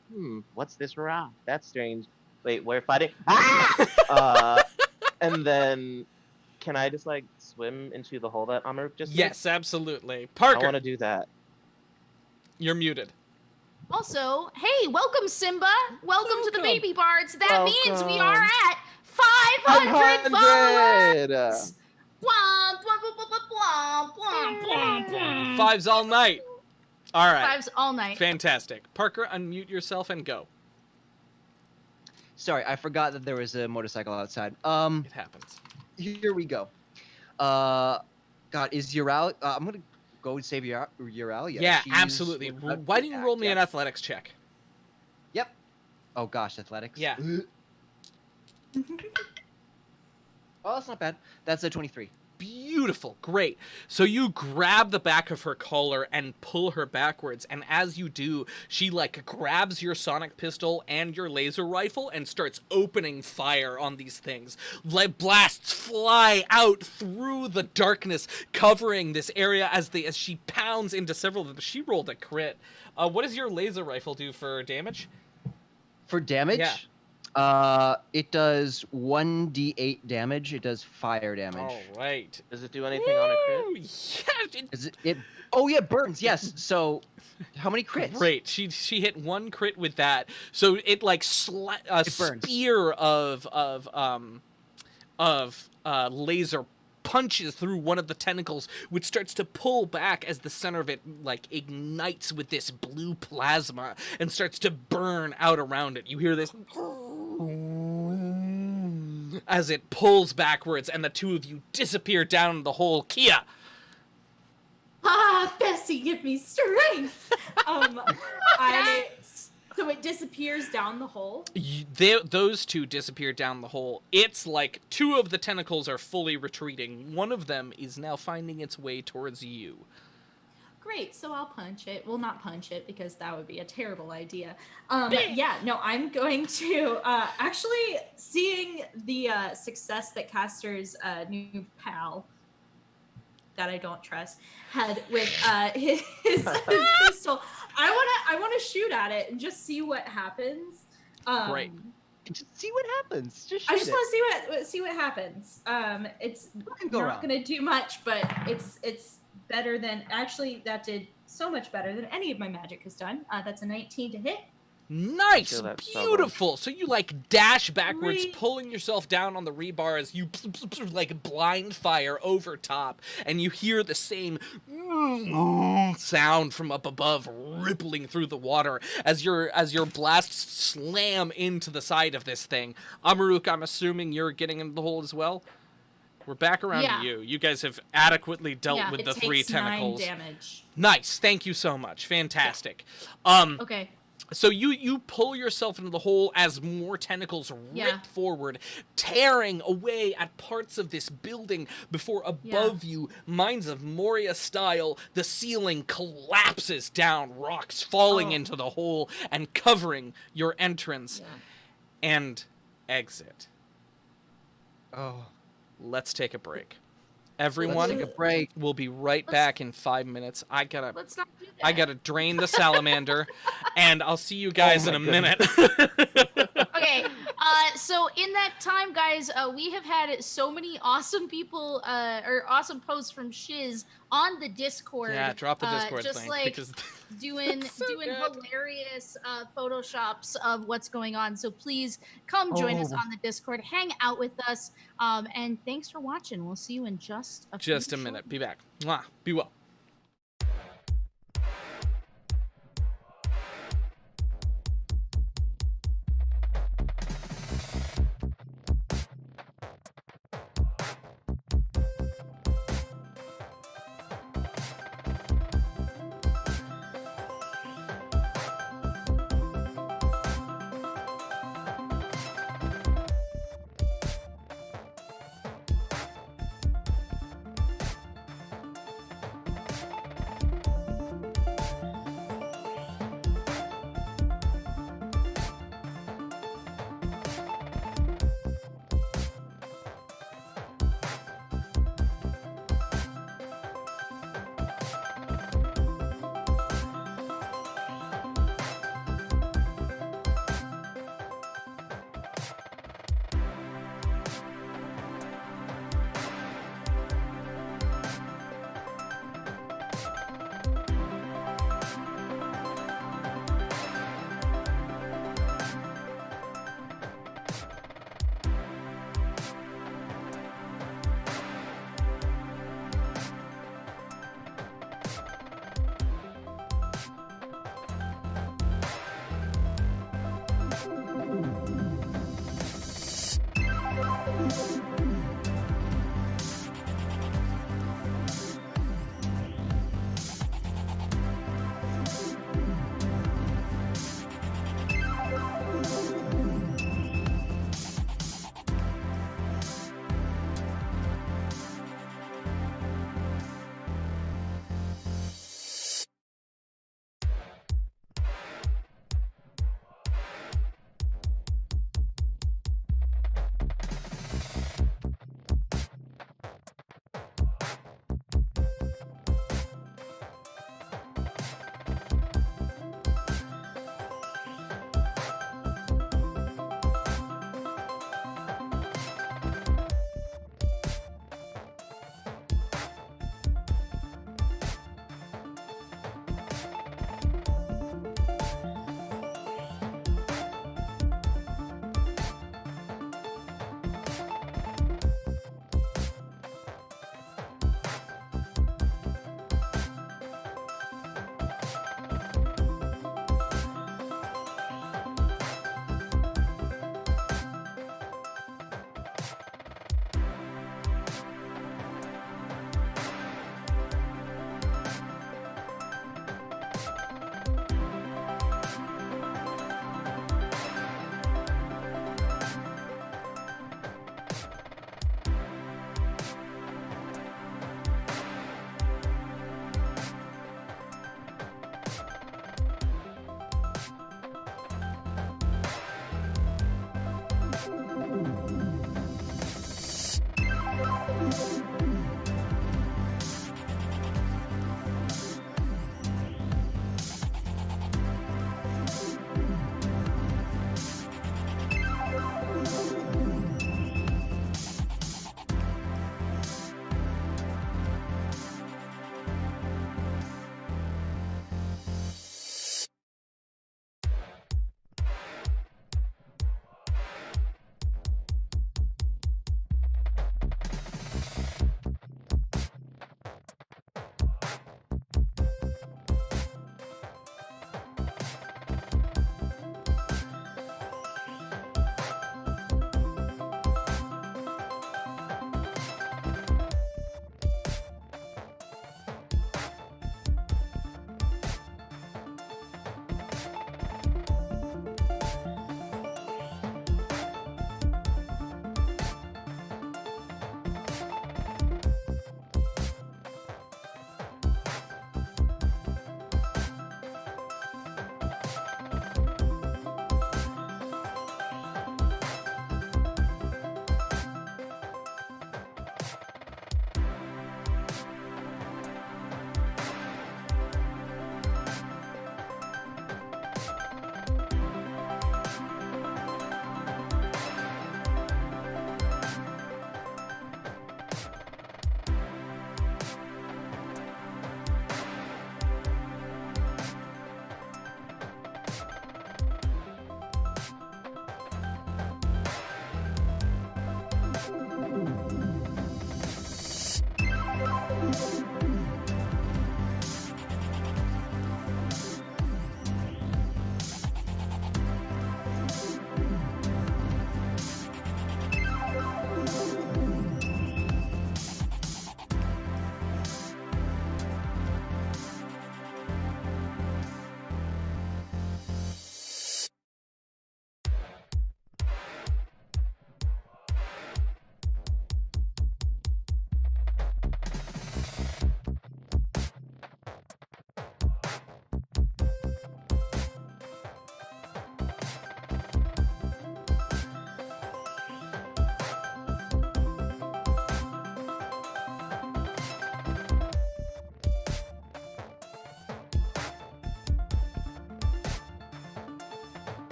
what's this rock? That's strange. Wait, we're fighting. And then can I just like swim into the hole that Amaruk just made? Yes, absolutely. Parker, I want to do that. you're muted. Also, hey, welcome, Simba. Welcome to the Baby Bards. That means we Welcome. are at 500 followers. 500! Bwomp, bwomp, bwomp, bwomp, bwomp, bwomp. 5's all night. All right. 5's all night. Fantastic. Parker, unmute yourself and go. Sorry, I forgot that there was a motorcycle outside. It happens. Here we go. God, is Ural? I'm gonna go and save Ural. Yeah, she's absolutely. about Why to don't you roll act, me an athletics check? Yep. Oh gosh, athletics. Yeah. Oh, that's not bad. That's a 23. Beautiful. Great. So you grab the back of her collar and pull her backwards, and as you do, she like grabs your sonic pistol and your laser rifle and starts opening fire on these things. Like blasts fly out through the darkness, covering this area as she pounds into several of them. She rolled a crit. What does your laser rifle do for damage? For damage? Yeah. It does 1d8 damage. It does fire damage. All right. Does it do anything on a crit? Woo, yeah, Is it? Oh yeah, burns. Yes. So, how many crits? Great. She hit 1 crit with that. So it like a It burns. spear of laser punches through one of the tentacles, which starts to pull back as the center of it like ignites with this blue plasma and starts to burn out around it. You hear this as it pulls backwards, and the 2 of you disappear down the hole. Kia. Bessie, give me strength. So it disappears down the hole. Those 2 disappear down the hole. It's like 2 of the tentacles are fully retreating. One of them is now finding its way towards you. Great, so I'll punch it. Well, not punch it because that would be a terrible idea. Yeah, no, I'm going to actually seeing the success that Castor's new pal that I don't trust had with his pistol. I want to shoot at it and just see what happens. Great. Just see what happens. Just I shoot just it. want to see what happens. It's can go not wrong. going to do much, but it's better than actually that did so much better than any of my magic has done. That's a 19 to hit. Nice, feel that so beautiful. So you like dash backwards, Great. pulling yourself down on the rebar as you like blind fire over top, and you hear the same sound from up above rippling through the water as your blasts slam into the side of this thing. Amaruk, I'm assuming you're getting into the hole as well. We're back around to you. You guys have adequately dealt with it the 3 takes tentacles. 9 damage. Nice, thank you so much. Fantastic. Okay. So you pull yourself into the hole as more tentacles rip forward, tearing away at parts of this building before above you, Mines of Moria style, the ceiling collapses down, rocks falling into the hole and covering your entrance and exit. Oh. Let's take a break. Everyone, Let's take a break. we'll be right back in 5 minutes. I gotta Let's not do that. I gotta drain the salamander, and I'll see you guys in a minute. Okay, so in that time, guys, we have had so many awesome people, or awesome posts from Shiz on the Discord. Yeah, drop the Discord just link like because doing so doing good. hilarious photoshops of what's going on. So please come join us on the Discord, hang out with us, and thanks for watching. We'll see you in just a just a minute. Be back. Mwah. Be well.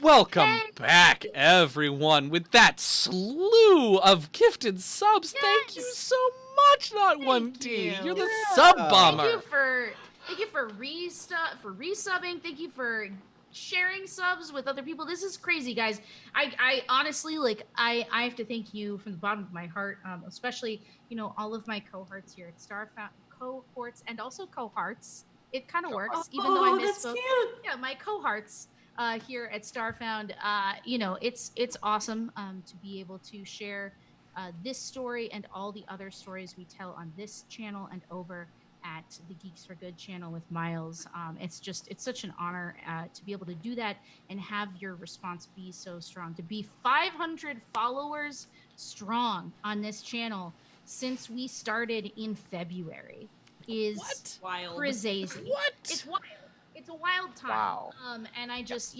Welcome Hey! back, everyone, with that slew of gifted subs. Thank you Yes! so much, Not One D. you. You're the Yeah. sub Thank bomber. you for resubbing. Thank you for sharing subs with other people. This is crazy, guys. I honestly I have to thank you from the bottom of my heart, especially all of my cohorts here at Starfound, cohorts and also cohorts. It kind of works, even though I Oh, that's misspoke. cute. Yeah, my cohorts here at Starfound. It's awesome to be able to share this story and all the other stories we tell on this channel and over at the Geeks for Good channel with Miles. It's such an honor to be able to do that and have your response be so strong. To be 500 followers strong on this channel since we started in February is What? Wild. crazy. What? It's wild. It's a wild time. Wow. And I just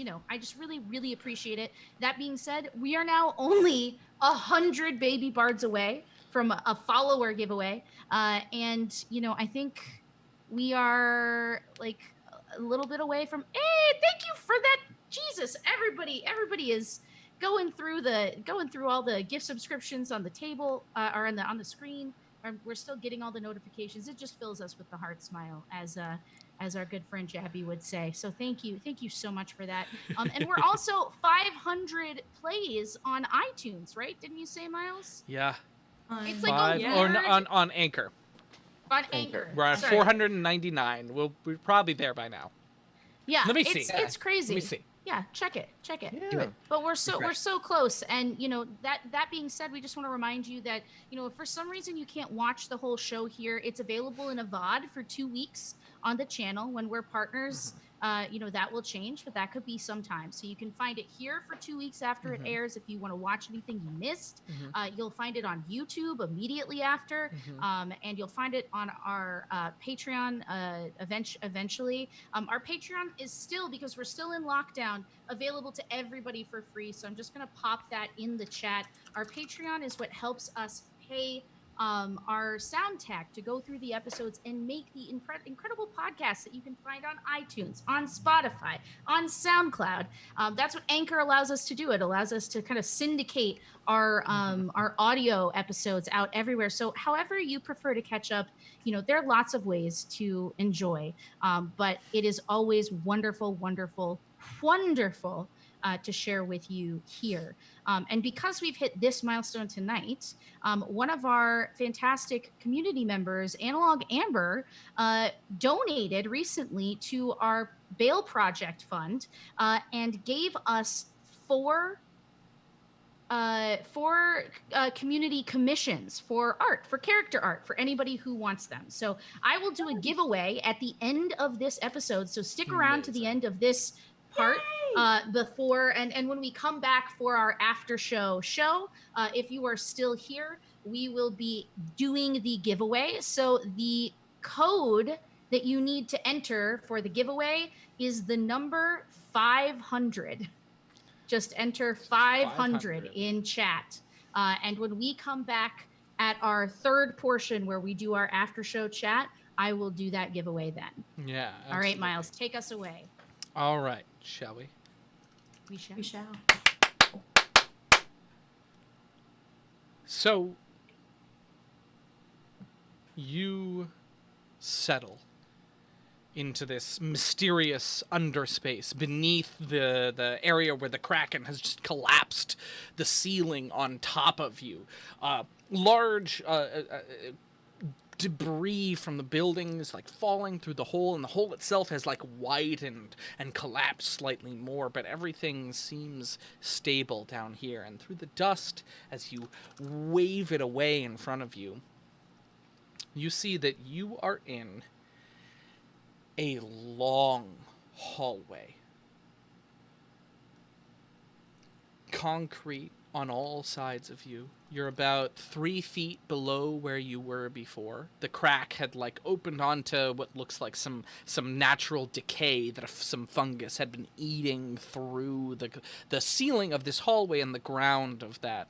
really, really appreciate it. That being said, we are now only 100 baby bards away from a follower giveaway. And I think we are like a little bit away from. Hey, thank you for that. Jesus, everybody is going through all the gift subscriptions on the table or on the screen. We're still getting all the notifications. It just fills us with the heart smile, as our good friend Jabby would say. So thank you so much for that. And we're also 500 plays on iTunes, right? Didn't you say, Miles? Yeah. It's like Five a or weird- on Anchor. On Anchor. Anchor. We're at Sorry. 499. We're probably there by now. Yeah, Let me see. It's crazy. Let me see. Yeah, check it. Do it. But we're so Refresh. close, and that being said, we just want to remind you that if for some reason you can't watch the whole show here, it's available in a VOD for 2 weeks on the channel. When we're partners, that will change, but that could be sometime. So you can find it here for 2 weeks after it airs. If you want to watch anything you missed, you'll find it on YouTube immediately after, and you'll find it on our Patreon eventually. Our Patreon is still, because we're still in lockdown, available to everybody for free. So I'm just going to pop that in the chat. Our Patreon is what helps us pay our sound tech to go through the episodes and make the incredible podcasts that you can find on iTunes, on Spotify, on SoundCloud. That's what Anchor allows us to do. It allows us to kind of syndicate our audio episodes out everywhere. So however you prefer to catch up, there are lots of ways to enjoy. But it is always wonderful to share with you here. And because we've hit this milestone tonight, one of our fantastic community members, Analog Amber, donated recently to our Bail Project Fund and gave us four community commissions for character art, for anybody who wants them. So I will do a giveaway at the end of this episode. So stick around to the end of this part before and when we come back for our after show, if you are still here, we will be doing the giveaway. So the code that you need to enter for the giveaway is the number 500. Just enter 500 in chat. And when we come back at our third portion where we do our after show chat, I will do that giveaway then. Yeah. All right, absolutely. Miles, take us away. All right. Shall we? We shall. We shall. So you settle into this mysterious underspace beneath the area where the Kraken has just collapsed the ceiling on top of you. Large debris from the building is like falling through the hole, and the hole itself has like widened and collapsed slightly more, but everything seems stable down here. And through the dust, as you wave it away in front of you, you see that you are in a long hallway. Concrete on all sides of you. You're about 3 feet below where you were before. The crack had like opened onto what looks like some natural decay that some fungus had been eating through the ceiling of this hallway and the ground of that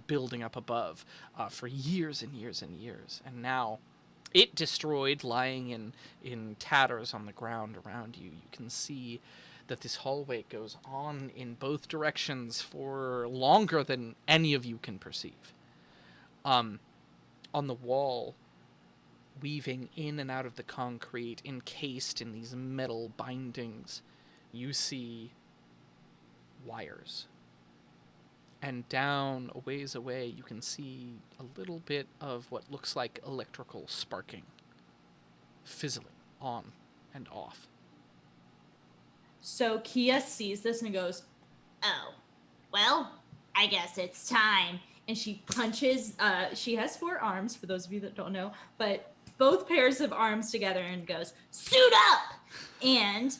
building up above for years and years and years. And now it destroyed, lying in tatters on the ground around you. You can see that this hallway goes on in both directions for longer than any of you can perceive. On the wall, weaving in and out of the concrete, encased in these metal bindings, you see wires. And down a ways away, you can see a little bit of what looks like electrical sparking, fizzling on and off. So Kia sees this and goes, Oh, well, I guess it's time. and she punches. She has 4 arms, for those of you that don't know, but both pairs of arms together and goes, "Suit up!" And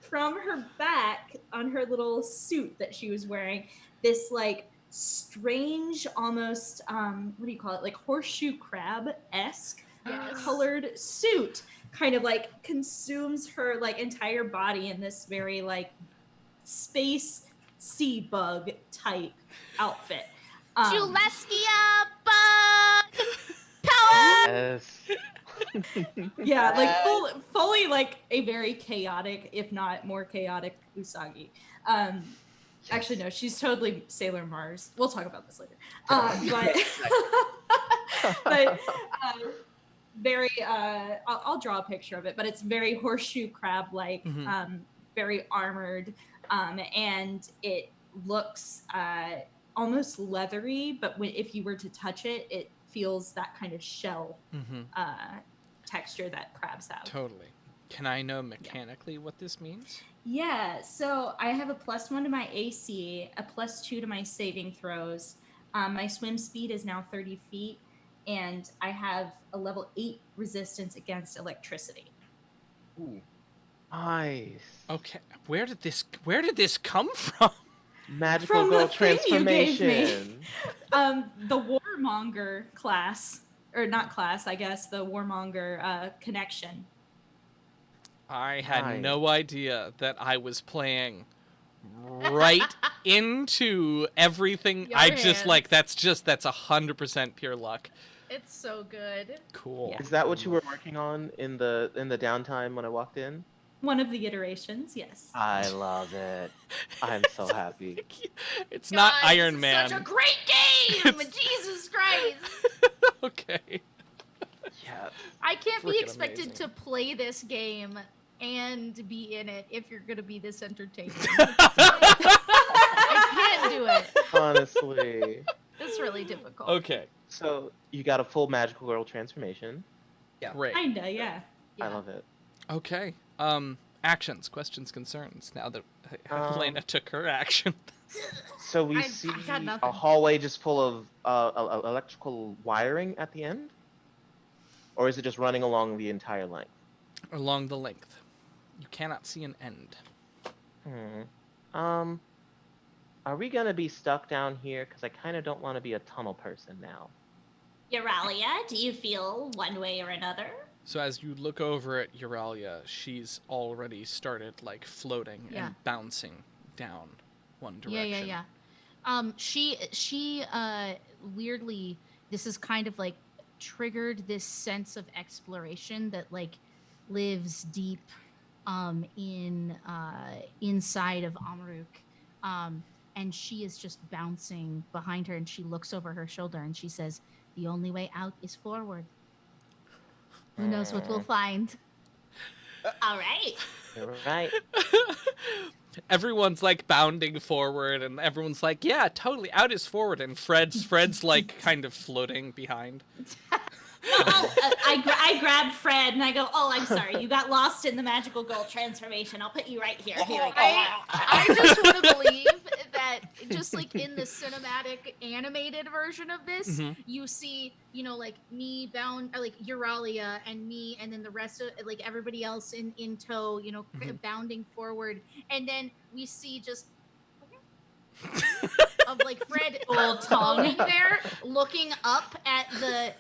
from her back, on her little suit that she was wearing, this like strange, almost what do you call it? Like horseshoe crab-esque colored suit kind of like consumes her like entire body in this very like space sea bug type outfit. Juleskia bug power. Yes. Yeah, like fully like a very chaotic, if not more chaotic, Usagi. Actually, no, she's totally Sailor Mars. We'll talk about this later. But very, I'll draw a picture of it, but it's very horseshoe crab-like, very armored, and it looks almost leathery, but if you were to touch it, it feels that kind of shell texture that crabs have. Totally. Can I know mechanically what this means? Yeah, so I have a +1 to my AC, a +2 to my saving throws. My swim speed is now 30 feet, and I have a level 8 resistance against electricity. Ooh. Nice. Okay, where did this come from? Magical From girl the thing you gave me. transformation. The Warmonger class, or not class, I guess, the Warmonger connection. I had Nice. no idea that I was playing right into everything. Your I just hands. like that's 100% pure luck. It's so good. Cool. Yeah. Is that what you were working on in the downtime when I walked in? One of the iterations, yes. I love it. I'm so happy. It's not Guys, Iron this Man. is such a great game! Jesus Christ! Okay. Yeah. I can't be Freaking expected amazing. to play this game and be in it if you're gonna be this entertaining. I can't do it. Honestly. It's really difficult. Okay. So you got a full magical girl transformation. Great. Kinda, yeah. Yeah. I love it. Okay. Actions, questions, concerns. Now that Helena Um, took her action. So we I see got nothing. a hallway just full of electrical wiring at the end? Or is it just running along the entire length? Along the length. You cannot see an end. Are we gonna be stuck down here? Because I kind of don't want to be a tunnel person now. Euralia, do you feel one way or another? So as you look over at Euralia, she's already started like floating Yeah. and bouncing down one direction. Yeah. She weirdly, this is kind of like triggered this sense of exploration that like lives deep in inside of Amaruk. And she is just bouncing behind her, and she looks over her shoulder and she says, "The only way out is forward. Who knows what we'll find?" All right. You're right. Everyone's like bounding forward, and everyone's like, "Yeah, totally, out is forward." And Fred's like kind of floating behind. I grab Fred and I go, "Oh, I'm sorry, you got lost in the magical girl transformation. I'll put you right here. Here we go." I just want to believe that just like in the cinematic animated version of this, you see, like me bound, or like Euralia and me, and then the rest of like everybody else in tow, bounding forward, and then we see just of like Fred Old tongue. floating there, looking up at the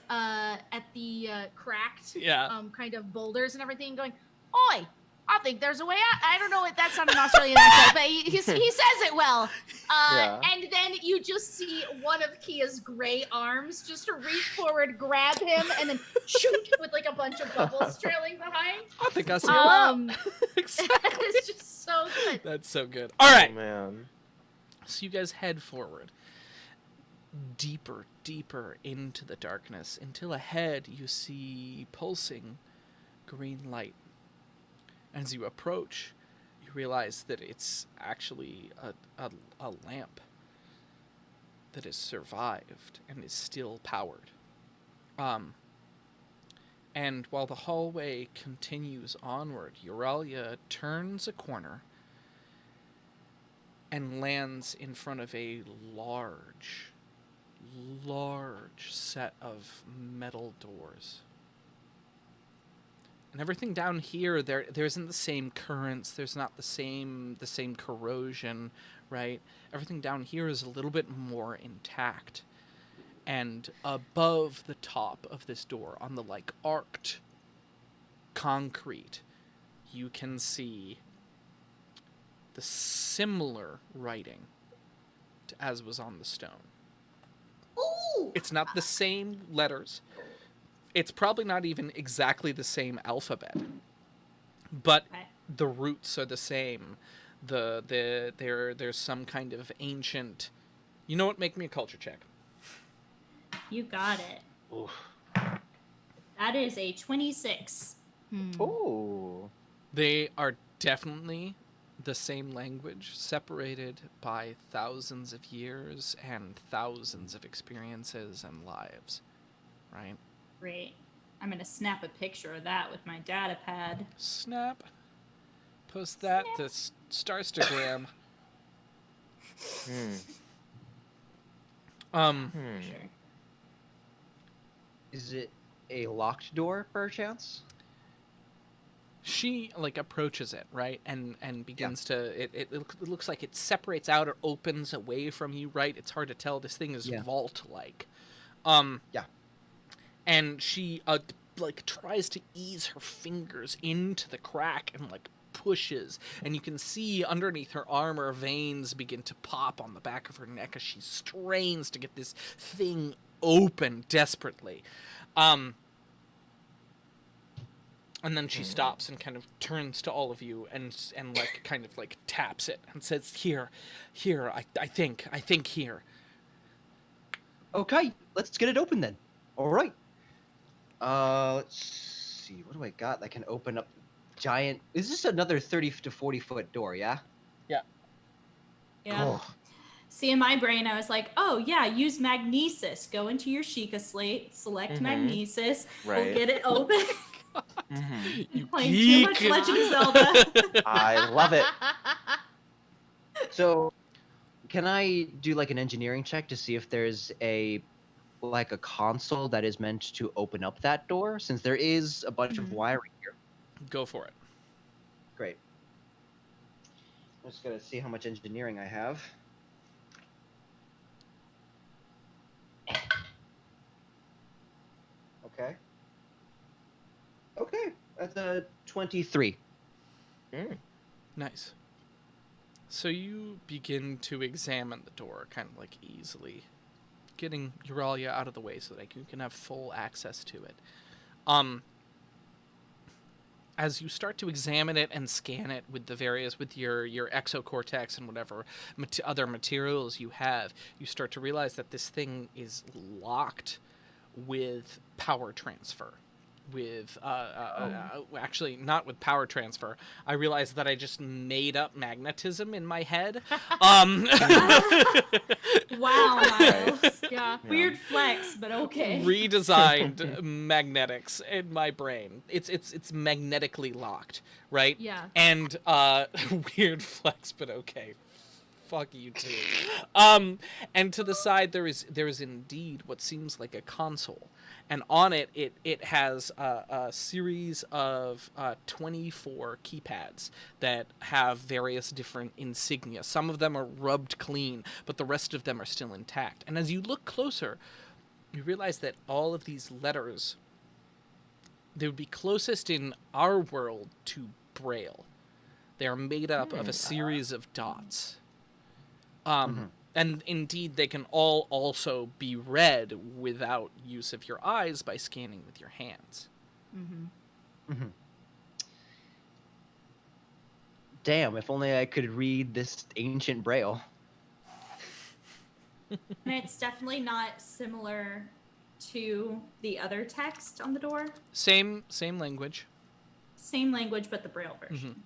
cracked Yeah. kind of boulders and everything, and going, "Oi, I think there's a way out. I don't know if that's not an Australian accent, but he says it well. Yeah. And then you just see one of Kia's gray arms just reach forward, grab him, and then shoot with like a bunch of bubbles trailing behind. I think I see a route. Exactly. It's just so good. That's so good. All right. Oh, man. So you guys head forward, deeper, deeper into the darkness, until ahead you see pulsing green light. As you approach, you realize that it's actually a lamp that has survived and is still powered. And while the hallway continues onward, Euralia turns a corner and lands in front of a large set of metal doors. And everything down here, there isn't the same currents, there's not the same corrosion, right? Everything down here is a little bit more intact. And above the top of this door, on the like arced concrete, you can see the similar writing to as was on the stone. Ooh! It's not the same letters. It's probably not even exactly the same alphabet, but Okay. the roots are the same. There's some kind of ancient. You know what? Make me a culture check. You got it. Oof. That is a 26. Ooh. They are definitely the same language, separated by thousands of years and thousands of experiences and lives, right? Great. I'm going to snap a picture of that with my data pad. Snap. Post that to Starstagram. Sure. Is it a locked door, perchance? She like approaches it, right, and begins to. It looks like it separates out or opens away from you, right? It's hard to tell. This thing is vault-like. Yeah. And she like tries to ease her fingers into the crack and like pushes, and you can see underneath her armor veins begin to pop on the back of her neck as she strains to get this thing open desperately. And then she stops and kind of turns to all of you and like kind of like taps it and says, here, I think here. Okay, let's get it open then. All right. Let's see. What do I got that can open up giant? Is this another 30 to 40 foot door? Yeah. Yeah. Oh. See, in my brain, I was like, oh, yeah, use magnesis. Go into your Sheikah slate, select magnesis. Right. We'll get it open. You Playing too much geek. Legend of Zelda. I love it. So, can I do like an engineering check to see if there's a console that is meant to open up that door? Since there is a bunch of wiring here. Go for it. Great. I'm just gonna see how much engineering I have. Okay. Okay, that's a 23. Nice. So you begin to examine the door, kind of like easily, getting Euralia out of the way so that you can have full access to it. As you start to examine it and scan it with your exocortex and whatever other materials you have, you start to realize that this thing is locked with power transfer. Actually, not with power transfer. I realized that I just made up magnetism in my head. Wow, Miles. Yeah. Weird flex, but okay. Redesigned magnetics in my brain. It's magnetically locked, right? Yeah. And weird flex, but okay. Fuck you too. And to the side there is indeed what seems like a console, and on it has a series of 24 keypads that have various different insignia. Some of them are rubbed clean, but the rest of them are still intact. And as you look closer, you realize that all of these letters, they would be closest in our world to braille. They are made up of a series of dots. And indeed, they can all also be read without use of your eyes by scanning with your hands. Damn, if only I could read this ancient braille. And it's definitely not similar to the other text on the door. Same language. Same language, but the braille version.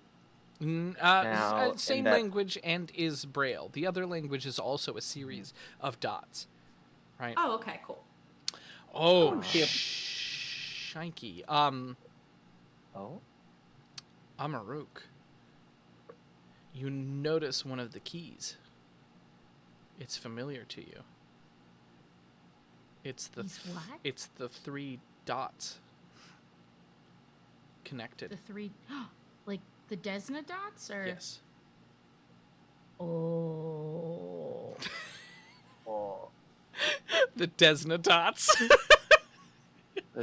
Now, Same in that- language and is braille. The other language is also a series of dots, right? Oh, okay, cool. Oh, Yep. shanky. Oh? Amaruk, you notice one of the keys. It's familiar to you. It's the He's what? It's the 3 dots connected. The 3, like the Desna dots, or Yes. oh, Oh. The Desna dots.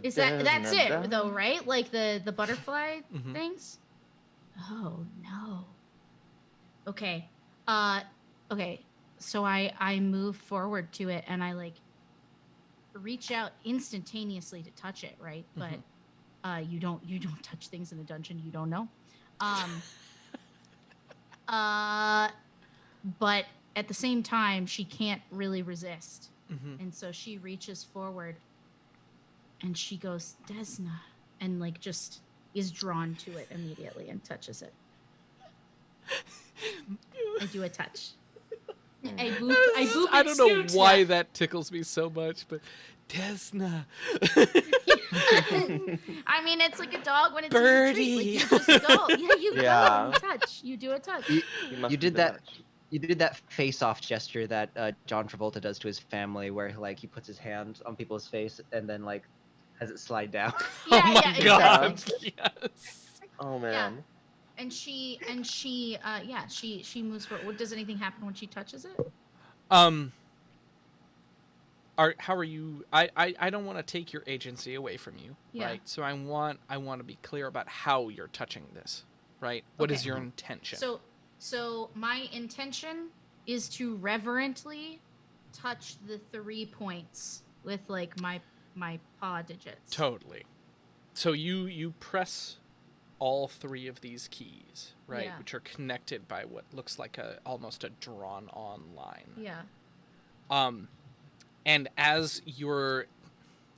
is that's it though, right? Like the butterfly Mhm. things. Oh no. Okay. Okay. So I move forward to it and I like reach out instantaneously to touch it, right? Mhm. But you don't touch things in a dungeon you don't know. But at the same time she can't really resist. Mhm. And so she reaches forward and she goes, Desna, and like just is drawn to it immediately and touches it. I do a touch. I boop I its don't know snoot. why that tickles me so much, but Desna. I mean, it's like a dog when it's Birdie. in retreat. Like you just go. Yeah, you Yeah. go. You touch. You do a touch. You must You be did the that. match. You did that face-off gesture that John Travolta does to his family, where like he puts his hand on people's face and then like has it slide down. Yeah, Oh my yeah, god. exactly. Yes. Oh man. And she moves forward. Does anything happen when she touches it? How are you? I don't want to take your agency away from you, Yeah. right? So I want to be clear about how you're touching this, right? What is Okay. your intention? So my intention is to reverently touch the 3 points with like my paw digits. Totally. So you press all 3 of these keys, right? Yeah. Which are connected by what looks like almost a drawn on line. Yeah. And as you're,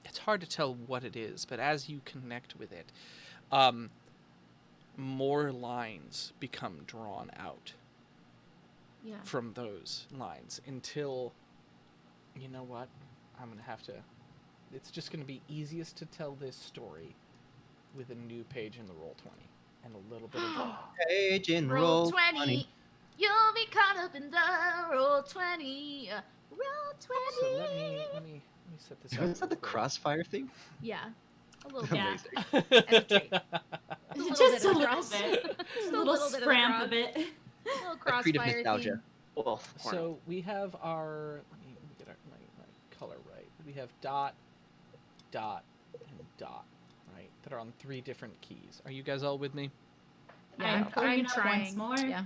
it's hard to tell what it is, but as you connect with it, more lines become drawn out Yeah. from those lines until, you know what? I'm going to have to, it's just going to be easiest to tell this story with a new page in the Roll20 and a little bit of Page in Roll 20. You'll be caught up in the Roll 20. Roll 20. So let me set this up. Is that the real quick. Crossfire thing? Yeah. A little Yeah. bit. And a treat. Just a of little cross. bit. Just A little bit of scramp cross. of it. A little A creative crossfire nostalgia. theme. Well, So we have our, let me get my color right. We have dot, dot, and dot, right? That are on 3 different keys. Are you guys all with me? Yeah, I'm pulling I'm it up trying. once more. Yeah.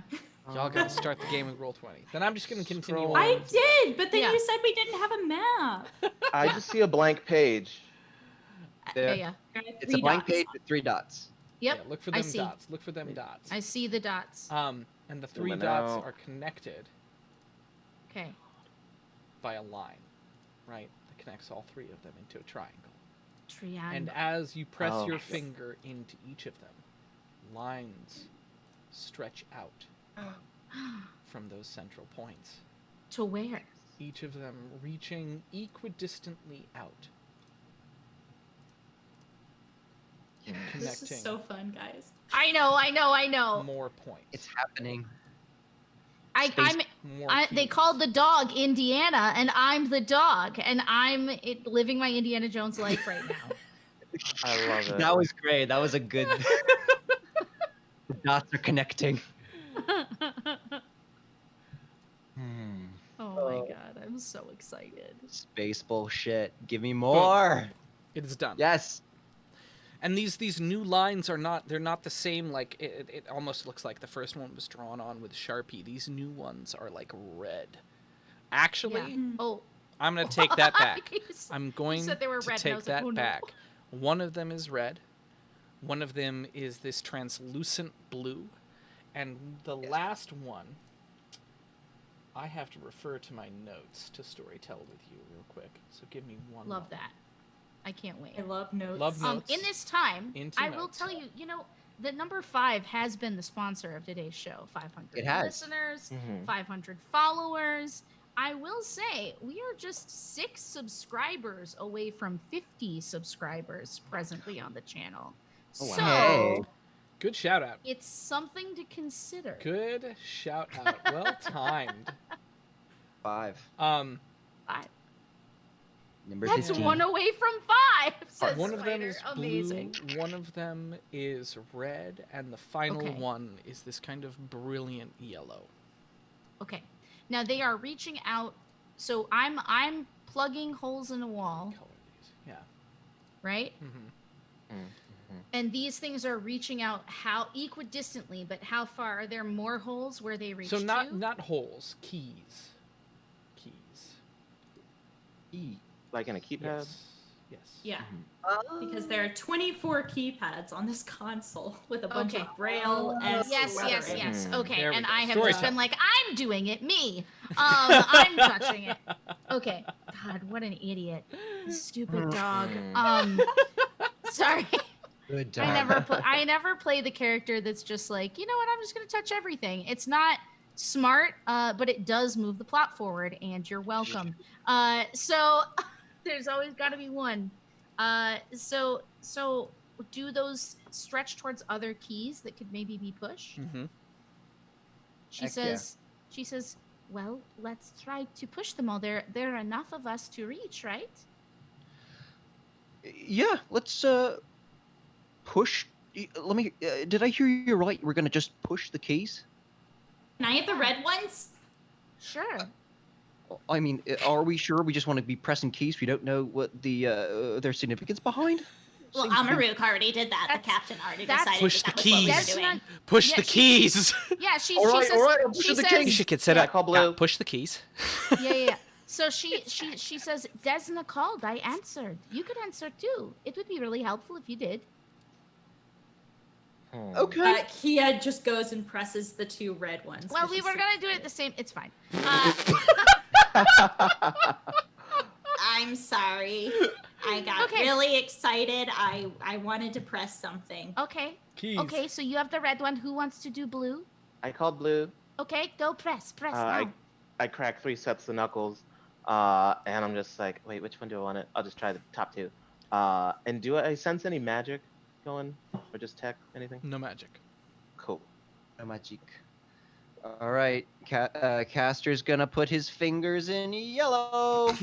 Y'all gotta start the game with Roll20. Then I'm just gonna continue Scroll. on. I did, but then Yeah. you said we didn't have a map. I just see a blank page. There. Yeah. It's a blank page with 3 dots. Yep. Yeah, look for I them see. dots. Look for them dots. I see the dots. And the 3 Zooming dots out. are connected Okay. by a line, right? That connects all 3 of them into a triangle. Triangle. And as you press Oh. your finger into each of them, lines stretch out from those central points, To where? each of them reaching equidistantly out, connecting This is so fun, guys. I know. more points. It's happening. I'm. more They keys. called the dog Indiana, and I'm the dog, and I'm living my Indiana Jones life right now. I love it. That was great. That was a good. The dots are connecting. Oh my god, I'm so excited. Space bullshit. Give me more. It is done. Yes. And these new lines are not, they're not the same. Like it almost looks like the first one was drawn on with Sharpie. These new ones are like red. Actually, Oh, I'm gonna take that back. I'm you going said they were to red, and I take was like, that "Oh, no." back. One of them is red. One of them is this translucent blue, and the last one, I have to refer to my notes to storytell with you real quick. So give me one. Love moment. that. I can't wait. I love notes. Love notes. In this time, Into I will notes. tell you, the number 5 has been the sponsor of today's show. 500 It has. listeners, Mhm. 500 followers. I will say we are just 6 subscribers away from 50 subscribers presently on the channel. Oh, wow. So Hey. Good shout out. it's something to consider. Good shout out. Well timed. 5. 5. Number That's 15. 1 away from 5. Says One of them Spider. is Amazing. blue. One of them is red, and the final Okay. one is this kind of brilliant yellow. Okay. Now they are reaching out. So I'm plugging holes in a wall, Color these. Yeah. right? Mm-hmm. Mhm. And these things are reaching out how equidistantly, but how far? Are there more holes where they reach So not to? not holes, keys. Keys. E. Like in a keypad. Yes. Yes. Yeah, Oh. because there are 24 keypads on this console with a bunch Okay. of braille and Yes, yes, lettering. yes. Mhm. Okay, There we and go. I have Story just been time. like, I'm doing it, me. I'm touching it. Okay. God, what an idiot. Stupid dog. Mhm. Sorry. Good I never play the character that's just like, you know what, I'm just gonna touch everything. It's not smart, but it does move the plot forward, and you're welcome. So there's always got to be one. So do those stretch towards other keys that could maybe be pushed? Mm-hmm. She Heck yeah. says. She says, well, let's try to push them all. There are enough of us to reach, right? Yeah, let's push. Let me. Did I hear you right? We're gonna just push the keys. Can I get the red ones? Sure. I mean, are we sure we just want to be pressing keys? We don't know what the their significance behind. Well, Seems to be- Amaruk already did that. That's- The captain already that's- decided Push that the was what we were keys. doing. That's Push Yeah, the she- keys. Yeah, she All right, says all right, I'm she pushing the says keys. She could set Yeah, up. call blue. Push the keys. yeah. So she says, Desna called. I answered. You could answer too. It would be really helpful if you did. Hmm. Okay. Kia just goes and presses the 2 red ones. Well, 'cause we she's were so gonna do it excited. at the same. It's fine. I'm sorry. I got Okay. really excited. I wanted to press something. Okay. Keys. Okay. So you have the red one. Who wants to do blue? I called blue. Okay. Go press. Press I now. I crack 3 sets of knuckles, and I'm just like, wait, which one do I want it? I'll just try the top 2. And do I sense any magic going, or just tech, anything? No magic. Cool. No magic. All right, Caster's gonna put his fingers in yellow.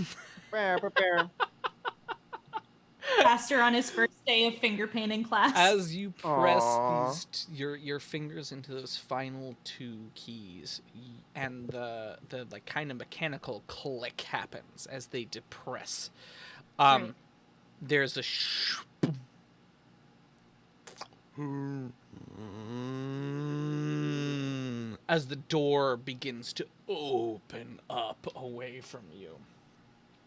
Caster on his first day of finger painting class. As you press Aw. these your fingers into those final 2 keys, and the like kind of mechanical click happens as they depress. Right. There's a as the door begins to open up away from you.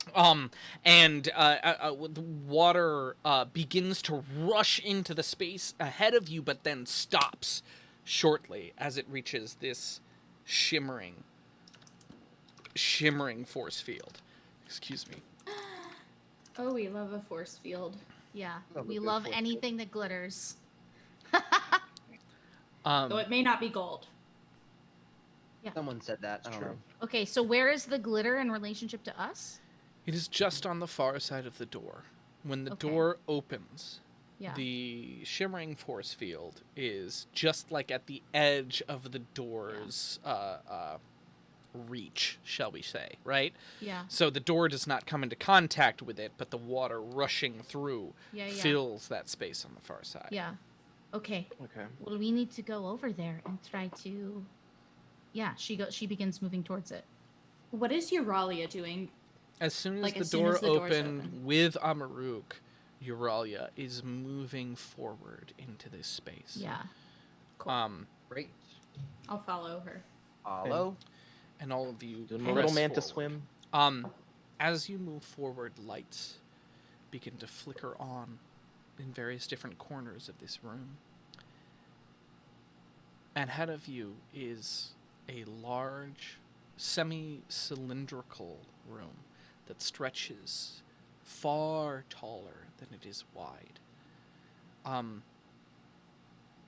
The water begins to rush into the space ahead of you, but then stops shortly as it reaches this shimmering force field. Excuse me. Oh, we love a force field. Yeah. Love a We good love force anything that glitters. Though it may not be gold. Someone said that. I don't True. know. Okay. So where is the glitter in relationship to us? It is just on the far side of the door. When the Okay. door opens, Yeah. the shimmering force field is just like at the edge of the door's reach, shall we say, right? Yeah. So the door does not come into contact with it, but the water rushing through Yeah. fills that space on the far side. Yeah. Okay. Okay. Well, we need to go over there and try to. Yeah. She begins moving towards it. What is Euralia doing? As soon as Like, the as soon door as the door's opened open. with Amaruk, Euralia is moving forward into this space. Yeah. Great. I'll follow her. Follow. And all of you Doing my press little man to forward. swim. As you move forward, lights begin to flicker on in various different corners of this room. And ahead of you is a large, semi-cylindrical room that stretches far taller than it is wide.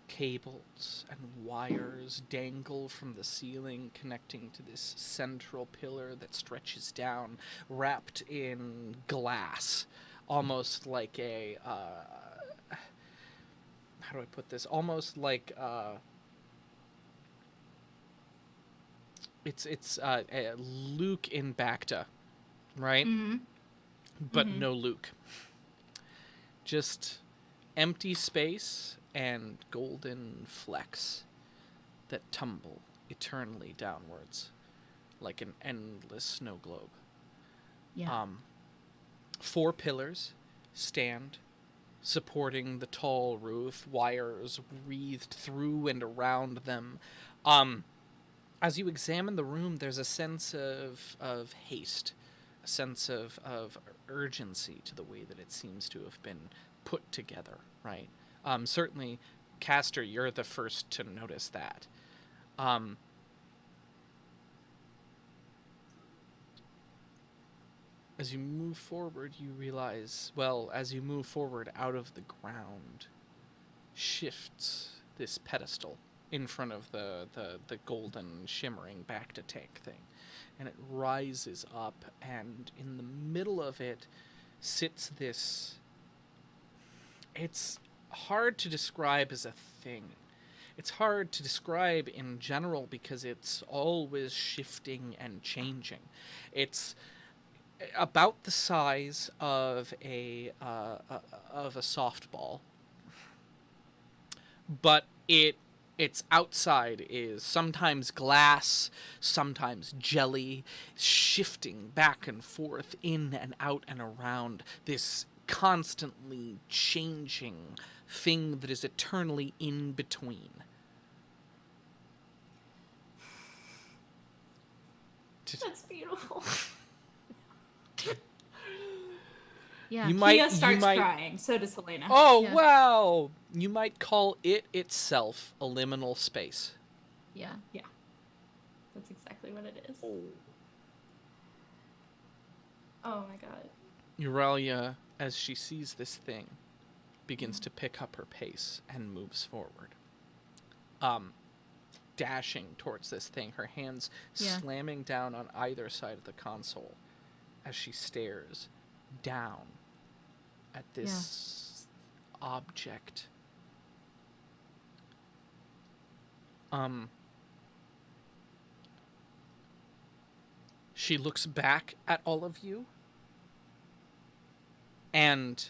Cables and wires dangle from the ceiling, connecting to this central pillar that stretches down, wrapped in glass, almost like a how do I put this? Almost like it's a Luke in Bacta, right? Mm-hmm. But no Luke. Just empty space and golden flecks that tumble eternally downwards like an endless snow globe. Yeah. 4 pillars stand supporting the tall roof, wires wreathed through and around them. As you examine the room, there's a sense of haste, a sense of urgency to the way that it seems to have been put together, right? Certainly, Castor, you're the first to notice that. As you move forward, you realize, well, as you move forward out of the ground, shifts this pedestal in front of the golden shimmering back to tank thing. And it rises up, and in the middle of it sits this... It's hard to describe as a thing. It's hard to describe in general because it's always shifting and changing. It's about the size of a softball, but its outside is sometimes glass, sometimes jelly, shifting back and forth, in and out and around this constantly changing thing that is eternally in between. That's beautiful. Yeah. Kia starts crying. So does Helena. Oh, Yeah. wow! You might call it itself a liminal space. Yeah. That's exactly what it is. Oh. Oh my god. Euralia, as she sees this thing, begins to pick up her pace and moves forward. Dashing towards this thing, her hands slamming down on either side of the console as she stares down at this object. She looks back at all of you, and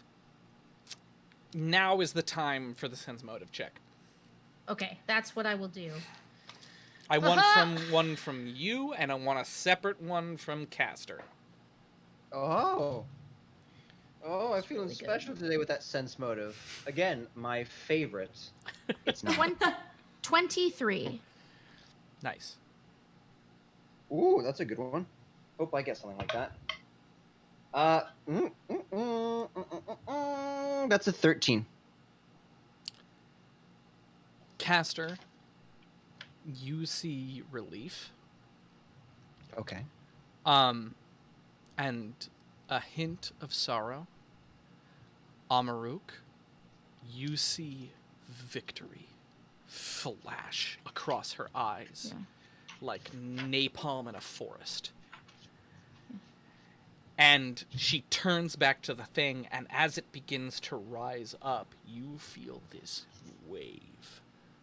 now is the time for the sense motive check. Okay, that's what I will do. I want one from you, and I want a separate one from Castor. Oh, I'm feeling really good. special today with that sense motive. Again, my favorite. It's not. 23. Nice. Ooh, that's a good one. Hope I get something like that. That's a 13. Castor, you see relief. Okay. And a hint of sorrow. Amaruk, you see victory flash across her eyes like napalm in a forest. And she turns back to the thing, and as it begins to rise up, you feel this wave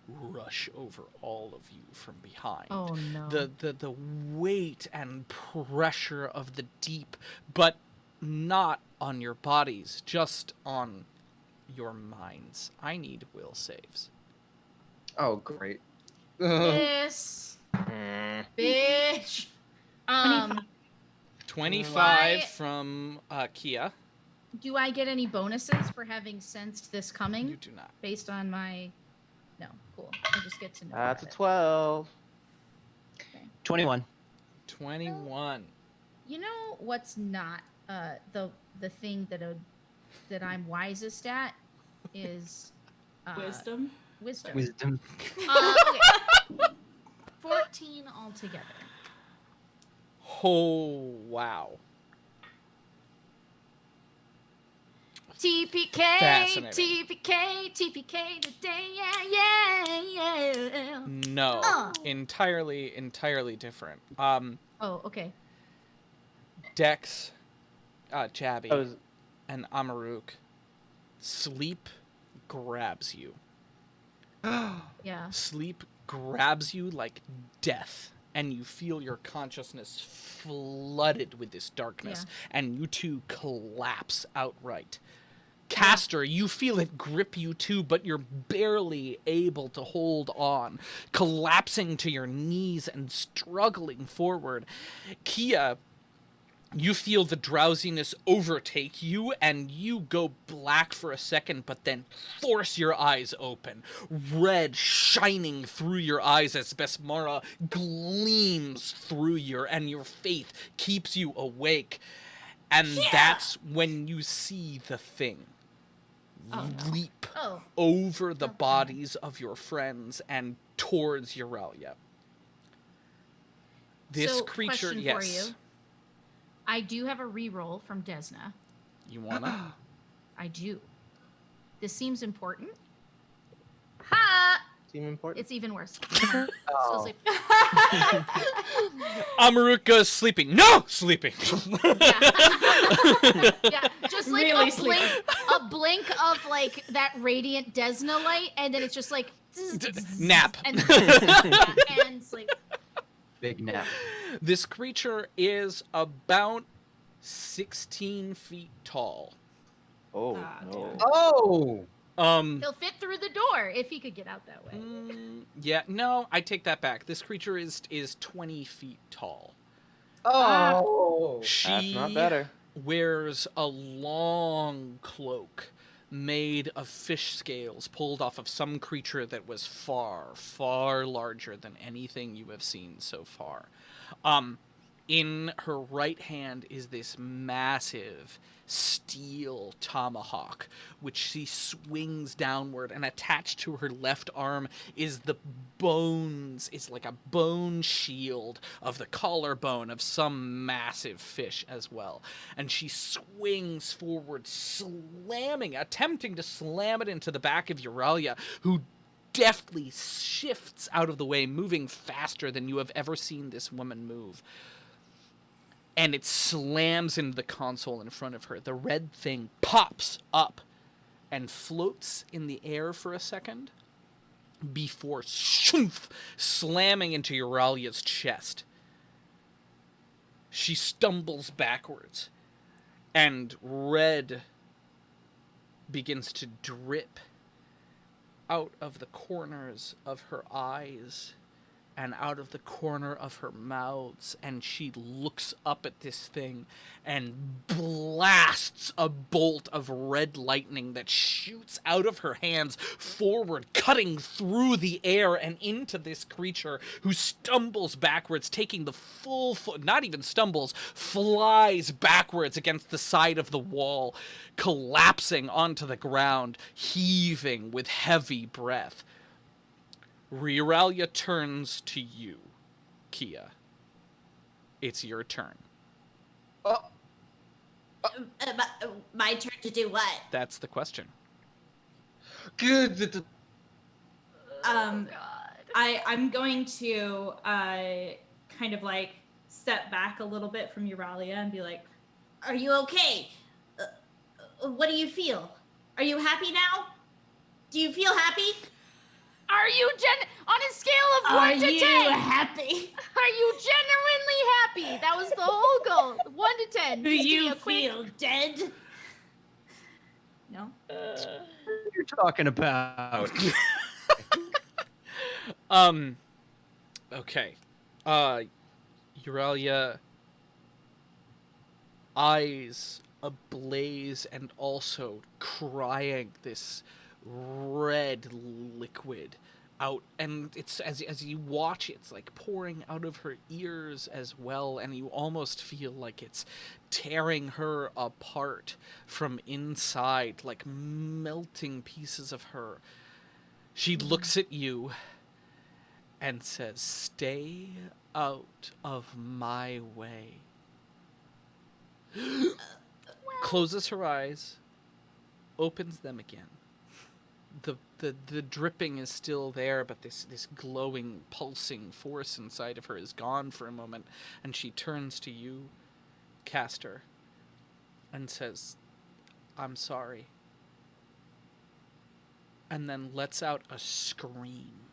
rush over all of you from behind. Oh no. The weight and pressure of the deep, but not on your bodies, just on your minds. I need will saves. Oh, great. Yes. Bitch. 25 Why- from Kia. Do I get any bonuses for having sensed this coming? You do not. Based on my... No, cool. I just get to know That's a about it. 12. 21. 21. You know what's not the thing that I'm wisest at is Wisdom. wisdom. Wisdom. Okay. 14 altogether. Oh, wow. TPK, Fascinating. TPK today, yeah. No. Entirely different. Oh, okay. Dex, Jabby, I was and Amaruk, sleep grabs you. Yeah. Sleep grabs you like death, and you feel your consciousness flooded with this darkness, and you two collapse outright. Caster, you feel it grip you too, but you're barely able to hold on, collapsing to your knees and struggling forward. Kia, you feel the drowsiness overtake you, and you go black for a second, but then force your eyes open. Red shining through your eyes as Besmara gleams through and your faith keeps you awake. And that's when you see the thing leap over the bodies of your friends and towards Euralia. This So, creature, question yes. for you. I do have a reroll from Desna. You wanna? I do. This seems important. Ha! seem important. It's even worse. Still Oh. sleep. Amaruka's sleeping. No! Sleeping. Yeah, just like Really a blink of like that radiant Desna light, and then it's just like Nap. and sleep. Big nap. This creature is about 16 feet tall. Oh, Ah, no. Oh! He'll fit through the door if he could get out that way. Yeah, no, I take that back. This creature is 20 feet tall. Oh! She That's not better. wears a long cloak made of fish scales pulled off of some creature that was far, far larger than anything you have seen so far. In her right hand is this massive steel tomahawk, which she swings downward, and attached to her left arm is the bones. It's like a bone shield of the collarbone of some massive fish as well. And she swings forward, attempting to slam it into the back of Euralia, who deftly shifts out of the way, moving faster than you have ever seen this woman move. And it slams into the console in front of her. The red thing pops up and floats in the air for a second before slamming into Euralia's chest. She stumbles backwards, and red begins to drip out of the corners of her eyes and out of the corner of her mouths, and she looks up at this thing and blasts a bolt of red lightning that shoots out of her hands forward, cutting through the air and into this creature, who stumbles backwards, taking the full not even stumbles, flies backwards against the side of the wall, collapsing onto the ground, heaving with heavy breath. Euralia turns to you, Kia. It's your turn. My turn to do what? That's the question. Good. I'm going to kind of like step back a little bit from Euralia and be like, "Are you okay? What do you feel? Are you happy now? Do you feel happy? Are you on a scale of 1 to 10? happy? Are you genuinely happy? That was the whole goal. 1 to 10. Do Just give me you a quick- feel dead? No. What are you talking about? Okay. Euralia, eyes ablaze and also crying this red liquid out, and it's as you watch, it's like pouring out of her ears as well, and you almost feel like it's tearing her apart from inside, like melting pieces of her. She looks at you and says, "Stay out of my way." Closes her eyes, opens them again. The dripping is still there, but this glowing, pulsing force inside of her is gone for a moment, and she turns to you, Caster, and says, "I'm sorry." And then lets out a scream.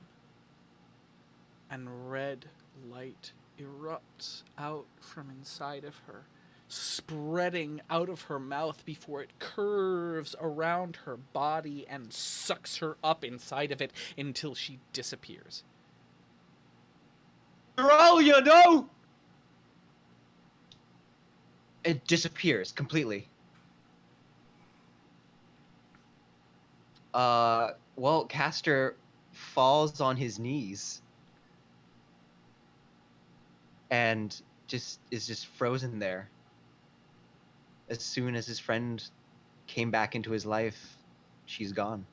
And red light erupts out from inside of her, spreading out of her mouth before it curves around her body and sucks her up inside of it until she disappears. Aurelia, no! It disappears completely. Well, Castor falls on his knees and is just frozen there. As soon as his friend came back into his life, she's gone.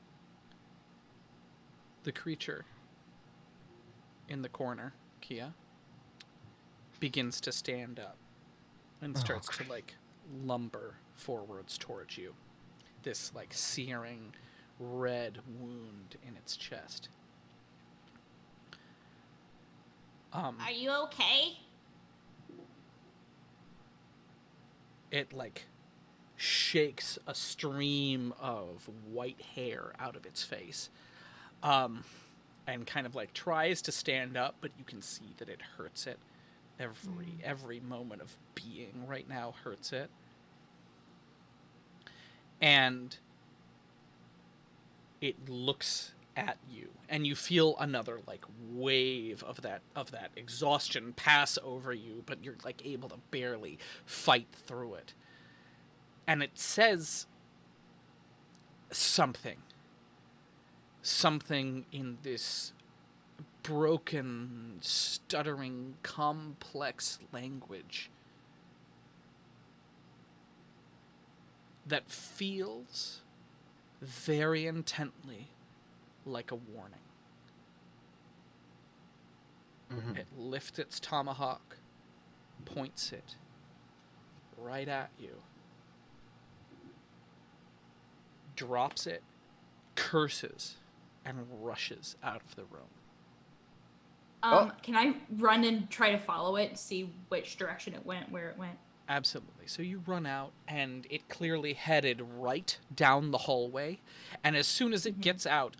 The creature in the corner, Kia, begins to stand up and starts to like lumber forwards towards you. This like searing red wound in its chest. Are you okay? It like shakes a stream of white hair out of its face, and kind of like tries to stand up, but you can see that it hurts it. Every moment of being right now hurts it. And it looks at you, and you feel another like wave of that exhaustion pass over you, but you're like able to barely fight through it. And it says something in this broken, stuttering, complex language that feels very intently like a warning. Mm-hmm. It lifts its tomahawk, points it right at you, drops it, curses, and rushes out of the room. Can I run and try to follow it, see which direction it went, where it went? Absolutely. So you run out, and it clearly headed right down the hallway. And as soon as it gets out,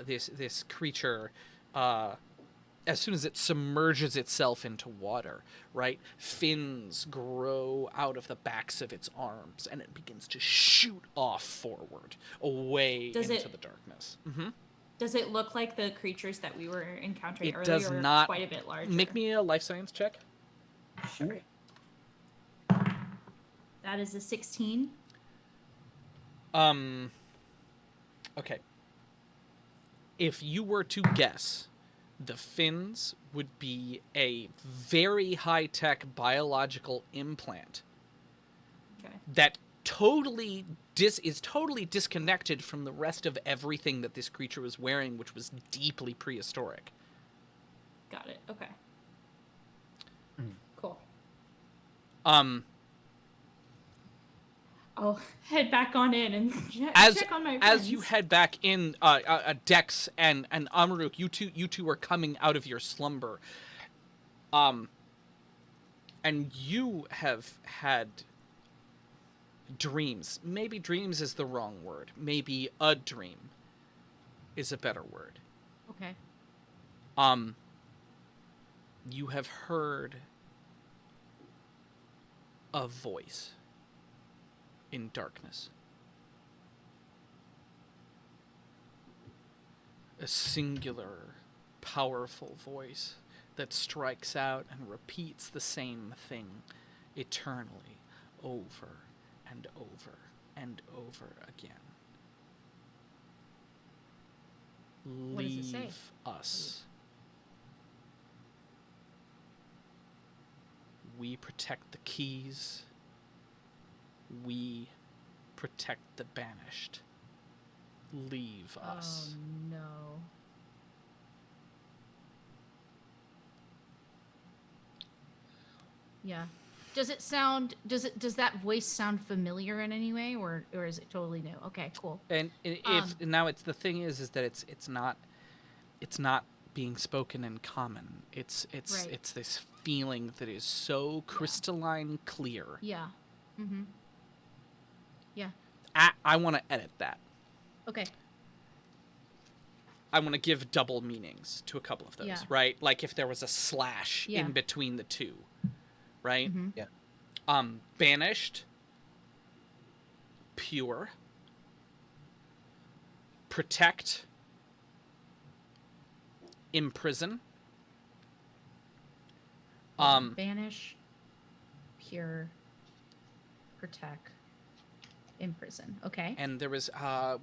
this creature, as soon as it submerges itself into water, right, fins grow out of the backs of its arms, and it begins to shoot off forward, away into the darkness. Mm-hmm. Does it look like the creatures that we were encountering It earlier? does not. Quite a bit larger. Make me a life science check. Sure. That is a 16. Okay. If you were to guess, the fins would be a very high-tech biological implant that totally is totally disconnected from the rest of everything that this creature was wearing, which was deeply prehistoric. Got it. Okay. Cool. I'll head back on in and check on my friends. As you head back in, Dex and Amaruk, you two are coming out of your slumber. And you have had dreams. Maybe dreams is the wrong word. Maybe a dream is a better word. Okay. You have heard a voice in darkness. A singular, powerful voice that strikes out and repeats the same thing eternally, over and over and over again. What does it say? Leave us. We protect the keys. We protect the banished. Leave us. Oh no. Yeah. Does that voice sound familiar in any way, or is it totally new? Okay, cool. And if now it's the thing is that it's not being spoken in common. It's Right. this feeling that is so crystalline clear. Yeah. Mm-hmm. Yeah. I want to edit that. Okay. I want to give double meanings to a couple of those, Yeah. right? Like if there was a slash Yeah. in between the two, right? Mm-hmm. Yeah. Banished, pure, protect, imprison. Banish, pure, protect, imprison. Okay. And there was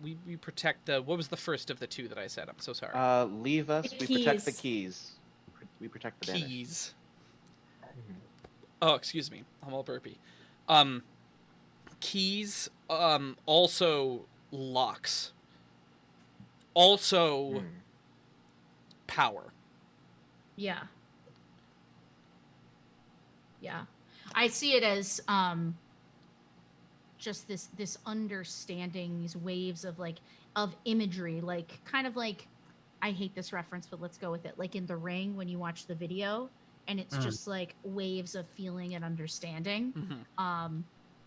we protect the, what was the first of the two that I said? I'm so sorry. Leave us. The We protect the keys. keys. We protect the banished. Keys. Mhm. Oh, excuse me. I'm all burpy. Keys. Also locks. Also Mm. power. Yeah. Yeah. I see it as just this understanding, these waves of of imagery, like kind of like, I hate this reference, but let's go with it. Like in The Ring, when you watch the video and it's just like waves of feeling and understanding. Mm-hmm.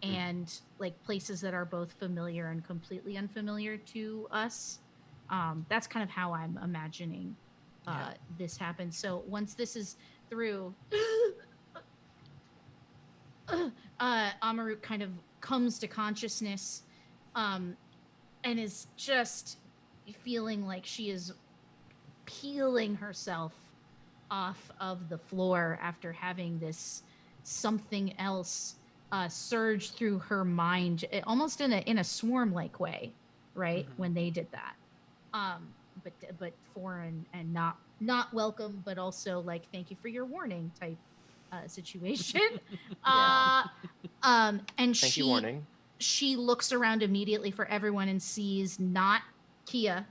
And like places that are both familiar and completely unfamiliar to us. That's kind of how I'm imagining Yeah. this happens. So once this is through, Amaru kind of comes to consciousness, and is just feeling like she is peeling herself off of the floor after having this something else surge through her mind, almost in a swarm-like way, right? Mhm. When they did that, but foreign and not welcome, but also like, thank you for your warning type situation. Yeah. And Thank you, warning. she looks around immediately for everyone and sees not Kia.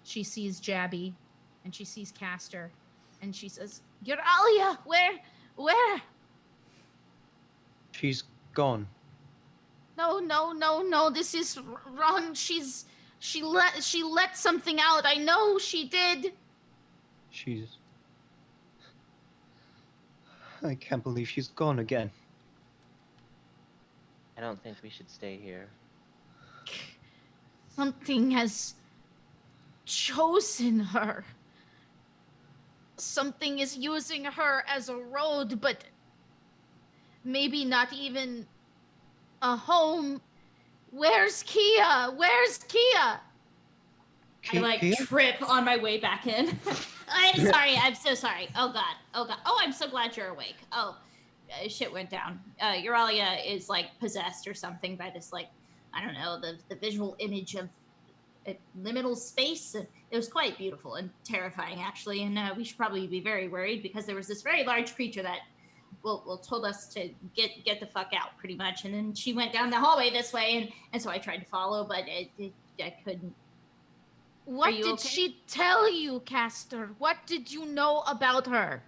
She sees Jabby, and she sees Castor, and she says, "Euralia, where? She's gone. No. This is wrong. She let something out. I know she did." I can't believe she's gone again. I don't think we should stay here. Something has chosen her. Something is using her as a road, but maybe not even a home. Where's Kia? I like Kia? trip on my way back in. I'm sorry. I'm so sorry. Oh god. Oh, I'm so glad you're awake. Oh, shit went down. Euralia is like possessed or something by this, like, I don't know, the visual image of liminal space. It was quite beautiful and terrifying, actually. And we should probably be very worried because there was this very large creature that told us to get the fuck out, pretty much. And then she went down the hallway this way, and so I tried to follow, but I couldn't. What you did okay? she tell you, Castor? What did you know about her?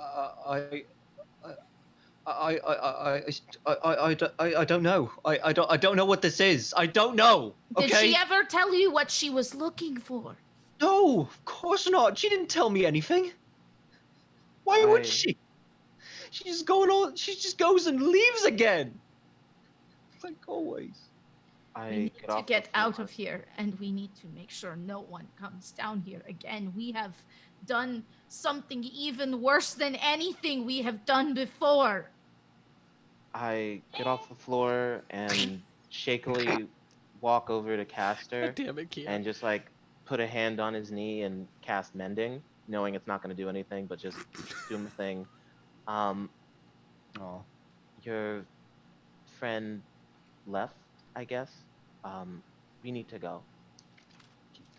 I don't know. I don't know what this is. I don't know. Okay. Did she ever tell you what she was looking for? No, of course not. She didn't tell me anything. Why would she? She just goes and leaves again. Like always. We need to get out of here, and we need to make sure no one comes down here again. We have done something even worse than anything we have done before. I get off the floor and shakily walk over to Castor Damn it, Kia. and just like put a hand on his knee and cast mending, knowing it's not going to do anything, but just do my thing. Oh. You're friend left, I guess. We need to go.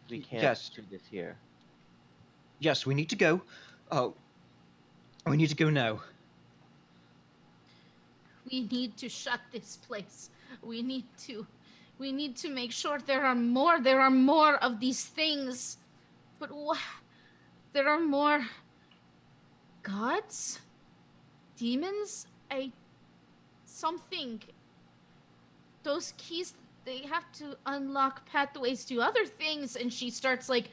We can't Yes. do this here. Yes, we need to go. Oh, we need to go now. We need to shut this place. We need to make sure there are more of these things. But there are more gods? Demons? Something. Those keys, they have to unlock pathways to other things. And she starts like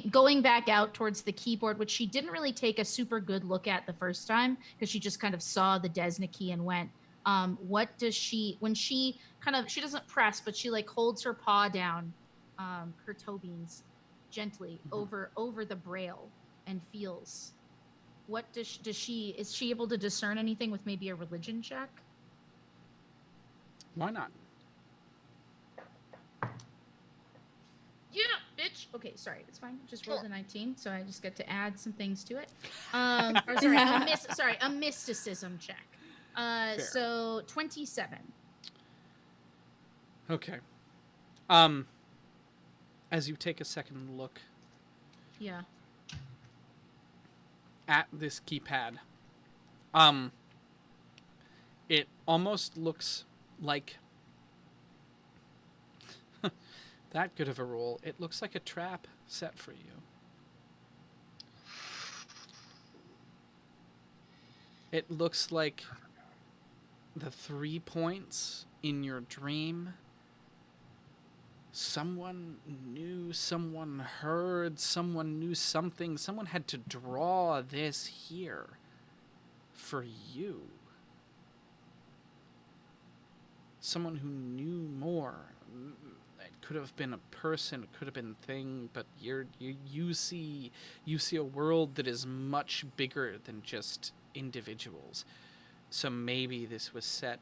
going back out towards the keyboard, which she didn't really take a super good look at the first time because she just kind of saw the Desna key and went, what does she, when she doesn't press, but she like holds her paw down, her toe beans gently over the braille and feels. What is she able to discern anything with maybe a religion check? Why not? Yeah, bitch. Okay, sorry, it's fine. Just rolled a 19, so I just get to add some things to it. Or sorry, a mysticism check. So 27. Okay. As you take a second look Yeah. at this keypad, it almost looks like that good of a roll. It looks like a trap set for you. It looks like the 3 points in your dream. Someone knew, someone heard, someone knew something. Someone had to draw this here for you. Someone who knew more. It could have been a person, it could have been a thing, but you see a world that is much bigger than just individuals. So maybe this was set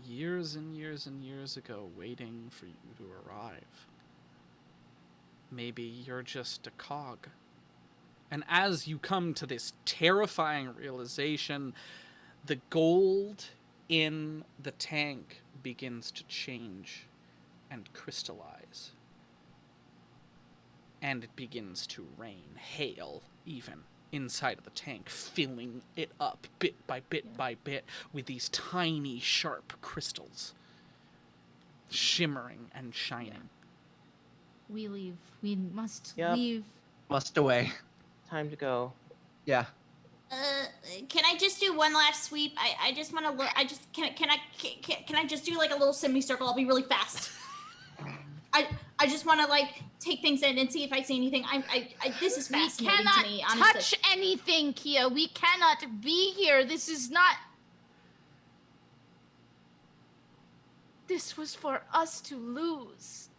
years and years and years ago, waiting for you to arrive. Maybe you're just a cog. And as you come to this terrifying realization, the gold in the tank begins to change and crystallize. And it begins to rain, hail even, inside of the tank, filling it up bit by bit by bit with these tiny, sharp crystals, shimmering and shining. We leave. We must Yep. leave. Must away. Time to go. Yeah. Can I just do one last sweep? I just want to look. I just can I just do like a little semicircle? I'll be really fast. I just want to like take things in and see if I see anything. This is fascinating to me. We cannot Honestly. touch anything, Kia. We cannot be here. This is not. This was for us to lose.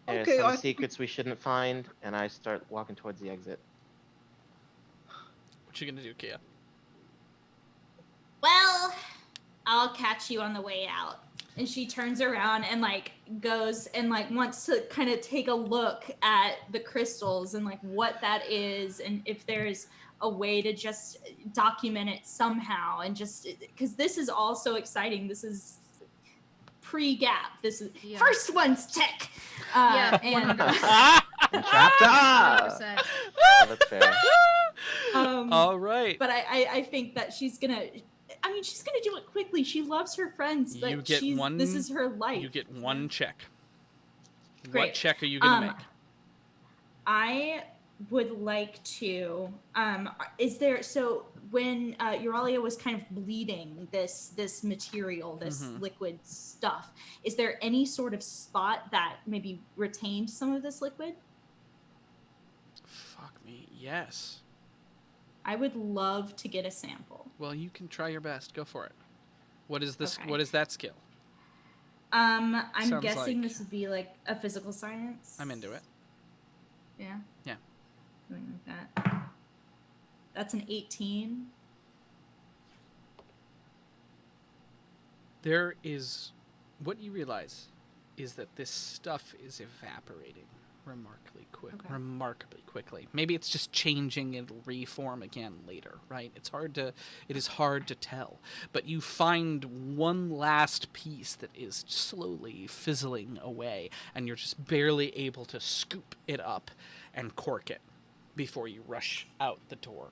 There's Okay, some secrets we shouldn't find, and I start walking towards the exit. What you gonna do, Kia? Well, I'll catch you on the way out. And she turns around and like goes and like wants to kind of take a look at the crystals and like what that is and if there's a way to just document it somehow and just because this is all so exciting. This is pre-gap. This is first one's tech. And Trapped up. 100%. Oh, that's fair. All right. But I think that she's gonna do it quickly. She loves her friends. You get one. This is her life. You get one check. Great. What check are you gonna make? I would like to. Is there so when Euralia was kind of bleeding this material, this liquid stuff? Is there any sort of spot that maybe retained some of this liquid? Fuck me. Yes. I would love to get a sample. Well, you can try your best. Go for it. What is this? Okay. What is that skill? I'm Sounds guessing like- this would be like a physical science. I'm into it. Yeah. Yeah. Something like that. That's an 18. There is, what you realize is that this stuff is evaporating Okay. remarkably quickly. Maybe it's just changing, it'll reform again later, right? It is hard to tell. But you find one last piece that is slowly fizzling away, and you're just barely able to scoop it up and cork it before you rush out the door.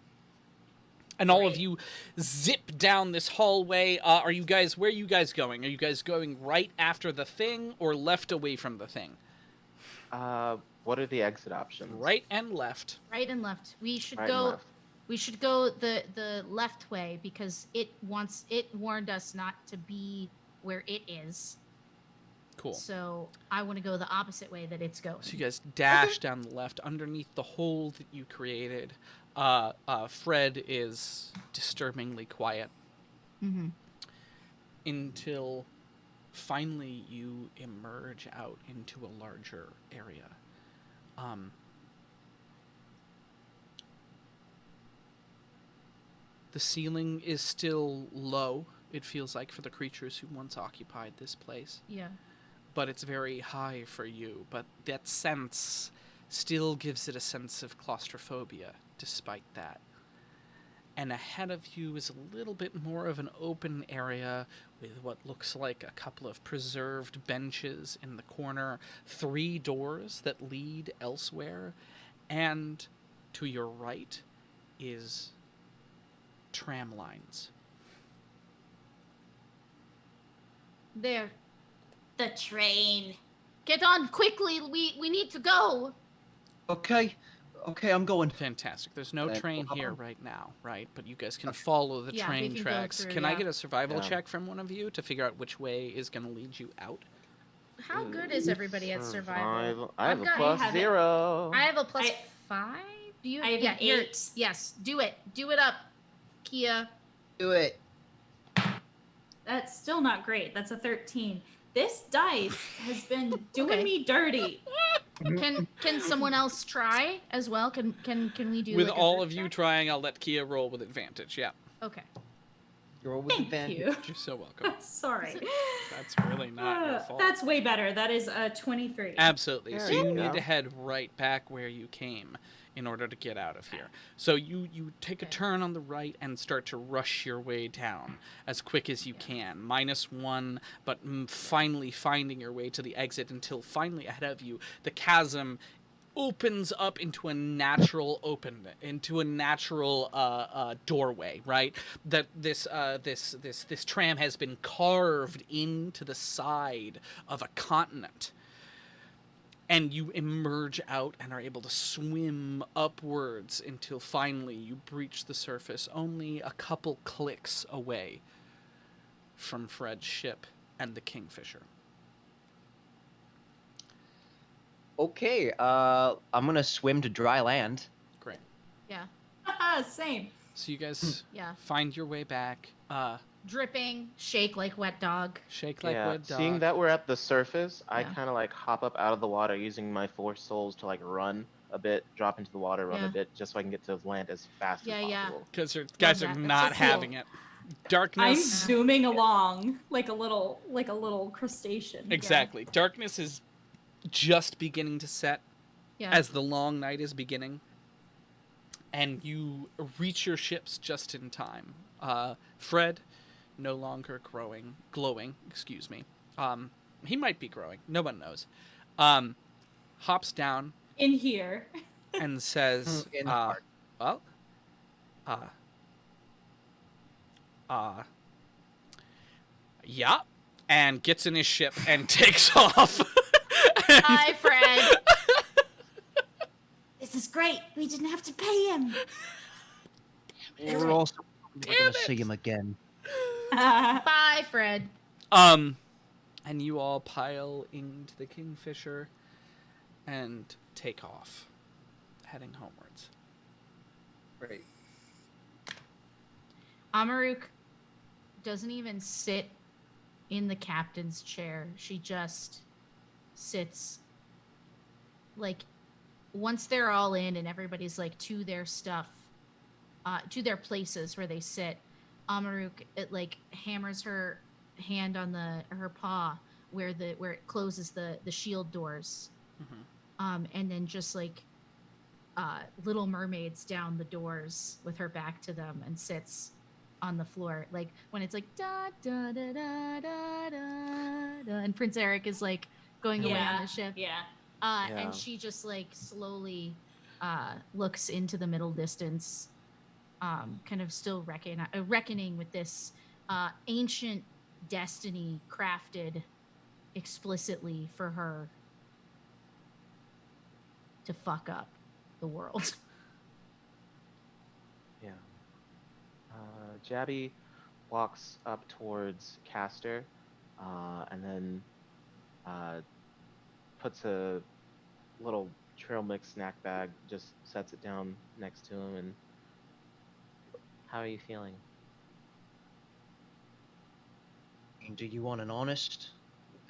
And all of Great. you zip down this hallway. Where are you guys going? Are you guys going right after the thing or left away from the thing? What are the exit options? Right and left. Right and left. We should Right and go. left. We should go the left way because it warned us not to be where it is. Cool. So I want to go the opposite way that it's going. So you guys dash down the left underneath the hole that you created. Fred is disturbingly quiet Mm-hmm. until finally you emerge out into a larger area. The ceiling is still low, it feels like, for the creatures who once occupied this place. Yeah. But it's very high for you. But that sense still gives it a sense of claustrophobia, despite that. And ahead of you is a little bit more of an open area with what looks like a couple of preserved benches in the corner, 3 doors that lead elsewhere, and to your right is tram lines. There. The train. Get on quickly. We need to go. Okay, I'm going. Fantastic. There's no Then- train here right now, right? But you guys can follow the Yeah, we train can go tracks. through, Can I yeah. get a survival Yeah. check from one of you to figure out which way is going to lead you out? How good is everybody at survival? I have I've a got- plus I have it. 0. I have a plus I- 5. Do you? I have yeah, an you're- 8. Yes. Do it. Do it up, Kia. Do it. That's still not great. That's a 13. This dice has been doing Okay. me dirty. Can someone else try as well? Can we do With like a all group of you check? trying, I'll let Kia roll with advantage. Yeah, Okay. You're with Thank advantage. you. you're so welcome. Sorry. That's really not your fault. That's way better. That is a 23. Absolutely. So There you you need go. to head right back where you came in order to get out of here. So you take a Okay. turn on the right and start to rush your way down as quick as you can. -1, but finally finding your way to the exit until finally ahead of you, the chasm opens up into a natural doorway, right? That this tram has been carved into the side of a continent. And you emerge out and are able to swim upwards until finally you breach the surface, only a couple clicks away from Fred's ship and the Kingfisher. Okay, I'm gonna swim to dry land. Great. Yeah. Same. So you guys Yeah. find your way back. Dripping, shake like wet dog. Shake like Yeah, wood dog. seeing that we're at the surface, I Yeah. kind of like hop up out of the water using my 4 souls to like run a bit, drop into the water, run Yeah. a bit, just so I can get to land as fast Yeah, as yeah. possible. Because guys that. are That's not so cool. having it. I'm Darkness. zooming along like a little crustacean. Exactly. Darkness is just beginning to set Yeah. as the long night is beginning. And you reach your ships just in time. Fred, no longer glowing, excuse me. He might be growing. No one knows. Hops down In here. and says, In the heart. well, yeah, and gets in his ship and takes off. Hi, Fred. This is great. We didn't have to pay him. We're also Damn gonna it. see him again. Bye, Fred. And you all pile into the Kingfisher and take off, heading homewards. Great. Amaruk doesn't even sit in the captain's chair. She just sits like once they're all in and everybody's like to their stuff, to their places where they sit. Amaruk like hammers her hand on her paw where it closes the shield doors. Mhm. and then just like little mermaids down the doors with her back to them and sits on the floor, like when it's like da da da da da da, da and Prince Eric is like going away on the ship. Yeah. And she just like slowly looks into the middle distance, kind of still reckoning with this ancient destiny crafted explicitly for her to fuck up the world. Yeah. Jabby walks up towards Castor, and then puts a little trail mix snack bag, just sets it down next to him, and how are you feeling? Do you want an honest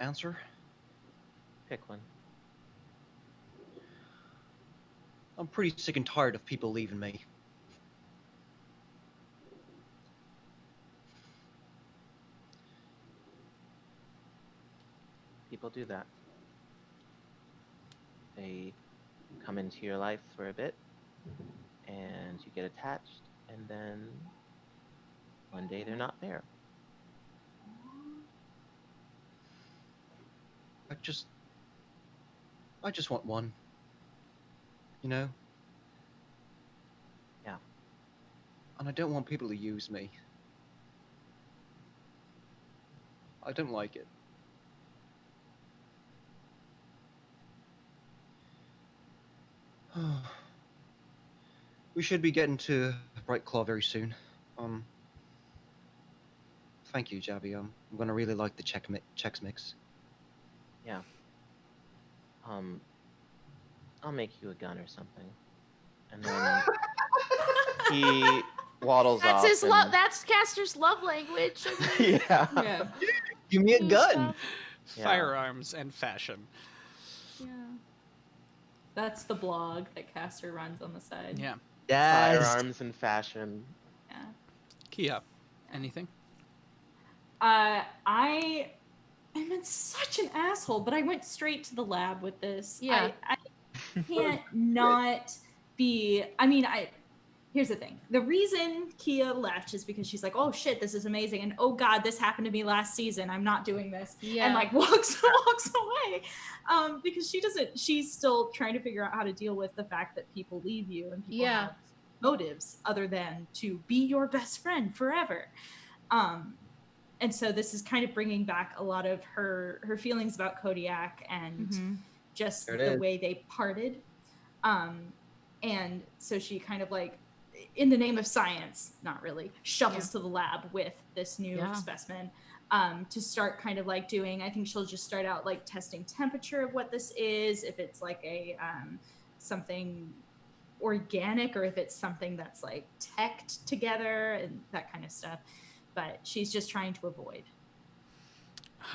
answer? Pick one. I'm pretty sick and tired of people leaving me. People do that. They come into your life for a bit, and you get attached, and then one day they're not there. I just want one. You know? Yeah. And I don't want people to use me. I don't like it. We should be getting to Bright Claw very soon. Thank you, Jabby. I'm gonna really like the Chex Mix. Yeah. I'll make you a gun or something. And then he waddles That's off. his love. That's Castor's love language. Yeah. Yeah. Give me a gun! Stuff. Yeah. Firearms and fashion. Yeah. That's the blog that Castor runs on the side. Yeah. Yes! Firearms and fashion. Yeah. Kia, anything? I am such an asshole, but I went straight to the lab with this. Yeah. I can't not be. I mean, here's the thing. The reason Kia left is because she's like, oh shit, this is amazing. And oh God, this happened to me last season. I'm not doing this. Yeah. And like walks away. Because she's still trying to figure out how to deal with the fact that people leave you and people Yeah. have motives other than to be your best friend forever. And so this is kind of bringing back a lot of her feelings about Kodiak and just There it the is. way they parted. And so she kind of like, in the name of science, not really, shuffles to the lab with this new specimen to start kind of like doing, I think she'll just start out like testing temperature of what this is, if it's like a something organic or if it's something that's like teched together and that kind of stuff. But she's just trying to avoid.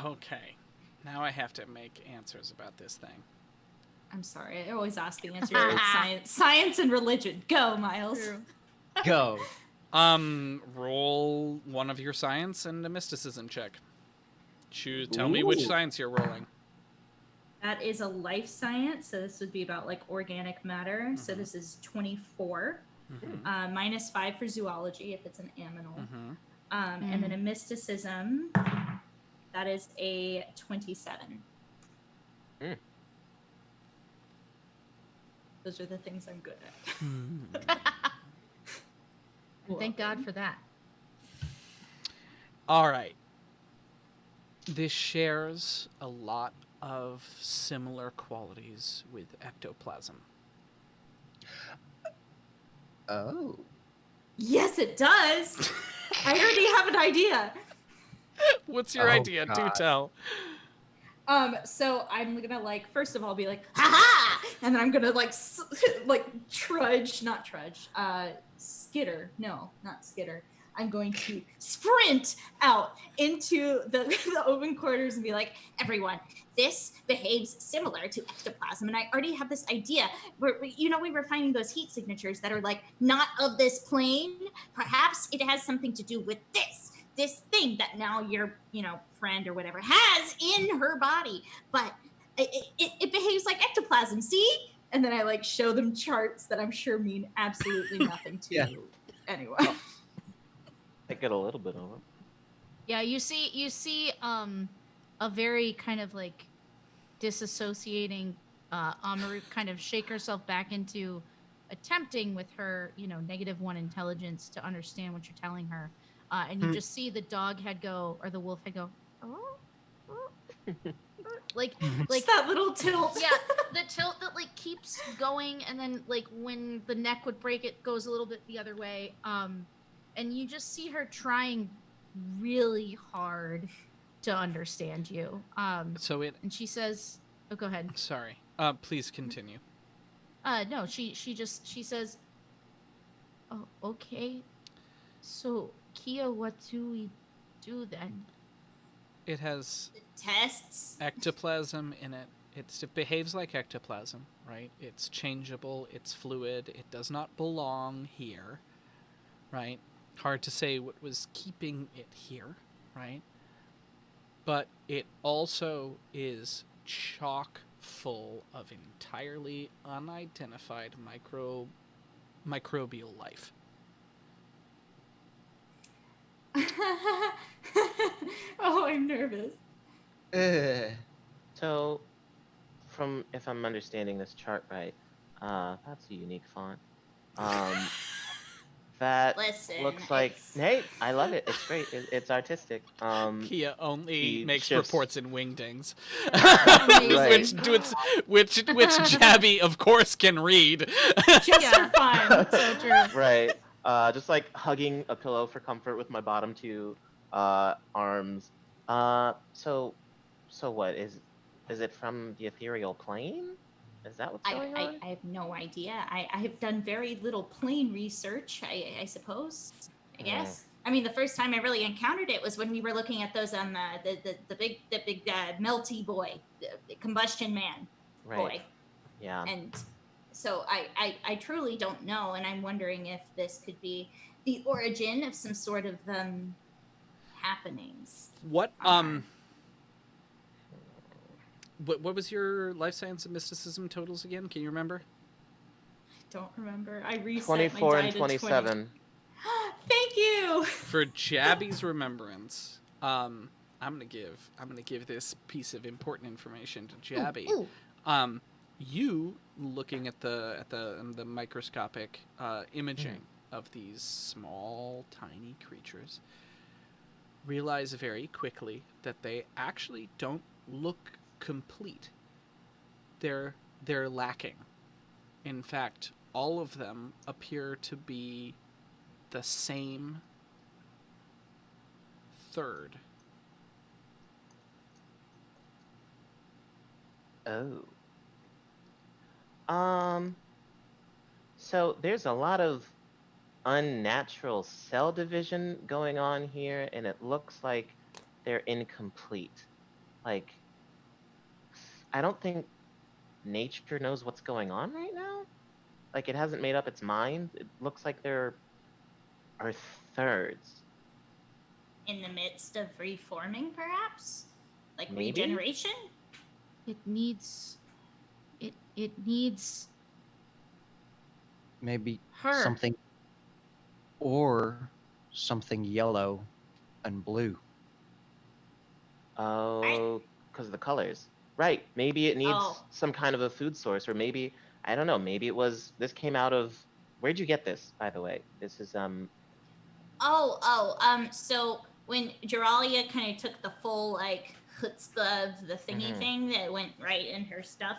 Okay. Now I have to make answers about this thing. I'm sorry, I always ask the answer. It's science and religion. Go, Miles. True. Go! Roll one of your science and a mysticism check. Tell me which Ooh. science you're rolling. That is a life science, so this would be about like organic matter. So this is 24. -5 for zoology if it's an aminal. And then a mysticism, that is a 27. Those are the things I'm good at. Thank God for that. All right. This shares a lot of similar qualities with ectoplasm. Oh. Yes, it does. I already have an idea. What's your Oh, idea? Do God. tell. So I'm gonna like first of all be like, ha, and then I'm gonna like skitter. No, not skitter. I'm going to sprint out into the open quarters and be like, everyone, this behaves similar to ectoplasm, and I already have this idea. We were finding those heat signatures that are like not of this plane. Perhaps it has something to do with this thing that now your friend or whatever has in her body, but it behaves like ectoplasm. ectoplasm, see? And then I like show them charts that I'm sure mean absolutely nothing to Yeah. anyone. I get a little bit of it. Yeah, you see a very kind of like disassociating Amaru kind of shake herself back into attempting with her, -1 intelligence to understand what you're telling her. And you just see the dog head go, or the wolf head go, oh, oh, like Just that little tilt. yeah, the tilt that like keeps going, and then like when the neck would break, it goes a little bit the other way. And you just see her trying really hard to understand you. And she says, "Oh, go ahead." Sorry. Please continue. No, she says, "Oh, okay. So, Kia, what do we do then?" It has Tests. ectoplasm in it. It behaves like ectoplasm, right? It's changeable, it's fluid, it does not belong here, right? Hard to say what was keeping it here, right? But it also is chock full of entirely unidentified microbial life. Oh, I'm nervous. So, if I'm understanding this chart right, that's a unique font. That Listen, looks like. Hey, I love it. It's great. It's artistic. Kia only he makes shifts- reports in wingdings, Amazing. which Jabby of course can read. Just for fun. So true. Right. Just like hugging a pillow for comfort with my bottom two arms. So what is it from the ethereal plane? Is that what's going on? I have no idea. I have done very little plane research, I suppose. I guess. I mean, the first time I really encountered it was when we were looking at those the big melty boy, the combustion man Right. boy. Yeah. And so I truly don't know, and I'm wondering if this could be the origin of some sort of happenings. What What was your life science and mysticism totals again? Can you remember? Don't remember. I reset 24 my die and to 27. 20. Thank you. For Jabby's remembrance, I'm gonna give this piece of important information to Jabby. Ooh. You looking at the microscopic imaging of these small, tiny creatures, realize very quickly that they actually don't look complete. They're lacking. In fact, all of them appear to be the same third. Oh. So there's a lot of unnatural cell division going on here, and it looks like they're incomplete. Like, I don't think nature knows what's going on right now. Like, it hasn't made up its mind. It looks like there are thirds. In the midst of reforming, perhaps? Like Maybe? regeneration? It needs Maybe her. something, or something yellow and blue. Oh, because of the colors. Right. Maybe it needs Oh. some kind of a food source, or maybe, I don't know, maybe this came out of, where'd you get this, by the way? This is, So when Jeralia kind of took the full, like, chutzpah of the thingy Mhm. thing that went right in her stuff,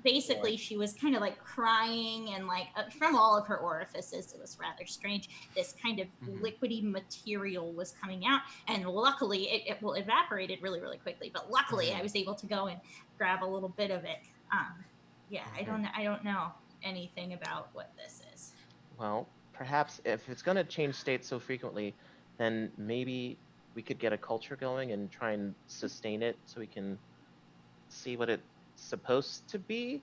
basically she was kind of like crying and like from all of her orifices. It was rather strange. This kind of liquidy material was coming out, and luckily it evaporated really, really quickly. But luckily I was able to go and grab a little bit of it. I don't know anything about what this is. well, perhaps if it's going to change states so frequently, then maybe we could get a culture going and try and sustain it so we can see what it's supposed to be.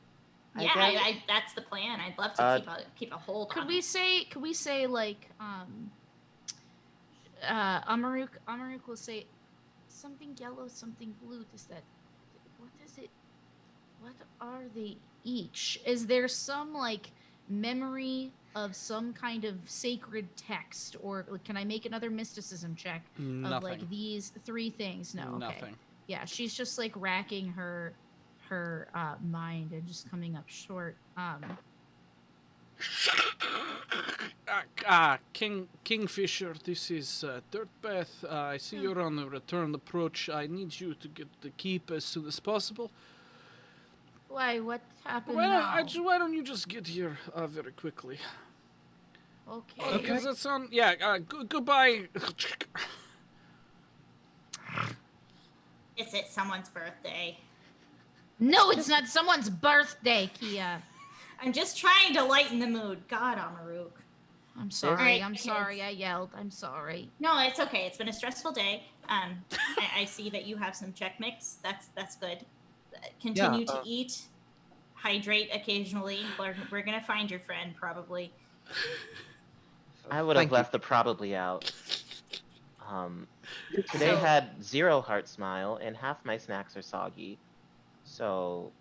I that's the plan. I'd love to keep a hold Could on we it. say like Amaruk will say something yellow, something blue. What does it What are they each? Is there some like memory of some kind of sacred text, or like, can I make another mysticism check of Nothing. like these 3 things? No. Okay. Nothing. Yeah, she's just like racking her mind and just coming up short. Kingfisher, this is Dirtbath. I see you're on the return approach. I need you to get the keep as soon as possible. Why? What happened now? Why don't you just get here very quickly? Okay. Does that sound... Yeah, goodbye. Is it someone's birthday? No, it's not someone's birthday, Kia. I'm just trying to lighten the mood. God, Amaruk. I'm sorry. Alright, I'm kids. sorry. I yelled. I'm sorry. No, it's okay. It's been a stressful day. I see that you have some check mix. That's good. Continue to eat, hydrate occasionally. We're gonna find your friend probably. I would have Thank you. left the probably out. Today had 0 heart smile, and half my snacks are soggy. So,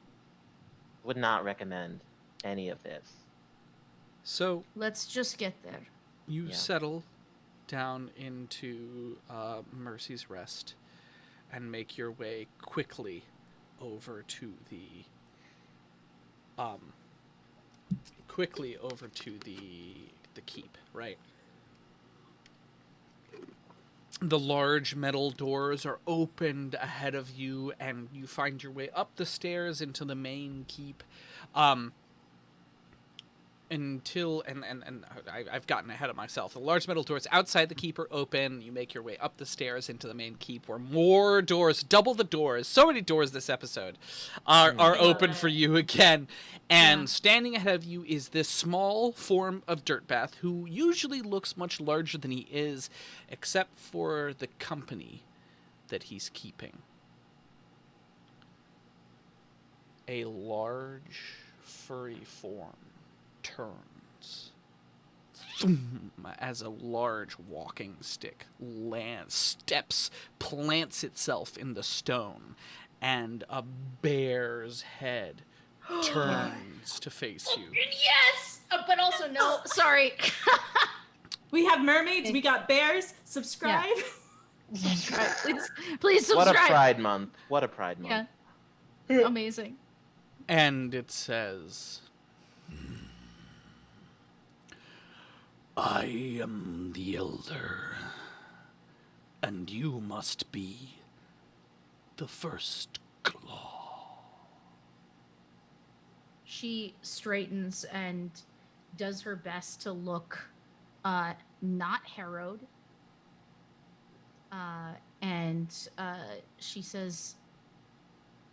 would not recommend any of this. So, Let's just get there. you Yeah. settle down into Mercy's Rest and make your way quickly over to the keep, right? The large metal doors are opened ahead of you, and you find your way up the stairs into the main keep. I've gotten ahead of myself. The large metal doors outside the keep are open. You make your way up the stairs into the main keep, where more doors, double the doors, so many doors this episode, are open for you again. And standing ahead of you is this small form of Dirtbath, who usually looks much larger than he is, except for the company that he's keeping. A large, furry form turns as a large walking stick plants itself in the stone, and a bear's head turns to face you. Yes! But also, no. Sorry. We have mermaids. We got bears. Subscribe. Subscribe. Please subscribe. What a pride month. What a pride month. Yeah. Amazing. And it says, I am the Elder, and you must be the first claw. She straightens and does her best to look not harrowed. And she says,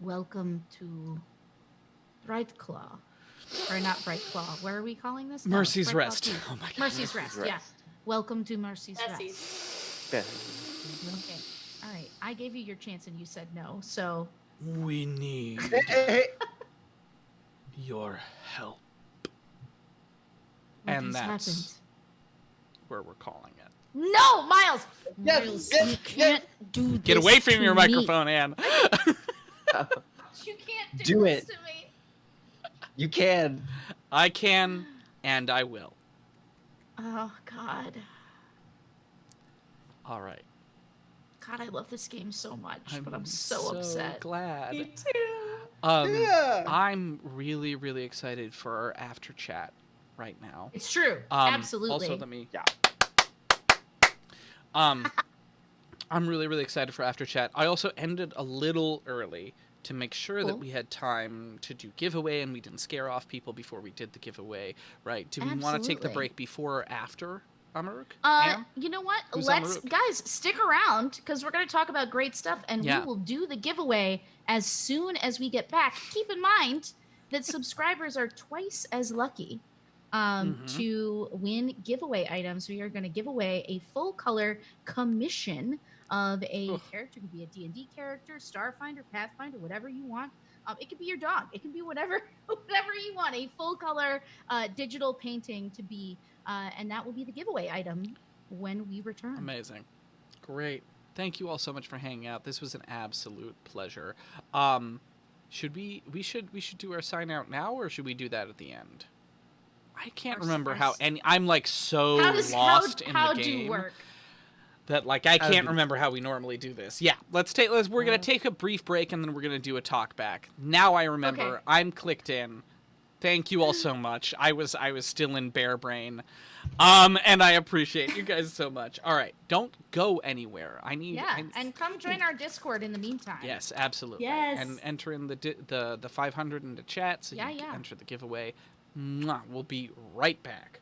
welcome to Bright Claw. Or not Bright Claw. What are we calling this? No, Mercy's Bright Claw Rest. 2. Oh my god. Mercy's Rest, yeah. Welcome to Mercy's Bessie's. Rest. Yeah. Okay. All right. I gave you your chance and you said no. So We need your help. what And has that's happened? where we're calling it. No, Miles! Yes, Miles, yes, you can't do this. Get away from to your me. microphone, Anne. You can't Do this it. to me. You can. I can, and I will. Oh God. All right. God, I love this game so much, but I'm so so upset. glad. Me too. Yeah. I'm really, really excited for our after chat right now. It's true. Also, Absolutely. let me. I'm really, really excited for after chat. I also ended a little early to make sure that Cool. we had time to do giveaway and we didn't scare off people before we did the giveaway. Right? Do we want to take the Absolutely. break before or after, Amaruk? You know what? Who's Let's Amaruk? guys stick around because we're gonna talk about great stuff, and Yeah. we will do the giveaway as soon as we get back. Keep in mind that subscribers are twice as lucky to win giveaway items. We are going to give away a full color commission of a character. It could be a D&D character, Starfinder, Pathfinder, whatever you want. It could be your dog. It can be whatever you want. A full color digital painting to be, and that will be the giveaway item when we return. Amazing. Great. Thank you all so much for hanging out. This was an absolute pleasure. Should we should do our sign out now, or should we do that at the end? I can't Our- remember our how s- any. I'm like so lost in how the game do work? that like I How can't do- remember how we normally do this. Yeah, we're gonna take a brief break and then we're gonna do a talk back. Now I remember. Okay. I'm clicked in. Thank you all so much. I was still in bear brain. And I appreciate you guys so much. All right, don't go anywhere. Yeah, and come join our Discord in the meantime. Yes, absolutely. Yes. And enter in the 500 in the chat so Yeah, you can yeah. enter the giveaway. Mwah. We'll be right back.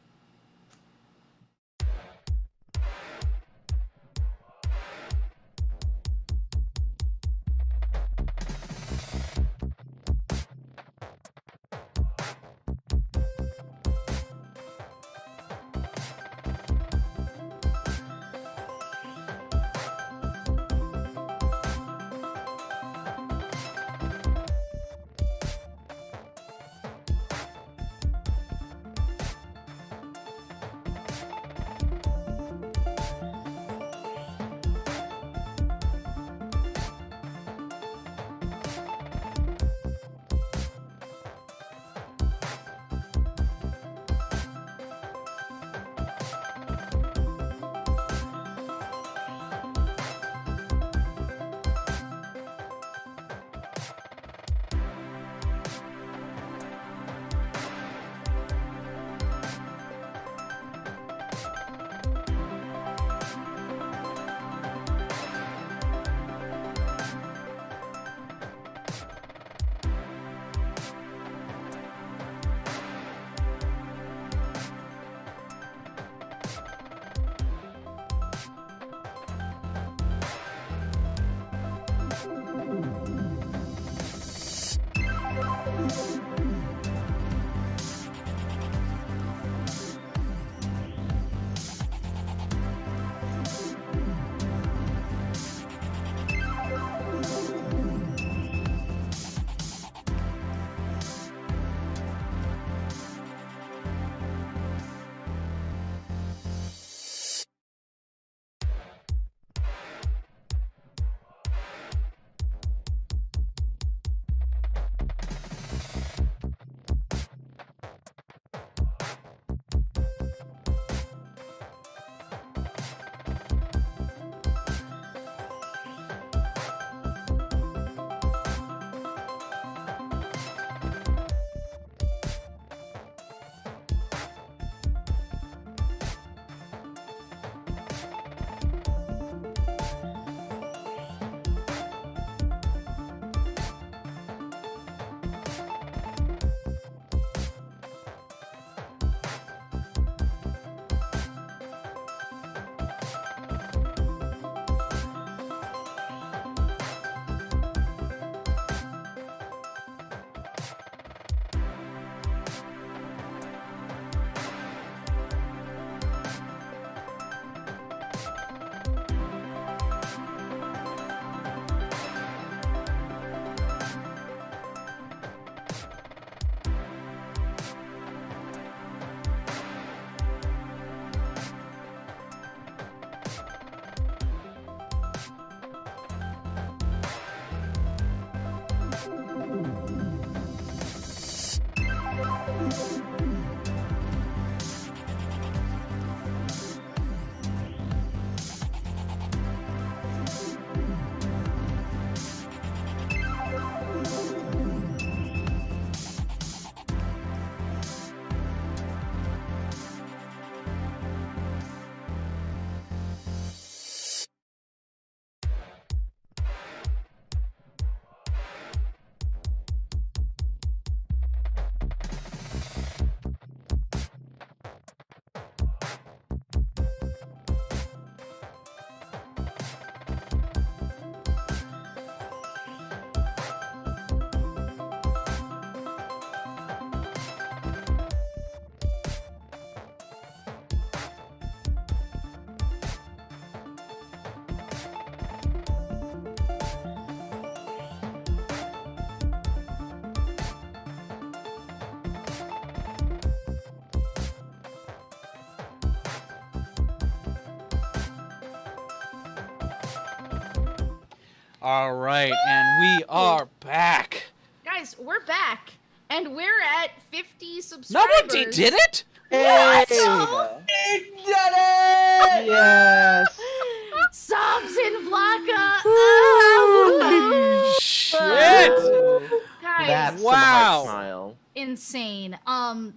All right, and we are back. guys, we're back, and we're at 50 subscribers. Nobody did it. Hey! We did it! Yes! Subs in Vlaka. Holy shit! Guys, That's some Wow. heart smile. insane.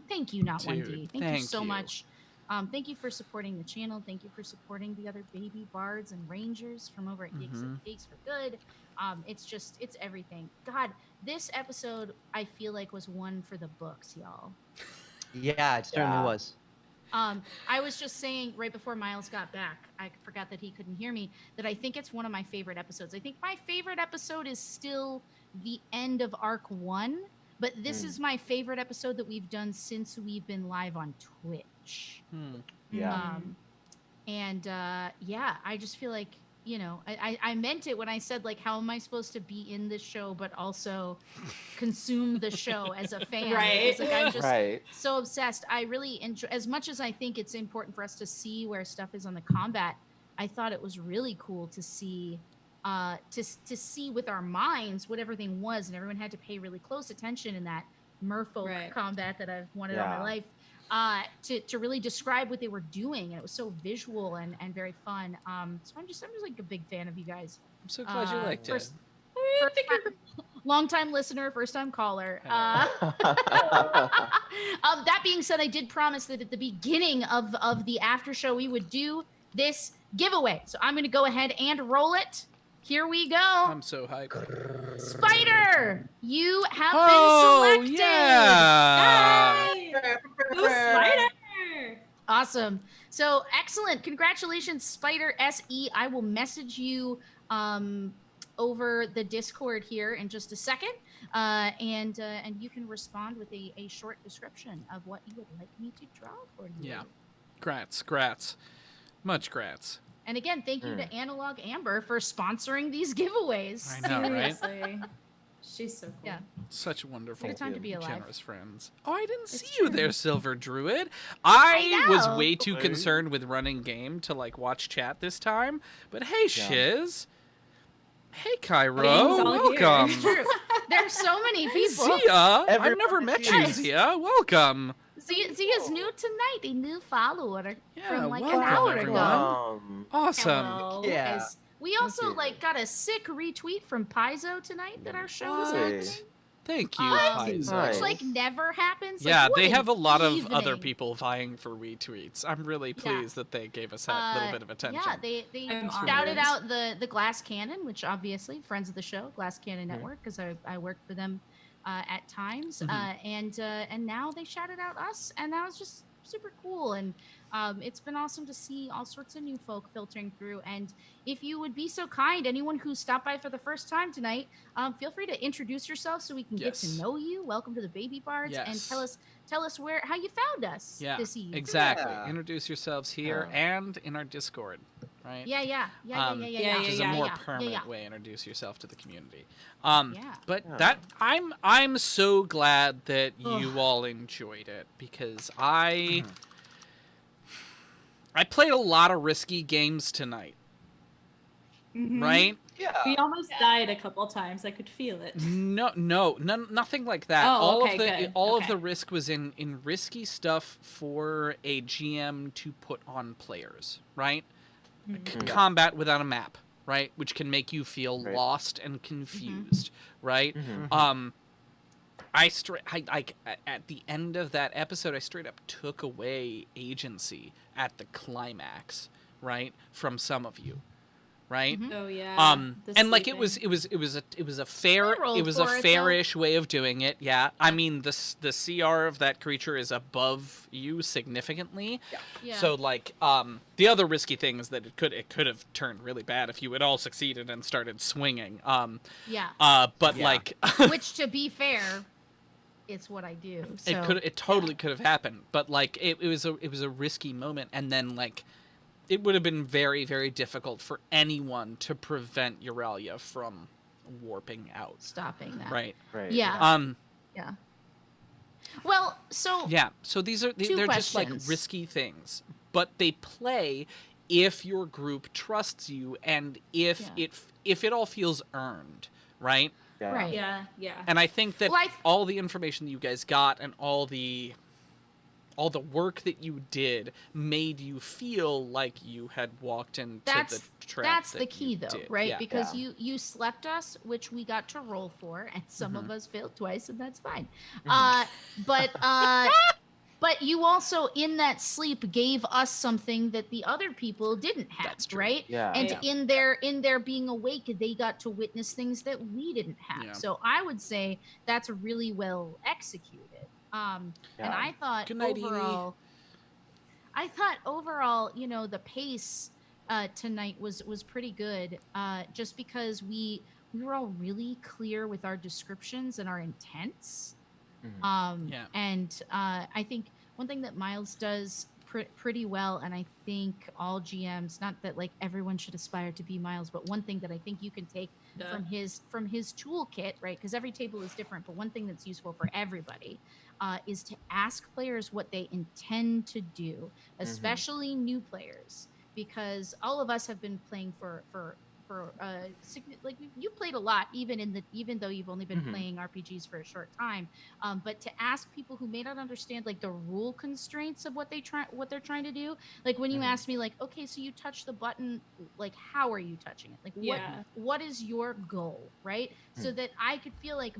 Thank you, Not One D. Dude, Thank you thank so you. much. Thank you for supporting the channel. Thank you for supporting the other baby bards and rangers from over at Geeks for Good. It's everything. God, this episode I feel like was one for the books, y'all. Yeah, it certainly Yeah. was. I was just saying right before Miles got back, I forgot that he couldn't hear me, that I think it's one of my favorite episodes. I think my favorite episode is still the end of Arc 1, but this is my favorite episode that we've done since we've been live on Twitch. Yeah. Yeah, I just feel like, you know, I meant it when I said, like, how am I supposed to be in this show but also consume the show as a fan? Right. Because, like, I'm just Right. so obsessed. I really enjoy, as much as I think it's important for us to see where stuff is on the combat, I thought it was really cool to see to see with our minds what everything was, and everyone had to pay really close attention in that merfolk Right. combat that I've wanted all my Yeah. life. To really describe what they were doing, and it was so visual and very fun. So I'm just like a big fan of you guys. I'm so glad you liked it. First long time listener, first time caller. That being said, I did promise that at the beginning of the after show we would do this giveaway. So I'm going to go ahead and roll it. Here we go. I'm so hyped. Spider, you have Oh, been selected. yeah. Yay! Go Spider! Awesome. So excellent. Congratulations, Spider SE. I will message you over the Discord here in just a second. And you can respond with a short description of what you would like me to draw for you. Yeah. Grats. Much grats. And again, thank you to Analog Amber for sponsoring these giveaways. I know, right? Seriously. She's so cool. Yeah. Such wonderful, What a time to be alive. generous friends. Oh, I didn't see It's you true. there, Silver Druid. I I was know. way too Hey. concerned with running game to like watch chat this time. But hey, Shiz. Hey, Cairo. Gang's all here. Welcome. It's true. There's so many people. Zia. I've Everyone never is met here. you, Zia. Welcome. Zia's new tonight, a new follower Yeah, from like welcome, an hour everyone. ago. Awesome. Hello. Yeah. Guys, we also you. like got a sick retweet from Paizo tonight that our show is Hey. in. Thank you, What? Paizo. Nice. Which like never happens. Like, Yeah, what they an have a lot of other evening. people vying for retweets. I'm really pleased that they gave us that little bit of attention. Yeah, they I'm shouted honored. out the Glass Cannon, which obviously friends of the show, Glass Cannon Mm-hmm. Network, because I worked for them at times, Mhm. and now they shouted out us, and that was just super cool. And it's been awesome to see all sorts of new folk filtering through. And if you would be so kind, anyone who stopped by for the first time tonight, feel free to introduce yourself so we can get to Yes. know you. Welcome to the Baby Bards, and Yes. tell us how you found us Yeah, this evening. exactly. Yeah. Introduce yourselves here and in our Discord, right? Yeah. Which is a more permanent yeah. way to introduce yourself to the community. Yeah. But Yeah. that I'm so glad that you all enjoyed it because I played a lot of risky games tonight, Mhm. right? Yeah. We almost died a couple times. I could feel it. Nothing like that. Oh, all okay, of the good. all of Okay. the risk was in risky stuff for a GM to put on players, right? Mhm. Combat without a map, right? Which can make you feel Right. lost and confused, right? Mhm. At the end of that episode, I straight up took away agency at the climax, right, from some of you, right? Mhm. Oh yeah. the And like it sleeping. was a fair We rolled it was a for it, though. fairish way of doing it. Yeah, I mean the CR of that creature is above you significantly. Yeah. So like the other risky thing is that it could have turned really bad if you had all succeeded and started swinging. Yeah. But Yeah. like Which, to be fair, it's what I do. So, it totally could have happened. But like it was a risky moment, and then like it would have been very, very difficult for anyone to prevent Euralia from warping out. stopping that. Right. Right. Yeah. Yeah. Well, so Yeah. So they're just like questions. risky things, but they play if your group trusts you and if Yeah. it all feels earned, right? Yeah. Right. Yeah. And I think that Well, all the information that you guys got and all the work that you did made you feel like you had walked into the trap. That's that the key, you though, did. right? Yeah. Because Yeah. you slept us, which we got to roll for, and some of us failed twice, and that's fine. Mhm. But you also in that sleep gave us something that the other people didn't have. That's true. Right? Yeah. And Yeah. in their being awake, they got to witness things that we didn't have. Yeah. So I would say that's really well executed. And Yeah. I thought Good night, Edie. overall, you know, the pace tonight was pretty good. Just because we were all really clear with our descriptions and our intents. Mhm. Yeah. And I think one thing that Miles does pretty well, and I think all GMs, not that like everyone should aspire to be Miles, but one thing that I think you can take from his toolkit, right? Because every table is different, but one thing that's useful for everybody is to ask players what they intend to do, especially new players, because all of us have been playing for like you played a lot, even though you've only been playing RPGs for a short time. But to ask people who may not understand like the rule constraints of what they're trying to do, like when you ask me like, okay, so you touch the button, like how are you touching it? Like what is your goal, right? So that I could feel like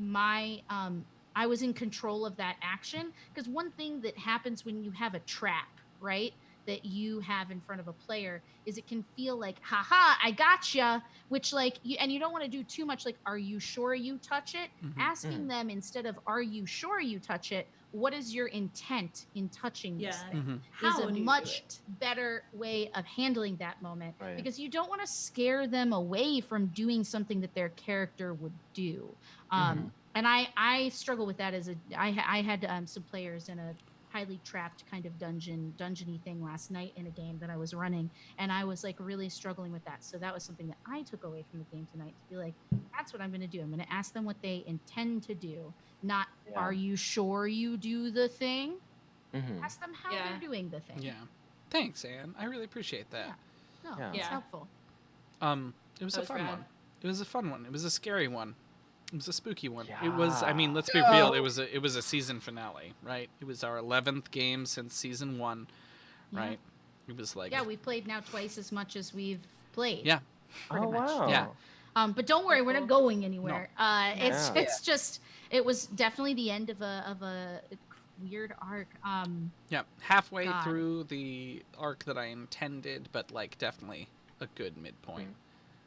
I was in control of that action. Because one thing that happens when you have a trap, right, that you have in front of a player is it can feel like, haha, I gotcha, which like you don't want to do too much like, are you sure you touch it? Asking them instead of, are you sure you touch it, what is your intent in touching this thing? Is a much better way of handling that moment, because you don't want to scare them away from doing something that their character would do. And I struggle with that as I had some players in a highly trapped kind of dungeony thing last night in a game that I was running, and I was like really struggling with that. So that was something that I took away from the game tonight, to be like, that's what I'm going to do. I'm going to ask them what they intend to do, not are you sure you do the thing? Ask them how they're doing the thing. Yeah. Thanks, Anne. I really appreciate that. No, it's helpful. It was a fun one. It was a fun one. It was a scary one. It was a spooky one. It was. I mean, let's be real. It was a season finale, right? It was our 11th game since season 1, right? It was like we played now twice as much as we've played. Yeah. Pretty much. Wow. Yeah. But don't worry, we're not going anywhere. No. It's just it was definitely the end of a weird arc. Yeah, halfway through the arc that I intended, but like definitely a good midpoint.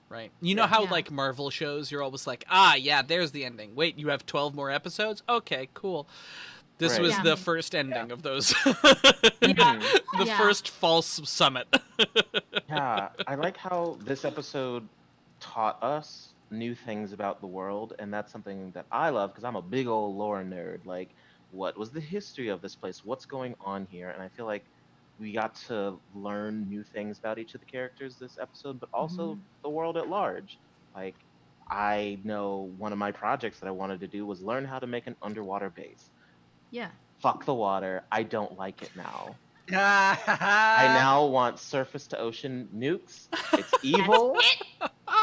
Right. You know how like Marvel shows, you're always like, yeah, there's the ending. Wait, you have 12 more episodes? Okay, cool. This was the first ending of those. The first false summit. Yeah, I like how this episode taught us new things about the world, and that's something that I love because I'm a big old lore nerd. Like, what was the history of this place? What's going on here? And I feel like we got to learn new things about each of the characters this episode, but also the world at large. Like, I know one of my projects that I wanted to do was learn how to make an underwater base. Yeah. Fuck the water. I don't like it now. I now want surface to ocean nukes. It's evil.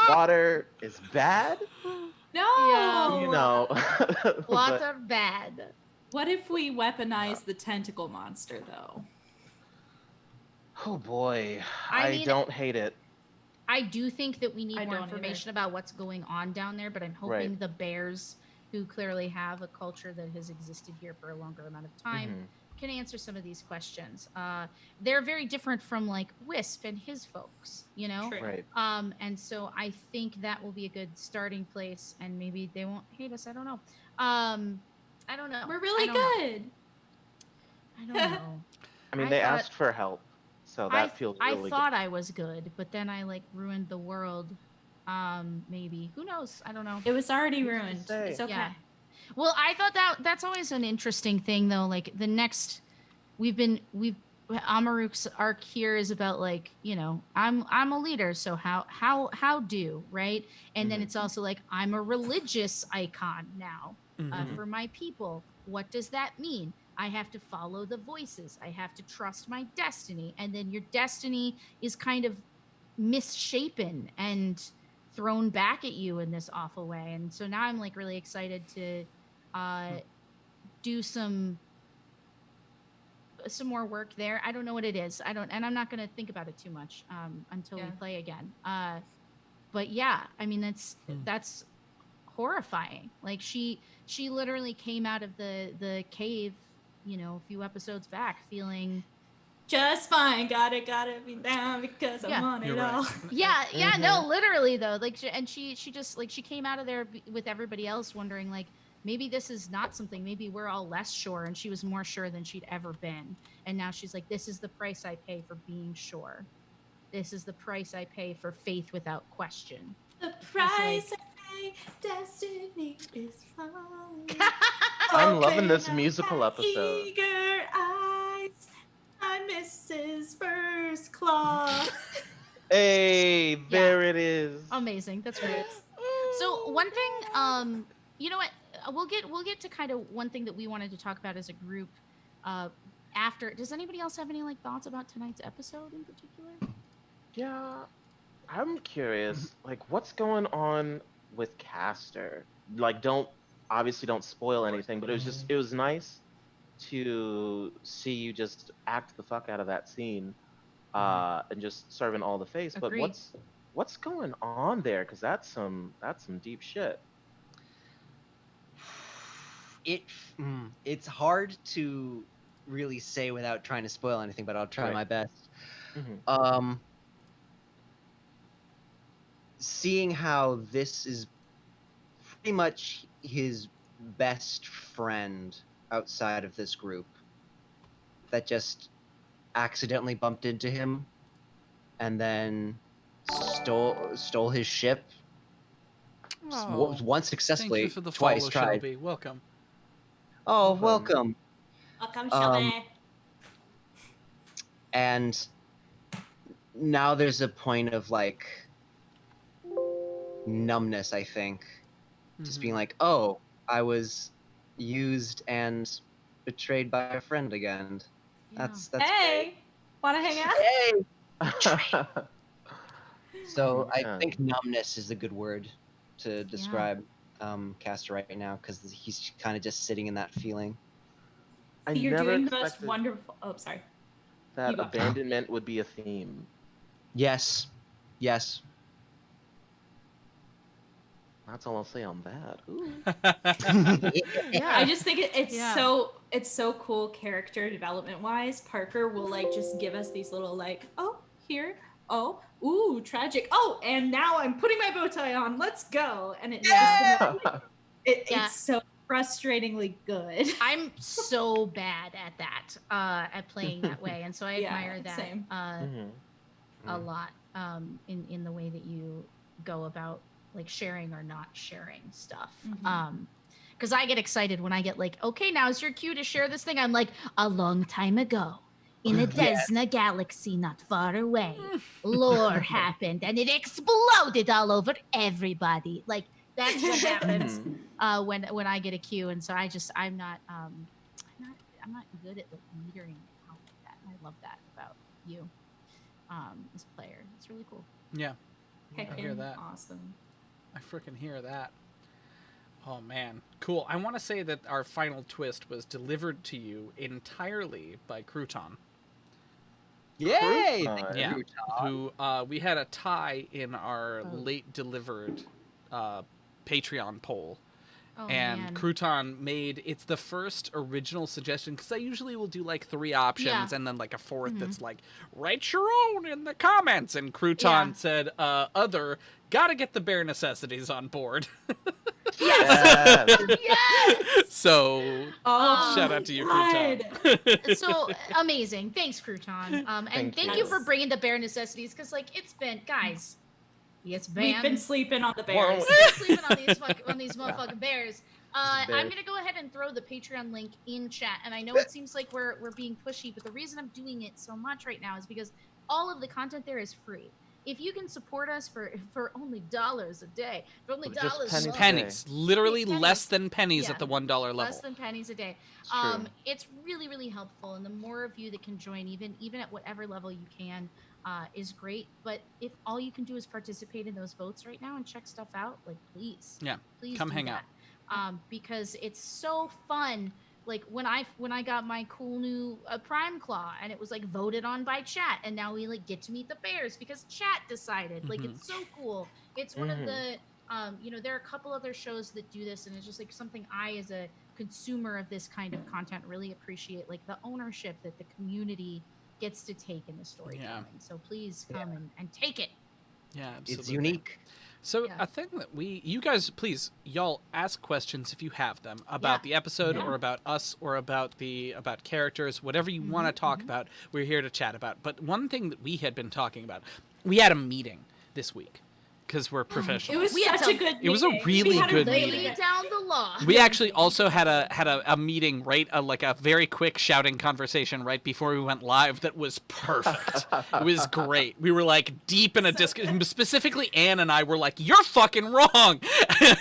Water is bad. No. You know. Water bad. What if we weaponize the tentacle monster, though? Oh boy, I I mean, don't hate it. I do think that we need I more don't information about what's going on down there, but I'm hoping the bears, who clearly have a culture that has existed here for a longer amount of time, can answer some of these questions. They're very different from like Wisp and his folks, you know? True. Right. And so I think that will be a good starting place, and maybe they won't hate us. I don't know. I don't know. We're really good. I don't know. I mean, they asked for help, so that feels really I thought I was good, but then I like ruined the world. Maybe. Who knows? I don't know. It was already ruined. It's okay. Yeah. Well, I thought that's always an interesting thing, though. Like the next, Amaruk's arc here is about like, you know, I'm a leader, so how do, right? And then it's also like I'm a religious icon now for my people. What does that mean? I have to follow the voices. I have to trust my destiny, and then your destiny is kind of misshapen and thrown back at you in this awful way. And so now I'm like really excited to do some more work there. I don't know what it is. And I'm not going to think about it too much until we play again. But yeah, I mean, that's horrifying. Like she literally came out of the cave, a few episodes back feeling just fine. Gotta be down because I want it all. Yeah, no, literally though. Like, she just like she came out of there with everybody else wondering like maybe this is not something. Maybe we're all less sure, and she was more sure than she'd ever been. And now she's like, this is the price I pay for being sure. This is the price I pay for faith without question. The price I pay, destiny is falling. I'm loving this musical episode. Eager eyes, I miss his first claw. Hey, there it is. Amazing. That's great. So one thing, you know what? We'll get to kind of one thing that we wanted to talk about as a group after. Does anybody else have any like thoughts about tonight's episode in particular? Yeah, I'm curious. Like, what's going on with Castor? Like, don't spoil anything. But it was nice to see you just act the fuck out of that scene, and just serving all the face. Agreed. But what's going on there? Because that's some deep shit. It's hard to really say without trying to spoil anything, but I'll try my best. Mm-hmm. Seeing how this is pretty much his best friend outside of this group that just accidentally bumped into him and then stole his ship once successfully, Thank you for the twice follow, tried. Shelby. Welcome. Oh, welcome. Welcome, Shelby. And now there's a point of like numbness, I think. Just being like, oh, I was used and betrayed by a friend again. That's hey, wanna hang out? Hey. So I think numbness is a good word to describe Castor right now, because he's kind of just sitting in that feeling. You're doing the most wonderful. Oh, sorry. That abandonment would be a theme. Yes. That's all I'll say on that. I just think it's so cool character development wise. Parker will like just give us these little like, oh, here, oh, ooh, tragic, oh, and now I'm putting my bow tie on, let's go. And it's it's so frustratingly good. I'm so bad at that, at playing that way, and so I admire that a lot in the way that you go about like sharing or not sharing stuff. Because I get excited when I get like, okay, now is your cue to share this thing. I'm like, a long time ago in a Desna galaxy not far away, lore happened and it exploded all over everybody. Like that's what happens when I get a cue. And so I'm not good at like metering it out like that. And I love that about you as a player. It's really cool. Yeah. Heck, I hear that. Awesome. I freaking hear that. Oh man, cool. I want to say that our final twist was delivered to you entirely by Crouton. Yay! Yeah, who we had a tie in our late delivered Patreon poll. And Crouton it's the first original suggestion, because I usually will do like 3 options and then like a fourth that's like, write your own in the comments. And Crouton said, gotta get the bare necessities on board. Yes! So, shout out to you, Crouton. So amazing. Thanks, Crouton. And thank you for bringing the bare necessities, because like it's been, guys. We've been sleeping on the bears. We've been sleeping on these motherfucking bears. I'm gonna go ahead and throw the Patreon link in chat, and I know it seems like we're being pushy, but the reason I'm doing it so much right now is because all of the content there is free. If you can support us for only $1 a day, for only dollars, pennies, literally less than pennies at the $1 level. Less than pennies a day. It's really, really helpful, and the more of you that can join, even at whatever level you can, is great. But if all you can do is participate in those votes right now and check stuff out, like please, Yeah, please come do hang that. out. Because it's so fun. Like when I got my cool new Prime Claw, and it was like voted on by chat, and now we like get to meet the bears because chat decided. Like Mhm. it's so cool. It's one of the there are a couple other shows that do this, and it's just like something I, as a consumer of this kind of content, really appreciate, like the ownership that the community gets to take in the storytelling. So please come and take it. Yeah, absolutely. It's unique. So Yeah. a thing that you guys, please, y'all ask questions if you have them about the episode or about us or about characters, whatever you want to talk about. We're here to chat about. But one thing that we had been talking about, we had a meeting this week because we're professionals. It was We had such a to- good It was a meeting. really We had good really meeting. Lay down the law. We actually also had a meeting, right? Like a very quick shouting conversation right before we went live that was perfect. It was great. We were like deep in a specifically Anne and I were like, "You're fucking wrong,"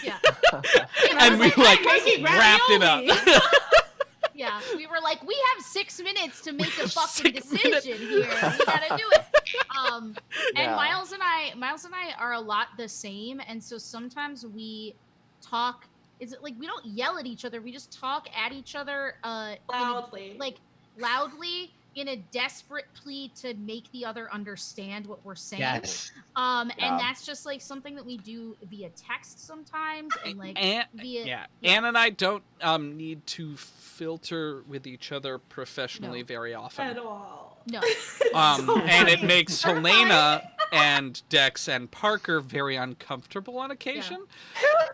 Yeah. and we like making wrapped it ravioli. up. Yeah, we were like, we have 6 minutes to make a fucking 6 minutes. decision here. We gotta do it. And Yeah. Miles and I are a lot the same, and so sometimes we talk. Is it like we don't yell at each other? We just talk at each other Loudly. loudly in a desperate plea to make the other understand what we're saying. Yes. And Yeah. that's just like something that we do via text sometimes, and like via Anne and I don't need to filter with each other professionally No. very often. At all. no. So And it funny. makes Helena and Dex and Parker very uncomfortable on occasion.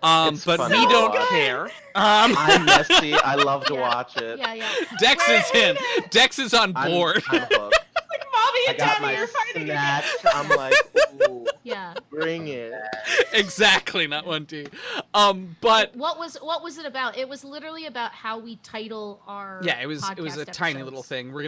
It's But fun we to don't watch. care. I'm messy. I love to Yeah. watch it. Yeah. Dex is in. Dex is on I'm board. hooked. Like mommy I and got daddy my are fighting again. snacks. I'm like, ooh, Yeah. bring it. Exactly, not 1D. But What was it about? It was literally about how we title our yeah, it was a podcast tiny episodes. little thing. We're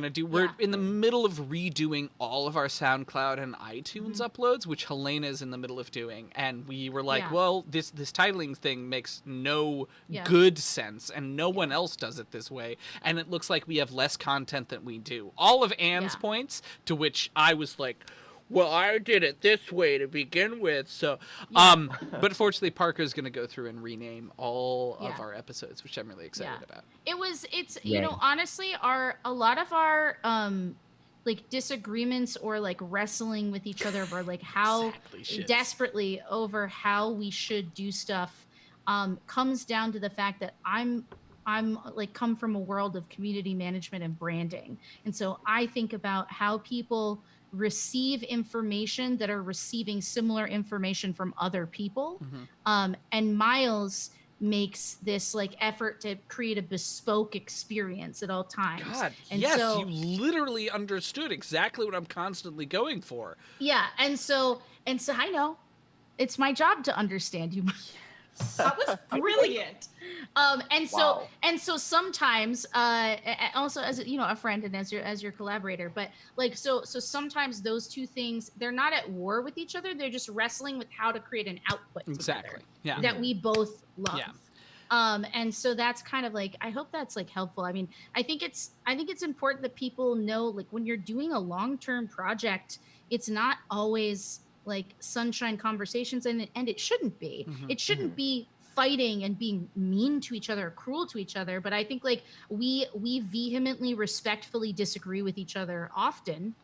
Yeah. in the middle of redoing all of our SoundCloud and iTunes uploads, which Helena is in the middle of doing, and we were like, Yeah. well, this titling thing makes no Yeah. good sense, and no one else does it this way, and it looks like we have less content than we do. All of Anne's Yeah. points, to which I was like, well, I did it this way to begin with, so but fortunately Parker's going to go through and rename all of Yeah. our episodes, which I'm really excited about. It's Yay. honestly, a lot of our like disagreements or like wrestling with each other over like how Exactly, shits. desperately over how we should do stuff comes down to the fact that I'm like come from a world of community management and branding, and so I think about how people receive information that are receiving similar information from other people. And Miles makes this like effort to create a bespoke experience at all times. God, and yes, so, you literally understood exactly what I'm constantly going for. yeah, and so I know it's my job to understand you. That was brilliant. And so Wow. sometimes also as a friend and as your collaborator, but like so sometimes those two things, they're not at war with each other, they're just wrestling with how to create an output Exactly. together Yeah. that we both love. Yeah. And so that's kind of like, I hope that's like helpful. I mean, I think it's important that people know, like when you're doing a long-term project, it's not always like sunshine conversations, and it shouldn't be. It shouldn't be fighting and being mean to each other or cruel to each other, but I think like we vehemently, respectfully disagree with each other often,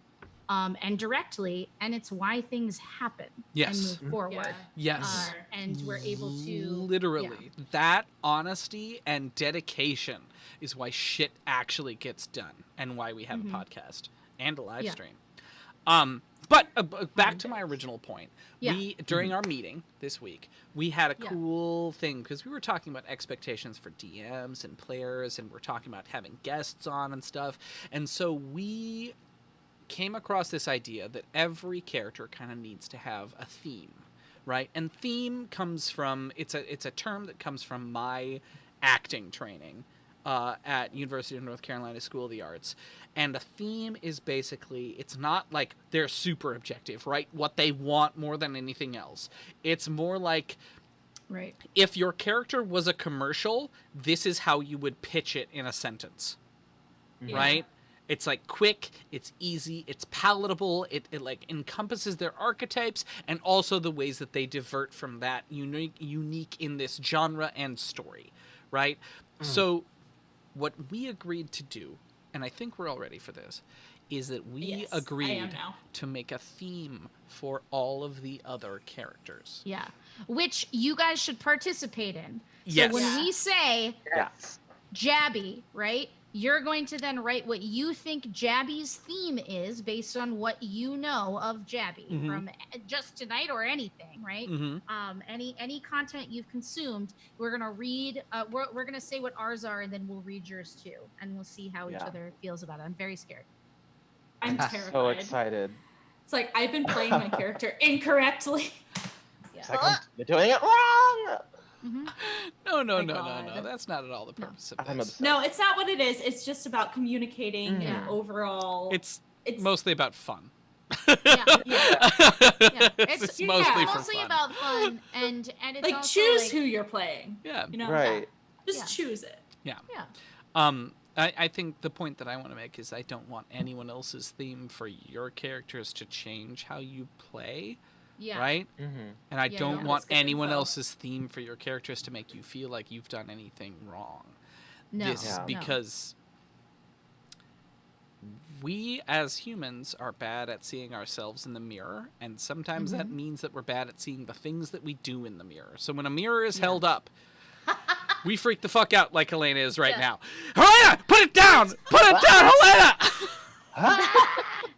and directly, and it's why things happen Yes. and move forward. Yes. And we're able to literally that honesty and dedication is why shit actually gets done, and why we have a podcast and a live Yeah. stream. But back to my original point. Yeah. We during our meeting this week, we had a cool thing because we were talking about expectations for DMs and players, and we're talking about having guests on and stuff. And so we came across this idea that every character kind of needs to have a theme, right? And theme comes from it's a term that comes from my acting training at University of North Carolina School of the Arts. And a theme is basically, it's not like they're super objective, right? What they want more than anything else. It's more like, right. if your character was a commercial, this is how you would pitch it in a sentence, Yeah. right? It's like quick, it's easy, it's palatable, it like encompasses their archetypes and also the ways that they divert from that unique in this genre and story, right? So what we agreed to do, and I think we're all ready for this, is that we Yes, I am agreed now. to make a theme for all of the other characters. Yeah. Which you guys should participate in. Yes. So when Yeah. we say Yes. Jabby, right? You're going to then write what you think Jabby's theme is based on what you know of Jabby Mhm. from just tonight or anything, right? Mm-hmm. Any content you've consumed, we're gonna read. We're gonna say what ours are, and then we'll read yours too, and we'll see how each Yeah. other feels about it. I'm very scared. I'm So terrified. So excited. It's like I've been playing my character incorrectly. It's like you're doing it wrong. Mm-hmm. No, My no. God. That's not at all the purpose of I'm this. obsessed. No, it's not what it is. It's just about communicating Mhm. and overall. It's It's mostly about fun. Yeah. yeah. It's- It's yeah, mostly for Mostly fun. about fun, and it's like also choose like, who you're playing. Yeah. You know, Right. just Yeah. choose it. Yeah. I think the point that I want to make is I don't want anyone else's theme for your characters to change how you play, Yeah. right? Mm-hmm. And I Yeah, don't yeah. want That's good anyone info. else's theme for your characters to make you feel like you've done anything wrong. No. This Yeah. because we as humans are bad at seeing ourselves in the mirror, and sometimes that means that we're bad at seeing the things that we do in the mirror. So when a mirror is Yeah. held up, we freak the fuck out like Helena is right Yeah. now. Helena, put it down! Put it down, Helena!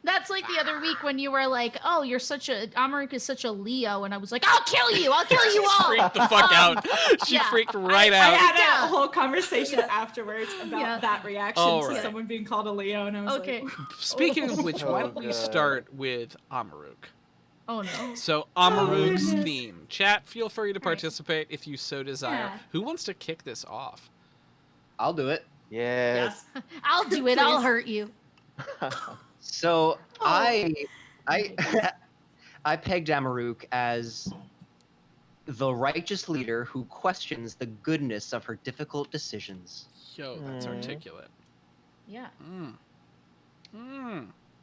That's like the other week when you were like, "Oh, you're such a Amaruk is such a Leo," and I was like, "I'll kill you! I'll kill you all!" Freaked the fuck out. She yeah. freaked right I out. had Yeah. a whole conversation afterwards about Yeah. that reaction Oh, to right. someone being called a Leo, and I was Okay. like, Speaking of which, why Oh, don't we good. start with Amaruk? Oh no. So Amaruk's goodness. theme. Chat, feel free to Right. participate if you so desire. Yeah. Who wants to kick this off? I'll do it. Yes. yes. I'll do it. I'll Please. hurt you. So Oh. I I pegged Amaruk as the righteous leader who questions the goodness of her difficult decisions. Yo, that's Mm. articulate. Yeah.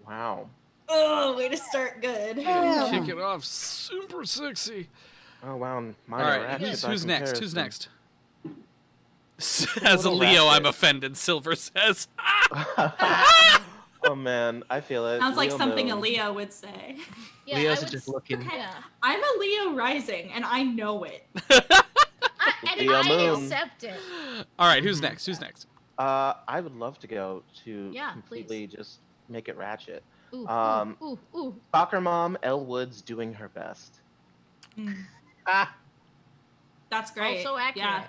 Wow. Oh, way to start good. Kick it off. Super sexy. Oh wow. Mine All are right, ratchet by who's next? Who's comparison. next? As a little Leo, I'm ratchet. offended, Silver says. Oh man, I feel it. Sounds like Leo something a moon. Leo would say. Yeah. Leo's I are would just s- looking. Okay. Yeah. I'm a Leo rising, and I know it. And Leo I moon. accept it. All right, who's next? Who's next? I would love to go to Yeah, completely just make it ratchet. Ooh, Um, ooh. Soccer mom Elle Woods doing her best. Ah, That's great. Also accurate. Yeah.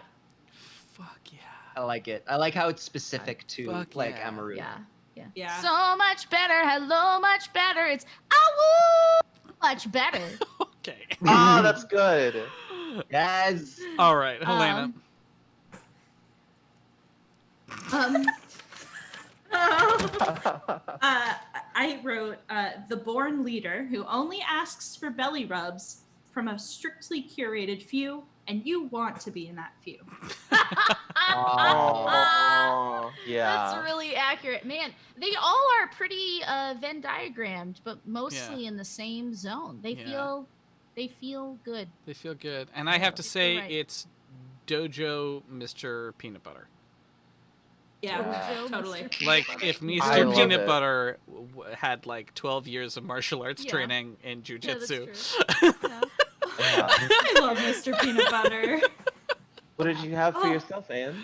Fuck yeah. I like it. I like how it's specific to Fuck like yeah. Amaruk. Yeah. Yeah. Yeah. So much better. Hello, much better. It's woo, much better. Okay. ah, that's good. Yes. All right, Helena. I wrote the born leader who only asks for belly rubs from a strictly curated few, and you want to be in that few. Oh, yeah. That's really accurate. Man, they all are pretty Venn diagrammed, but mostly in the same zone. They Yeah. feel good. They feel good. And I have to say, right. it's Dojo Mr. Peanut Butter. Yeah, Joe, totally. Mr. Like, Peanut if Butter. I Mr. love Peanut it. Butter had like 12 years of martial arts Yeah. training in Yeah, that's jujitsu. true. Yeah. Yeah. I love Mr. Peanut Butter. What did you have for Oh. yourself, Anne?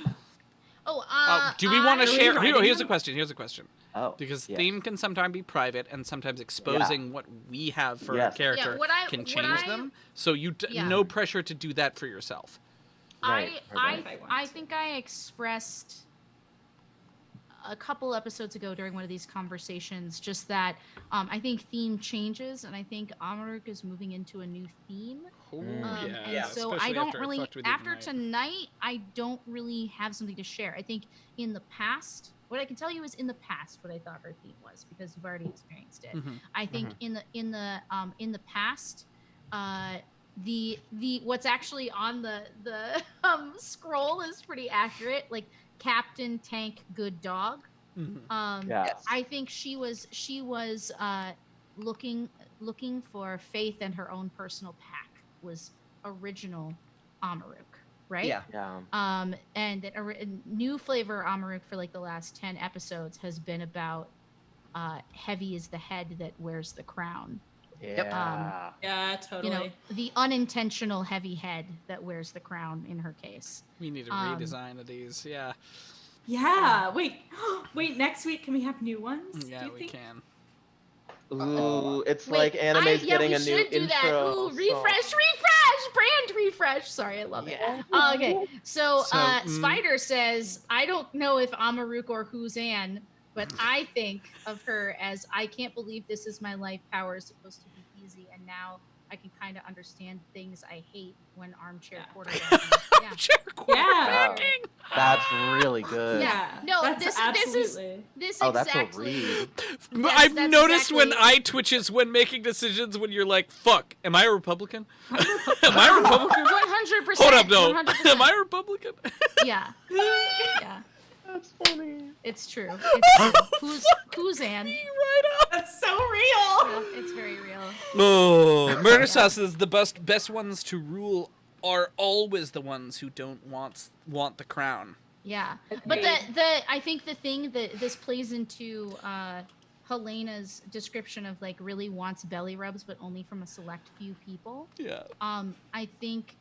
Oh, Do we want to Are we share? writing Here's a them? question. Here's a question. Oh, Because yes. theme can sometimes be private, and sometimes exposing what we have for Yes. a character Yeah, what I- can what change I- them. So Yeah. no pressure to do that for yourself. Right, right, right. I think I expressed a couple episodes ago during one of these conversations just that I think theme changes, and I think Amaruk is moving into a new theme. Ooh, And yeah. so I especially don't after I really fucked with you after tonight. tonight I don't really have something to share. I think in the past, what I can tell you is in the past what I thought her theme was, because you've already experienced it. Mhm. I think in the past, the what's actually on the scroll is pretty accurate. Like Captain Tank Good Dog, Mhm. Yes. I think she was looking for faith in her own personal pack was original Amaruk, right? Yeah. Yeah. And a new flavor Amaruk for like the last 10 episodes has been about heavy is the head that wears the crown. Yeah. Yeah, totally. The unintentional heavy head that wears the crown in her case. We need a redesign of these. Yeah. Yeah. Wait. Next week, can we have new ones? do Yeah, you we think? can. Ooh, it's Wait, like anime's getting we a new should do that. intro. Ooh, refresh, brand refresh. Sorry, I love it. Okay, so, So, Spider says, I don't know if Amaruk or Huzan, but I think of her as I can't believe this is my life. Power is supposed to be easy, and now I can kind of understand things I hate when armchair quarterbacking. Yeah. Chair Yeah. quarterbacking. That's really good. Yeah. No, that's this is absolutely. this Oh, that's a exactly. read. I've that's noticed when exactly- eye twitches when making decisions when you're like, fuck, am I a Republican? Am I a Republican? 100%. Hold up, no. 100%. Am I a Republican? Yeah. Yeah. That's funny. It's true. It's true. Huzan? Right up. That's so real. Yeah, it's very real. Oh, Murder Sauce says the best ones to rule are always the ones who don't want the crown. Yeah. But I think the thing that this plays into Helena's description of like really wants belly rubs, but only from a select few people. Yeah. I think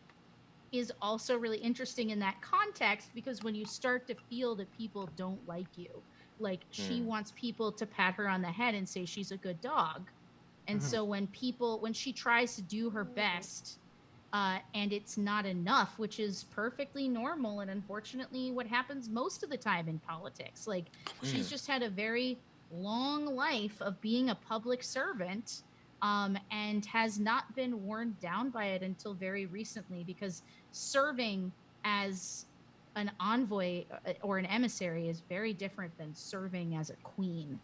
is also really interesting in that context because when you start to feel that people don't like you, like she wants people to pat her on the head and say she's a good dog. And so when she tries to do her best and it's not enough, which is perfectly normal and unfortunately what happens most of the time in politics. Like she's just had a very long life of being a public servant and has not been worn down by it until very recently because serving as an envoy or an emissary is very different than serving as a queen.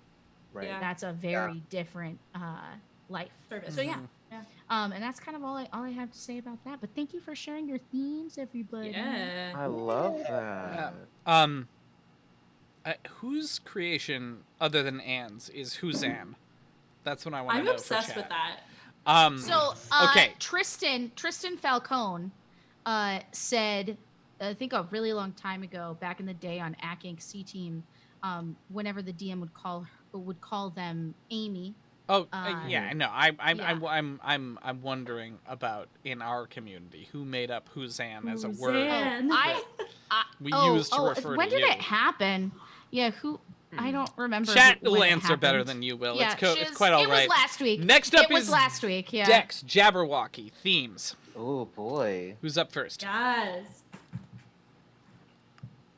Right. Yeah. That's a very different life. Service. So yeah. Yeah. And that's kind of all I have to say about that. But thank you for sharing your themes, everybody. Yeah. I love that. Whose creation other than Anne's is Huzan? That's what I want to I'm know. obsessed for with chat. that. So okay. Tristan Falcone said, I think a really long time ago, back in the day on Ack Inc. C Team, whenever the DM would call them Amy. Oh yeah, no. I'm wondering about in our community who made up Huzan as a word Huzan. that we use to refer when to did you. it happen? Yeah, who? I don't remember. Chat when will it answer better happened. than you will. Yeah, It's quite all it right. was last week. Next up it was is last week. Yeah. Dex Jabberwocky themes. Oh boy. Who's up first? Yes.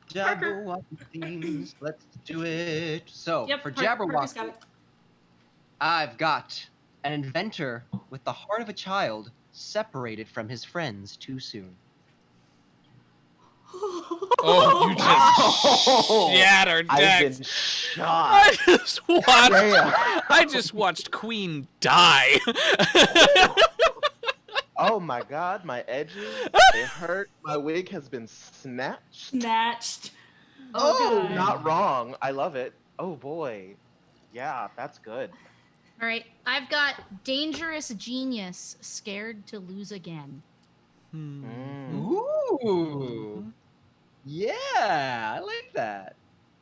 Jabberwocky themes. Let's do it. So Yep. for Parker's got Jabberwocky, it. I've got an inventor with the heart of a child separated from his friends too soon. Oh, you just shattered I've Dex. been shot. I just watched Queen die. Oh my god, my edges, they hurt. My wig has been snatched. Snatched. Oh, God. not wrong. I love it. Oh boy. Yeah, that's good. All right, I've got dangerous genius, scared to lose again. Ooh. Yeah, I like that.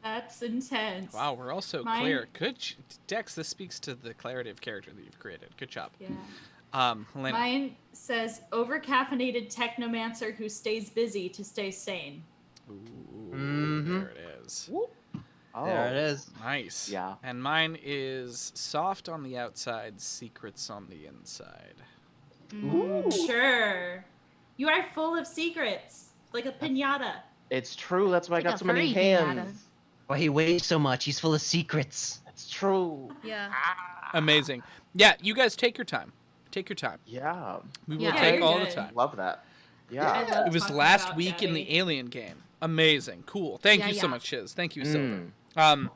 That's intense. Wow, we're also Mine- clear. Good, Dex. This speaks to the clarity of character that you've created. Good job. Yeah. Helena. Mine says overcaffeinated technomancer who stays busy to stay sane. Ooh, Mhm. there it is. Oh, There it is. Nice. Yeah. And mine is soft on the outside, secrets on the inside. Ooh. Sure. You are full of secrets, like a pinata. It's true. That's why Like I a got so many furry pinata. hands. Why he weighs so much? He's full of secrets. It's true. Yeah. Amazing. Yeah, you guys take your time. Take your time. Yeah. We will Yeah, take you're all the good. time. Love that. I Yeah. love It was talking last about week in the Daddy. Alien game. Amazing. Cool. Thank Yeah, you so yeah. much, Shiz. Thank you, Silver. Mm.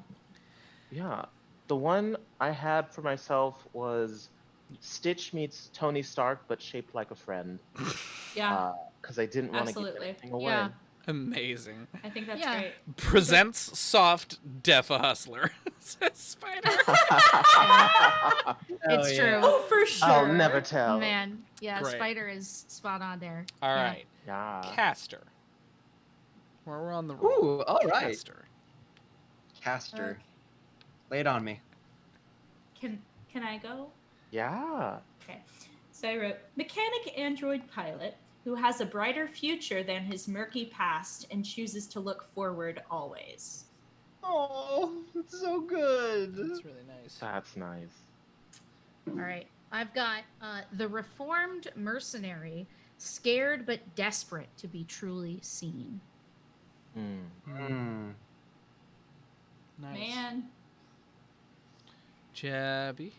Yeah. The one I had for myself was Stitch meets Tony Stark, but shaped like a friend. Yeah. Because I didn't want to give Absolutely. anything away. Yeah. Amazing. I think that's Yeah. great. Presents soft Defa Hustler. Says Spider. It's true. Oh, for sure. I'll never tell. Man, yeah, Great. Spider is spot on there. All Yeah. right. Yeah. Caster. Well, we're on the roll. Ooh, all right. Caster. Caster. Lay it on me. Can I go? Yeah. Okay. So I wrote mechanic android pilot who has a brighter future than his murky past and chooses to look forward always. Oh, it's so good. That's really nice. That's nice. All right. I've got the reformed mercenary, scared but desperate to be truly seen. Mm. Nice. Man. Jabby.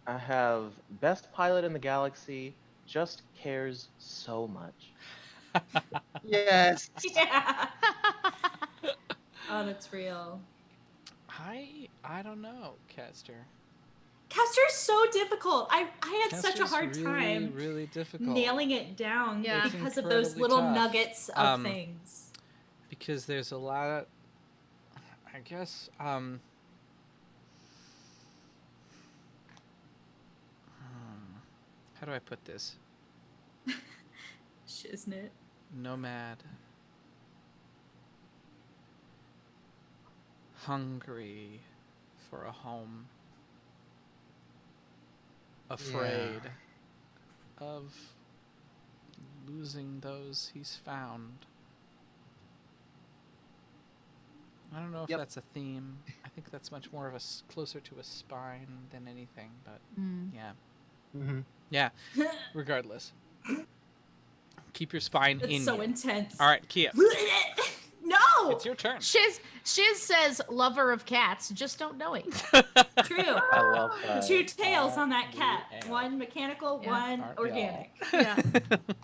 I have best pilot in the galaxy, just cares so much. Yes. Yeah. Oh, that's real. I don't know, Caster. Caster's so difficult. I had such a Caster's hard time really difficult. nailing it down Yeah. It's because of those incredibly little tough. nuggets of things. Because there's a lot of, I guess, how do I put this? Shiznit. Nomad. Hungry for a home. Afraid of losing those he's found. I don't know if Yep. that's a theme. I think that's much more of closer to a spine than anything, but Mm. yeah. Mm-hmm. Yeah, regardless. Keep your spine in It's so you. intense. All right, Kia. No! It's your turn. Shiz says lover of cats, just don't know it. True. I love that. Two tails on that cat. RBL. One mechanical, Yeah. one RBL. organic. Yeah.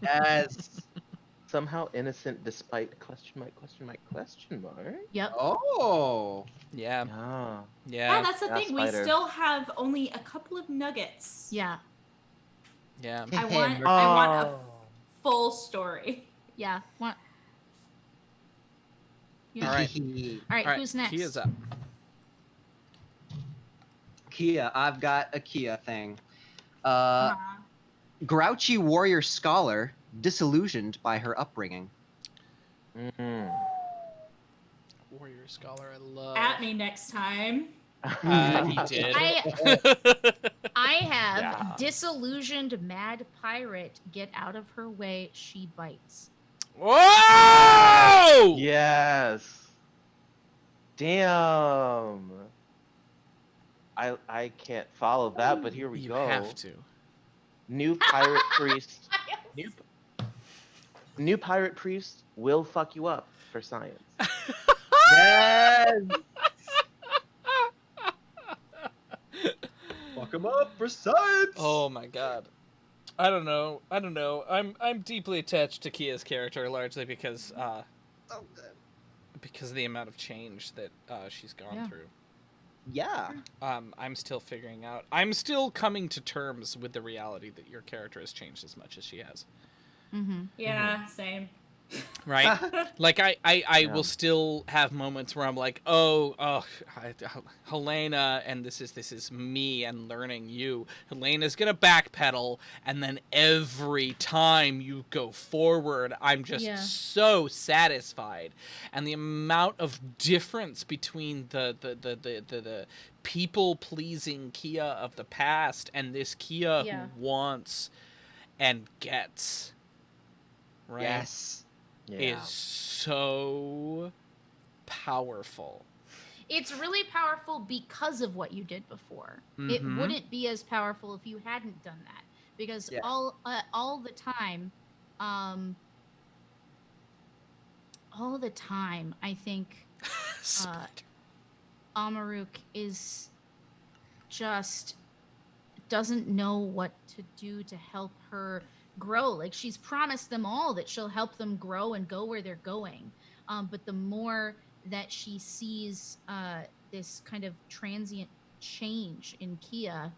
Yes. Somehow innocent despite question mark. Yep. Oh. Yeah, Yeah. Yeah, yeah, that's the Yeah, thing. We spider. still have only a couple of nuggets. Yeah. yeah. I want a Oh. full story. Yeah. What? All right. All right. All right, Who's next? Kia's up. Kia, I've got a Kia thing. Uh, Grouchy warrior scholar, disillusioned by her upbringing. Mm. Warrior Scholar, I love. at me next time. He did. I have Yeah. disillusioned mad pirate. Get out of her way. She bites. Whoa! Yes. Damn. I can't follow that, but here we You go. have to. New pirate priest. New pirate priest will fuck you up for science. Yes. Fuck him up for science. Oh my god. I don't know. I'm deeply attached to Kia's character largely because So good. because of the amount of change that she's gone Yeah. through. Yeah. I'm still figuring out. I'm still coming to terms with the reality that your character has changed as much as she has. Mm-hmm. Yeah, same. Right? Like I Yeah. will still have moments where I'm like, Helena, and this is me and learning you. Helena's gonna backpedal, and then every time you go forward, I'm just Yeah. so satisfied. And the amount of difference between the people pleasing Kia of the past and this Kia Yeah. who wants and gets. Right? Yes. Yeah. Is so powerful. It's really powerful because of what you did before. It Mhm. wouldn't be as powerful if you hadn't done that. Because Yeah. all the time, I think Amaruk is just doesn't know what to do to help her grow. Like, she's promised them all that she'll help them grow and go where they're going. But the more that she sees this kind of transient change in Kia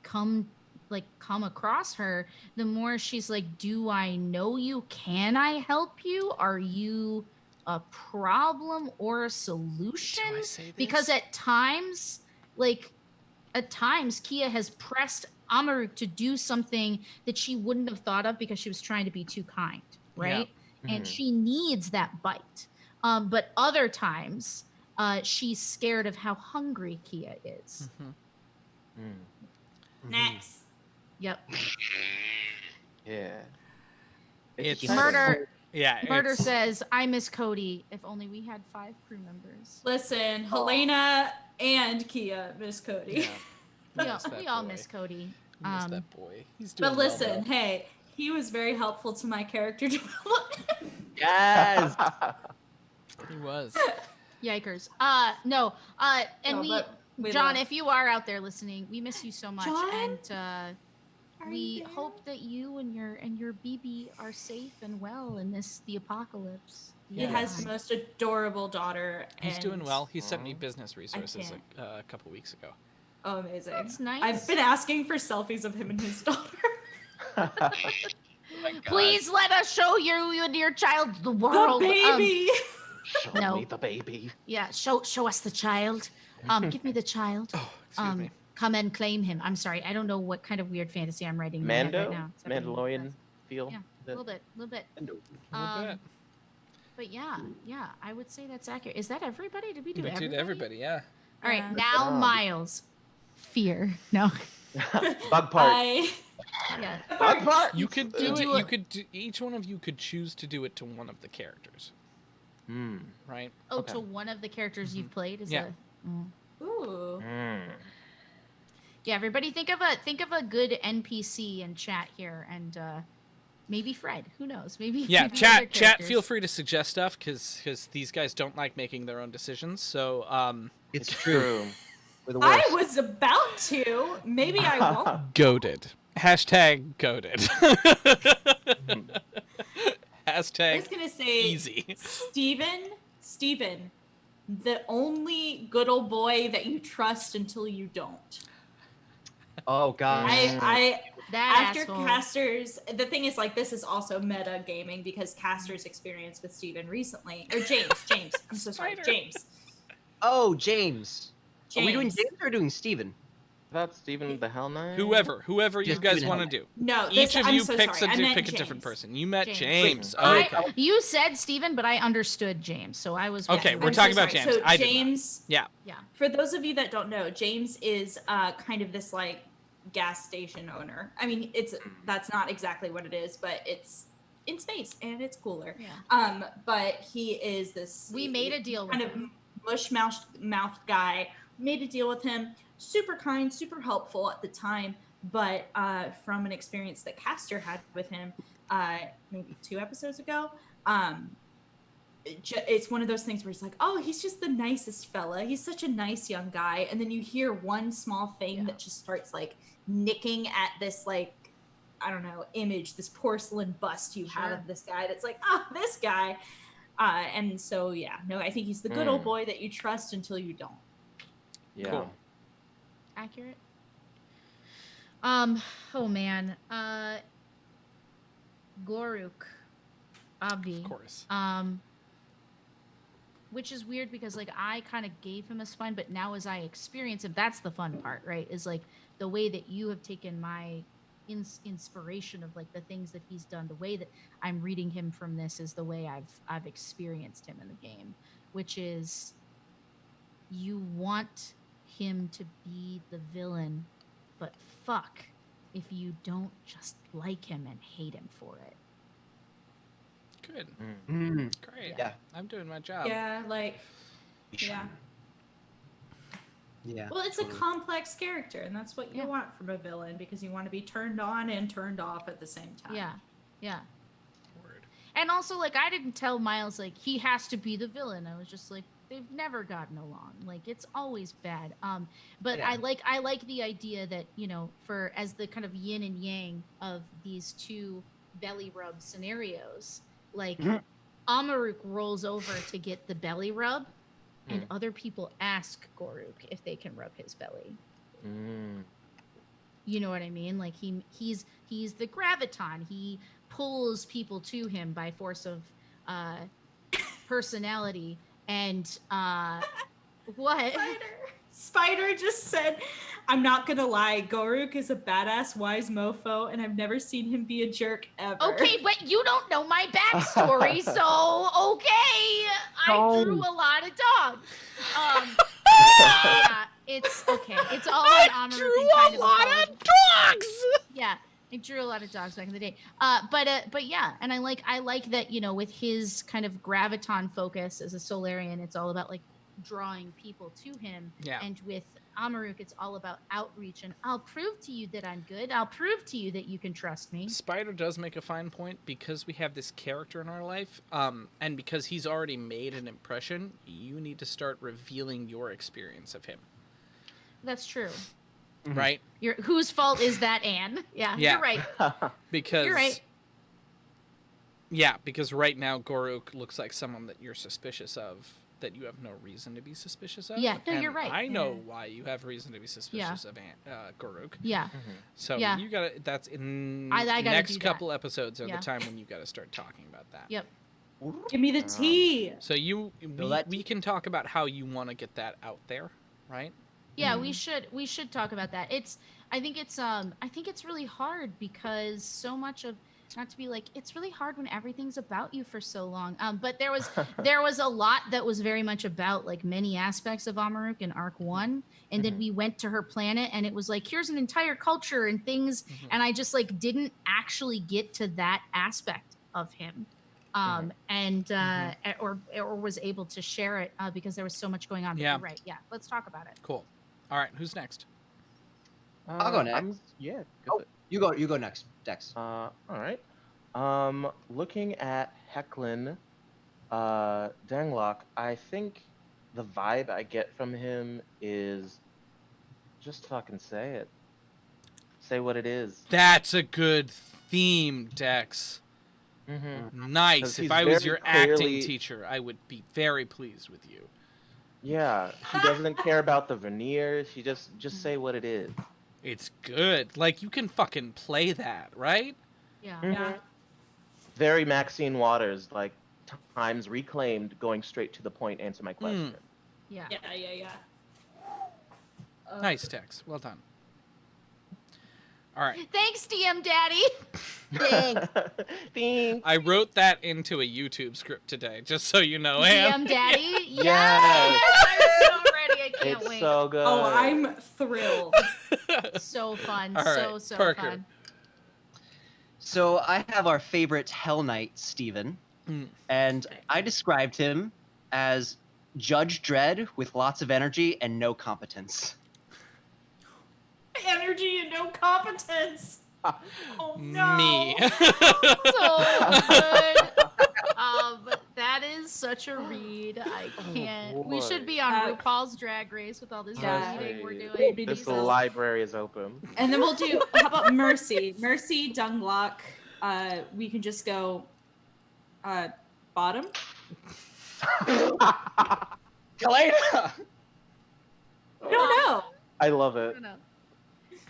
come like come across her, the more she's like, do I know you? Can I help you? Are you a problem or a solution? Do I say this? Because at times, Kia has pressed Amaruk to do something that she wouldn't have thought of because she was trying to be too kind, right? And she needs that bite. But other times, she's scared of how hungry Kia is. Next. Yep. Yeah. It's Murder. Yeah. Murder it's- says, I miss Cody. If only we had 5 crew members. Listen, Helena and Kia miss Cody. Yeah. We all miss Cody. I miss that boy. He's doing But well, listen, though. hey, he was very helpful to my character development. Yes. He was. Yikers. No. And No, but John, love- if you are out there listening, we miss you so much. John? And Are we you there? hope that you and your BB are safe and well in the apocalypse. He Yeah. has the most adorable daughter. He's doing and- well. He sent me business resources can't. a couple weeks ago. Oh, amazing. That's nice. I've been asking for selfies of him and his daughter. Oh my God. Please let us show you and your child the The world. baby. Show No. me the baby. Yeah, show us the child. Give me the child. Oh, excuse me. Come and claim him. I'm sorry, I don't know what kind of weird fantasy I'm writing in my head Mando? right now. It's happening Mandalorian fast. feel? Yeah. A little bit. A little bit. But yeah, I would say that's accurate. Is that everybody? Did we do We everybody? did everybody, yeah. All right, Yeah. now job. Miles. Fear. No. Bug part. Yeah. Bug part. You could do You it. do You it- could do, each one of you could choose to do it to one of the characters, Mm. right? Oh, Okay. to one of the characters you've played is Yeah. Ooh. Yeah, everybody think of a good NPC in chat here, and maybe Fred. Who knows? Maybe. Yeah, maybe other chat. characters. Feel free to suggest stuff because these guys don't like making their own decisions. So It's true. We're the I worst. was about to. Maybe I won't. goaded. Hashtag goaded. I was Hashtag gonna say easy. Steven, the only good old boy that you trust until you don't. Oh God. I That after asshole. casters, the thing is, like, this is also meta gaming because casters experienced with Steven recently, or James, I'm so sorry, Spider. James. Oh, James. Are we doing James. James or doing Steven? That's Stephen the Hell Knight. Whoever you Just guys do it want to now. do. No, Each of I'm you so picks sorry. I meant pick a different James. person. You met James. James. Wait. Okay. You said Steven, but I understood James, so I was Okay, with we're you. talking about James. So I did not. James, Yeah. Yeah. for those of you that don't know, James is kind of this like gas station owner. I mean, that's not exactly what it is, but it's in space and it's cooler. Yeah. But he is this. We made a deal with kind of him. mush-mouthed guy. Made a deal with him. Super kind, super helpful at the time. But from an experience that Caster had with him, maybe 2 episodes ago, it's one of those things where he's like, oh, he's just the nicest fella. He's such a nice young guy. And then you hear one small thing that just starts like nicking at this, like, I don't know, image, this porcelain bust you have Sure. of this guy. That's like, oh, this guy. And so, yeah, no, I think he's the good old boy that you trust until you don't. Yeah. Cool. Accurate. Oh man. Goruk. Abdi. Of course. Which is weird because like I kind of gave him a spine, but now as I experience him, that's the fun part, right? Is like the way that you have taken my inspiration of like the things that he's done. The way that I'm reading him from this is the way I've experienced him in the game, which is you want him to be the villain, but fuck if you don't just like him and hate him for it. Good. Mm. Great. Yeah. I'm doing my job. Yeah, like, yeah. Yeah. Well, it's a totally. complex character, and that's what you Yeah. want from a villain because you want to be turned on and turned off at the same time. Yeah. Word. And also, like, I didn't tell Miles, like, he has to be the villain. I was just like, they've never gotten along. Like, it's always bad. But Yeah. I like the idea that, you know, for as the kind of yin and yang of these two belly rub scenarios, like, Mhm. Amaruk rolls over to get the belly rub, and other people ask Goruk if they can rub his belly. You know what I mean? Like he's the graviton. He pulls people to him by force of personality. And what? Spider just said, I'm not gonna lie, Goruk is a badass wise mofo, and I've never seen him be a jerk ever. Okay, but you don't know my backstory, so okay. I drew a lot of dogs. Yeah, it's okay. It's all on I Amaru drew and kind a of lot apology. of dogs. Yeah, I drew a lot of dogs back in the day. But yeah, and I like that, you know, with his kind of graviton focus as a Solarian, it's all about like drawing people to him. Yeah. And with Amaruk, it's all about outreach and I'll prove to you that I'm good. I'll prove to you that you can trust me. Spider does make a fine point because we have this character in our life, and because he's already made an impression, you need to start revealing your experience of him. That's true. Right? Whose fault is that, Anne? Yeah, Yeah. you're right. Because You're right. Yeah, because right now Goruk looks like someone that you're suspicious of, that you have no reason to be suspicious of. Yeah, no, and you're right. I know Yeah. why you have reason to be suspicious of Goruk. Yeah. So Yeah. you gotta. That's in I gotta next do that. couple episodes are Yeah. the time when you gotta start talking about that. Yep. Give me the tea. So we can talk about how you want to get that out there, right? Yeah, we should talk about that. I think it's really hard because so much of, not to be like, it's really hard when everything's about you for so long. But there was a lot that was very much about like many aspects of Amaruk in Arc 1, and then we went to her planet and it was like, here's an entire culture and things, and I just like didn't actually get to that aspect of him. Or was able to share it because there was so much going on. But Yeah. you're right. Yeah, let's talk about it. Cool. All right, who's next? I'll go next. Yeah. Oh, you go next, Dex. All right. Looking at Hecklin Danglock, I think the vibe I get from him is just fucking say it. Say what it is. That's a good theme, Dex. Nice. 'Cause If he's I was very your acting clearly- teacher, I would be very pleased with you. Yeah, she doesn't care about the veneer. She just say what it is. It's good. Like, you can fucking play that, right? Yeah. Yeah. Very Maxine Waters, like times reclaimed, going straight to the point, answer my question. Yeah. Yeah. Nice, Dex. Well done. All right. Thanks, DM Daddy. Ding. I wrote that into a YouTube script today, just so you know. DM Daddy. Yes. Yes. I'm so ready. I can't It's wait. so good. Oh, I'm thrilled. So fun. All right, So Parker. fun. So I have our favorite Hell Knight, Steven, and I described him as Judge Dredd with lots of energy and no competence. Energy and no competence. Oh no. Me. So good. That is such a read. I can't. We boy. should be on RuPaul's Drag Race with all this Yeah. reading we're doing. Baby This Jesus. library is open. And then we'll do, how about Mercy? Mercy Dunglock. We can just go bottom. Kalena! I don't know. I love I it. don't know.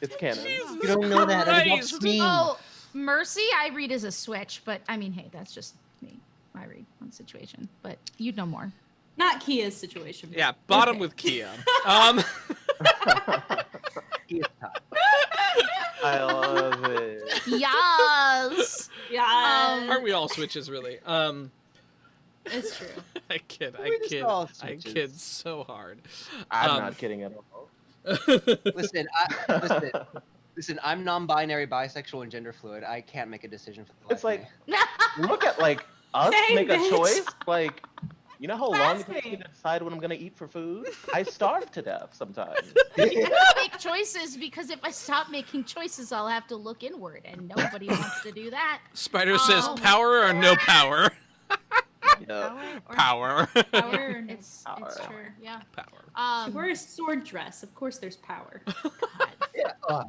It's canon. Jesus You don't know that. That Christ. is me. Oh, Mercy, I read as a switch, but I mean, hey, that's just me. I read one situation, but you'd know more. Not Kia's situation. but- Yeah, bottom Okay. with Kia. He is top. I love it. Yes. Yeah. Aren't we all switches, really? It's true. I kid. We just all I switches. kid so hard. I'm not kidding at all. Listen, listen. I'm non-binary, bisexual, and gender fluid. I can't make a decision for the life It's like, of me. look at like us Dang, make a bitch. choice. Like, you know how long it takes me Fascinating. to decide what I'm gonna eat for food? I starve to death sometimes. I gotta make choices because if I stop making choices, I'll have to look inward, and nobody wants to do that. Spider says Oh. power or no power? Yeah. Power. Power. It's Power. true. Yeah. Power. She wore a sword dress. Of course, there's power. God, Yeah. Oh,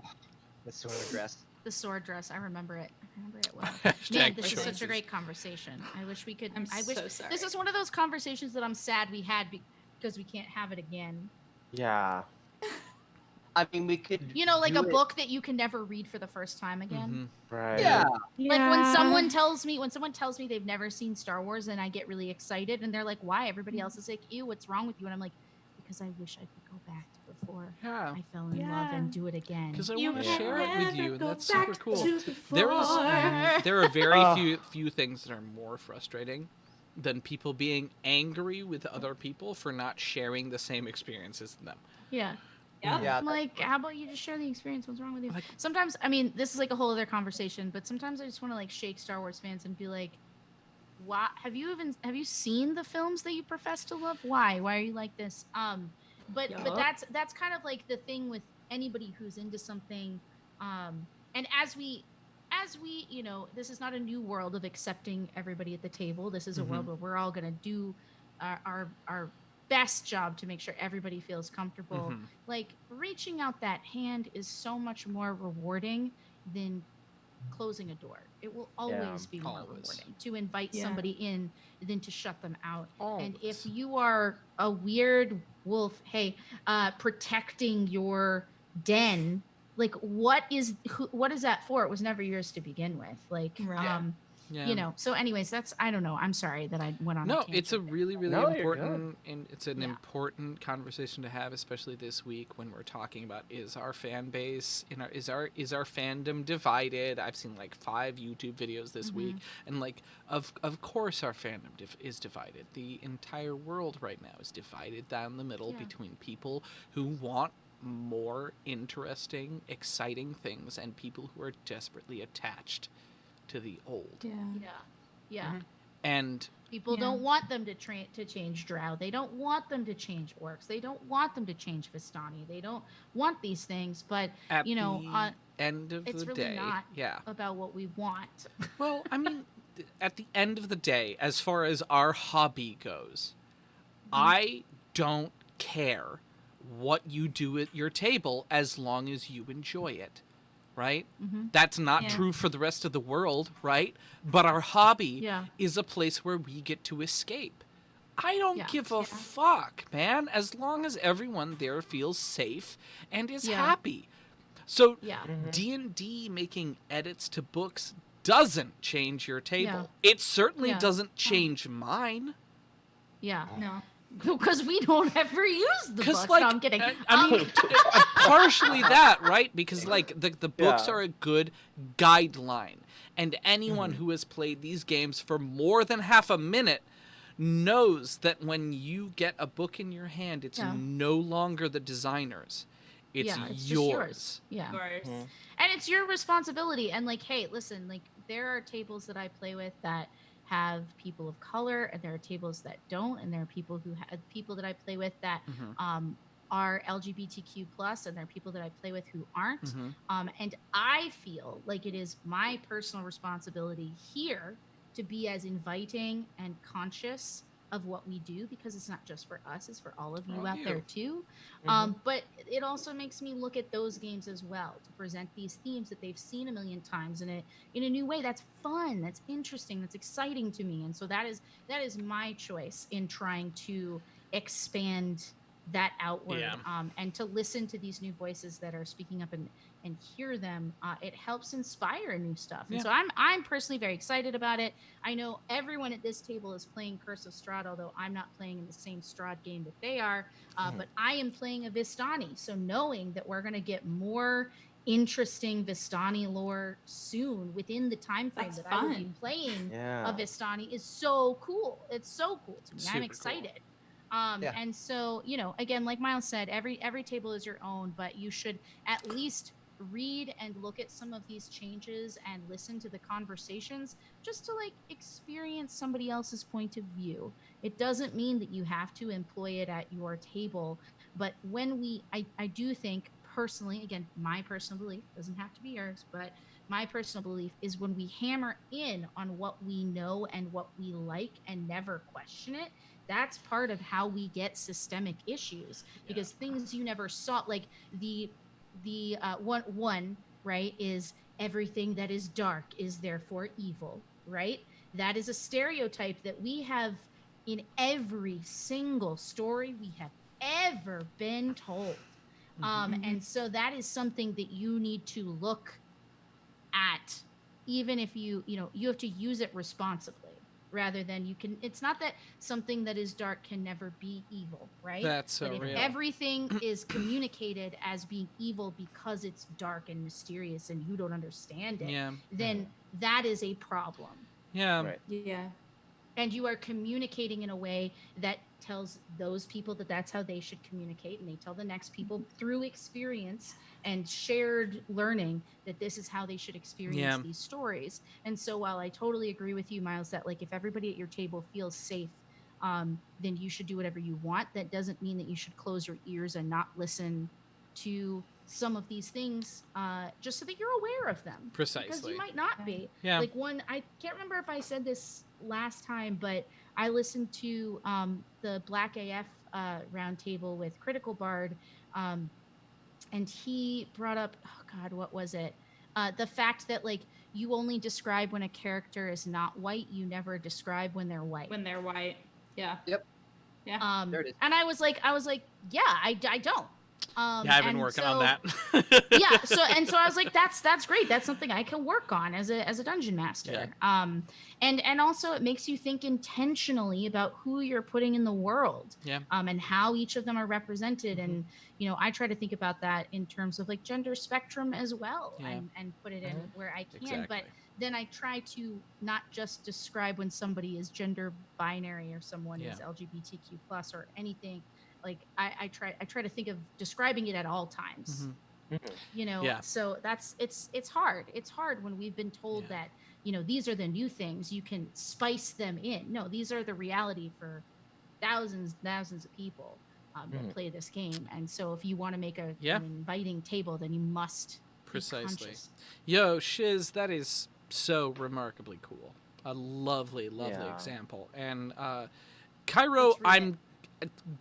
the sword dress. the sword dress. I remember it. I remember it well. Hashtag Man, this is choices. such a great conversation. I wish we could. I'm I wish so sorry. this is one of those conversations that I'm sad we had because we can't have it again. Yeah. I mean, we could. You know, like do a it- book that you can never read for the first time again. Right. Yeah. Like when someone tells me they've never seen Star Wars, and I get really excited, and they're like, "Why?" Everybody else is like, "Ew, what's wrong with you?" And I'm like, "Because I wish I could go back to before Yeah. I fell in love and do it again." Because I You want to can share it with you, and go that's super back cool. to There before. there are very Oh. few things that are more frustrating than people being angry with other people for not sharing the same experiences as them. Yeah. Yep. Yeah. I'm like, how about you just share the experience? What's wrong with you? Like- Sometimes, I mean, this is like a whole other conversation, but sometimes I just want to like shake Star Wars fans and be like, why have you seen the films that you profess to love? Why are you like this? But Yup. that's kind of like the thing with anybody who's into something. And as we, you know, this is not a new world of accepting everybody at the table. This is a world where we're all gonna do our best job to make sure everybody feels comfortable. Mhm. Like reaching out that hand is so much more rewarding than closing a door. It will always be more Always. rewarding to invite Yeah. somebody in than to shut them out. And if Always. you are a weird wolf, hey, protecting your den, like what is that for? It was never yours to begin with. Like, Right. Yeah. you know. So, anyways, that's I don't know. I'm sorry that I went on. No, a it's a tangent. really, really No, you're important, and it's an Yeah. important conversation to have, especially this week when we're talking about is our fan base is our fandom divided? I've seen like 5 YouTube videos this week, and like of course our fandom is divided. The entire world right now is divided down the middle Yeah. between people who want more interesting, exciting things and people who are desperately attached to the old. Yeah. Yeah. And People Yeah. don't want them to change Drow. They don't want them to change Orcs. They don't want them to change Vistani. They don't want these things. But at you know, the end of it's the really day, not yeah. about what we want. Well, I mean, at the end of the day, as far as our hobby goes, I don't care what you do at your table as long as you enjoy it, right? Mhm. That's not Yeah. true for the rest of the world, right? But our hobby Yeah. is a place where we get to escape. I don't Yeah. give a Yeah. fuck, man, as long as everyone there feels safe and is Yeah. happy. So Yeah. D&D making edits to books doesn't change your table. Yeah. It certainly Yeah. doesn't change mine. Yeah. No. Because we don't ever use the Because, book. like, No, I'm kidding. I mean, partially that, right? Because, like, the books Yeah. are a good guideline. And anyone who has played these games for more than half a minute knows that when you get a book in your hand, it's Yeah. no longer the designer's. It's, yeah, it's yours. just yours. Yeah. Of course. And it's your responsibility. And like, hey, listen, like there are tables that I play with that have people of color, and there are tables that don't, and there are people who have people that I play with that Mhm. are LGBTQ plus, and there are people that I play with who aren't. Mhm. And I feel like it is my personal responsibility here to be as inviting and conscious of what we do, because it's not just for us, it's for all of you all out you. there too. But it also makes me look at those games as well, to present these themes that they've seen a million times in a new way. That's fun, that's interesting, that's exciting to me. And so that is my choice in trying to expand that outward. Yeah. And to listen to these new voices that are speaking up and hear them. It helps inspire new stuff. And Yeah. so I'm personally very excited about it. I know everyone at this table is playing Curse of Strahd, although I'm not playing in the same Strahd game that they are. But I am playing a Vistani. So knowing that we're going to get more interesting Vistani lore soon within the time frame That's that I will be fun. playing Yeah. a Vistani is so cool. It's so cool to me. Super I'm cool. excited. Yeah. And so, you know, again, like Miles said, every table is your own, but you should at least read and look at some of these changes and listen to the conversations just to like experience somebody else's point of view. It doesn't mean that you have to employ it at your table, but when I do think personally, again, my personal belief doesn't have to be yours, but my personal belief is when we hammer in on what we know and what we like and never question it, that's part of how we get systemic issues, because things you never saw, like the one right is everything that is dark is therefore evil, right? That is a stereotype that we have in every single story we have ever been told. And so that is something that you need to look at, even if you have to use it responsibly, rather than it's not that something that is dark can never be evil, right? That's so but if real. everything is communicated as being evil because it's dark and mysterious and you don't understand it, Yeah. then that is a problem. Yeah. Right. Yeah. And you are communicating in a way that tells those people that that's how they should communicate, and they tell the next people through experience and shared learning that this is how they should experience these stories. And so while I totally agree with you, Miles, that like if everybody at your table feels safe, then you should do whatever you want. That doesn't mean that you should close your ears and not listen to some of these things, just so that you're aware of them. Precisely. Because you might not be. Yeah. Like I can't remember if I said this last time, but I listened to the Black AF roundtable with Critical Bard, and he brought up, oh God, what was it? The fact that like you only describe when a character is not white, you never describe when they're white. When they're white. Yeah. Yep. Yeah. There it is. And I was like, yeah, I don't. Yeah, I've been working on that. Yeah, so I was like, that's great. That's something I can work on as a dungeon master. Yeah. And also it makes you think intentionally about who you're putting in the world. Yeah. And how each of them are represented. And I try to think about that in terms of like gender spectrum as well, and put it in where I can. Exactly. But then I try to not just describe when somebody is gender binary or someone is LGBTQ plus or anything. Like I try to think of describing it at all times. So it's hard. It's hard when we've been told that these are the new things, you can spice them in. No, these are the reality for thousands of people that play this game. And so if you want to make an inviting table, then you must Precisely. be conscious. Yo, Shiz, that is so remarkably cool. A lovely example. And Cairo,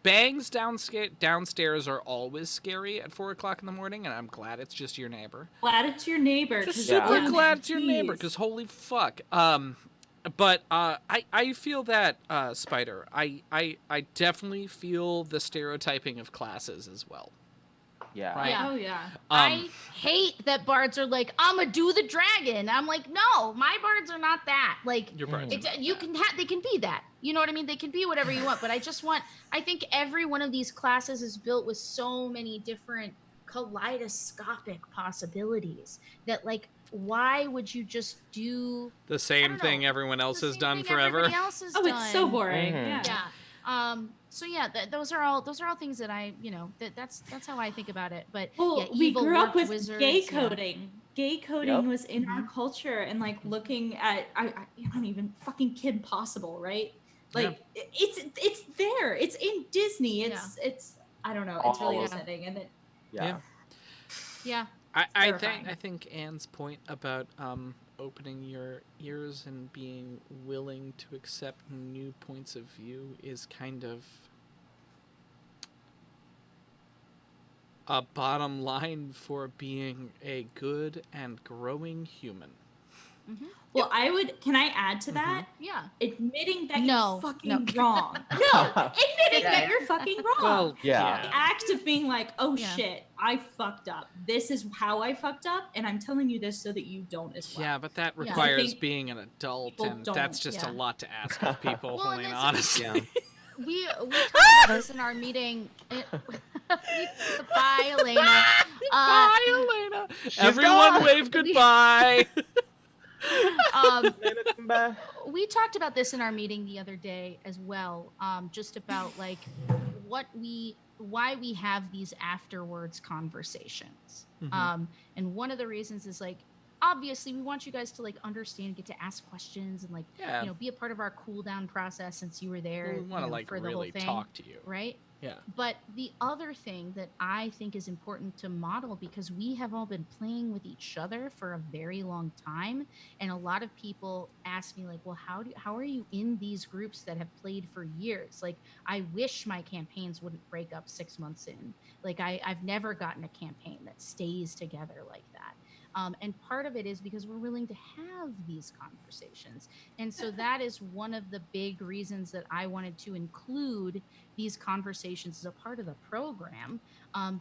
bangs downstairs are always scary at 4 o'clock in the morning, and I'm glad it's just your neighbor. Glad it's your neighbor. Just super glad it's your neighbor, because holy fuck. But I feel that, Spider, I definitely feel the stereotyping of classes as well. Yeah. Right? Oh yeah. I hate that bards are like, I'ma do the dragon. I'm like, no, my bards are not that. Like, Your bards. they can be that. You know what I mean? They can be whatever you want. But I think every one of these classes is built with so many different kaleidoscopic possibilities that, like, why would you just do the same thing everyone else has done forever? It's so boring. Yeah. So yeah, those are all things that I, that's how I think think it. But we grew up with wizards, gay coding. Gay coding was in our Mhm. culture, and like looking at, I don't even fucking Kim Possible, right? Like it's there. It's in Disney. It's I don't know. It's really upsetting, and yeah. I think Anne's point about opening your ears and being willing to accept new points of view is kind of a bottom line for being a good and growing human. Mm-hmm. Well, can I add to that? Yeah. Admitting that No. you're fucking wrong. No, admitting that you're fucking wrong. Well, The act of being like, oh shit, I fucked up. This is how I fucked up, and I'm telling you this so that you don't as well. Yeah, but that Yeah. requires I think being an adult, people and that's don't. just a lot to ask of people, Well, and Helena, it's- honestly. Yeah. We talked about this in our meeting. Bye, Elena. Bye, Elena. She's Everyone gone. wave goodbye. We talked about this in our meeting the other day as well, just about like why we have these afterwards conversations. Mhm. And one of the reasons is like, obviously we want you guys to like understand, get to ask questions, and like be a part of our cool down process since you were there. We want to like for the really whole thing, talk to you. right? Yeah. But the other thing that I think is important to model, because we have all been playing with each other for a very long time, and a lot of people ask me like, well, how are you in these groups that have played for years? Like, I wish my campaigns wouldn't break up 6 months in. Like, I've never gotten a campaign that stays together like that. And part of it is because we're willing to have these conversations. And so that is one of the big reasons that I wanted to include these conversations as a part of the program,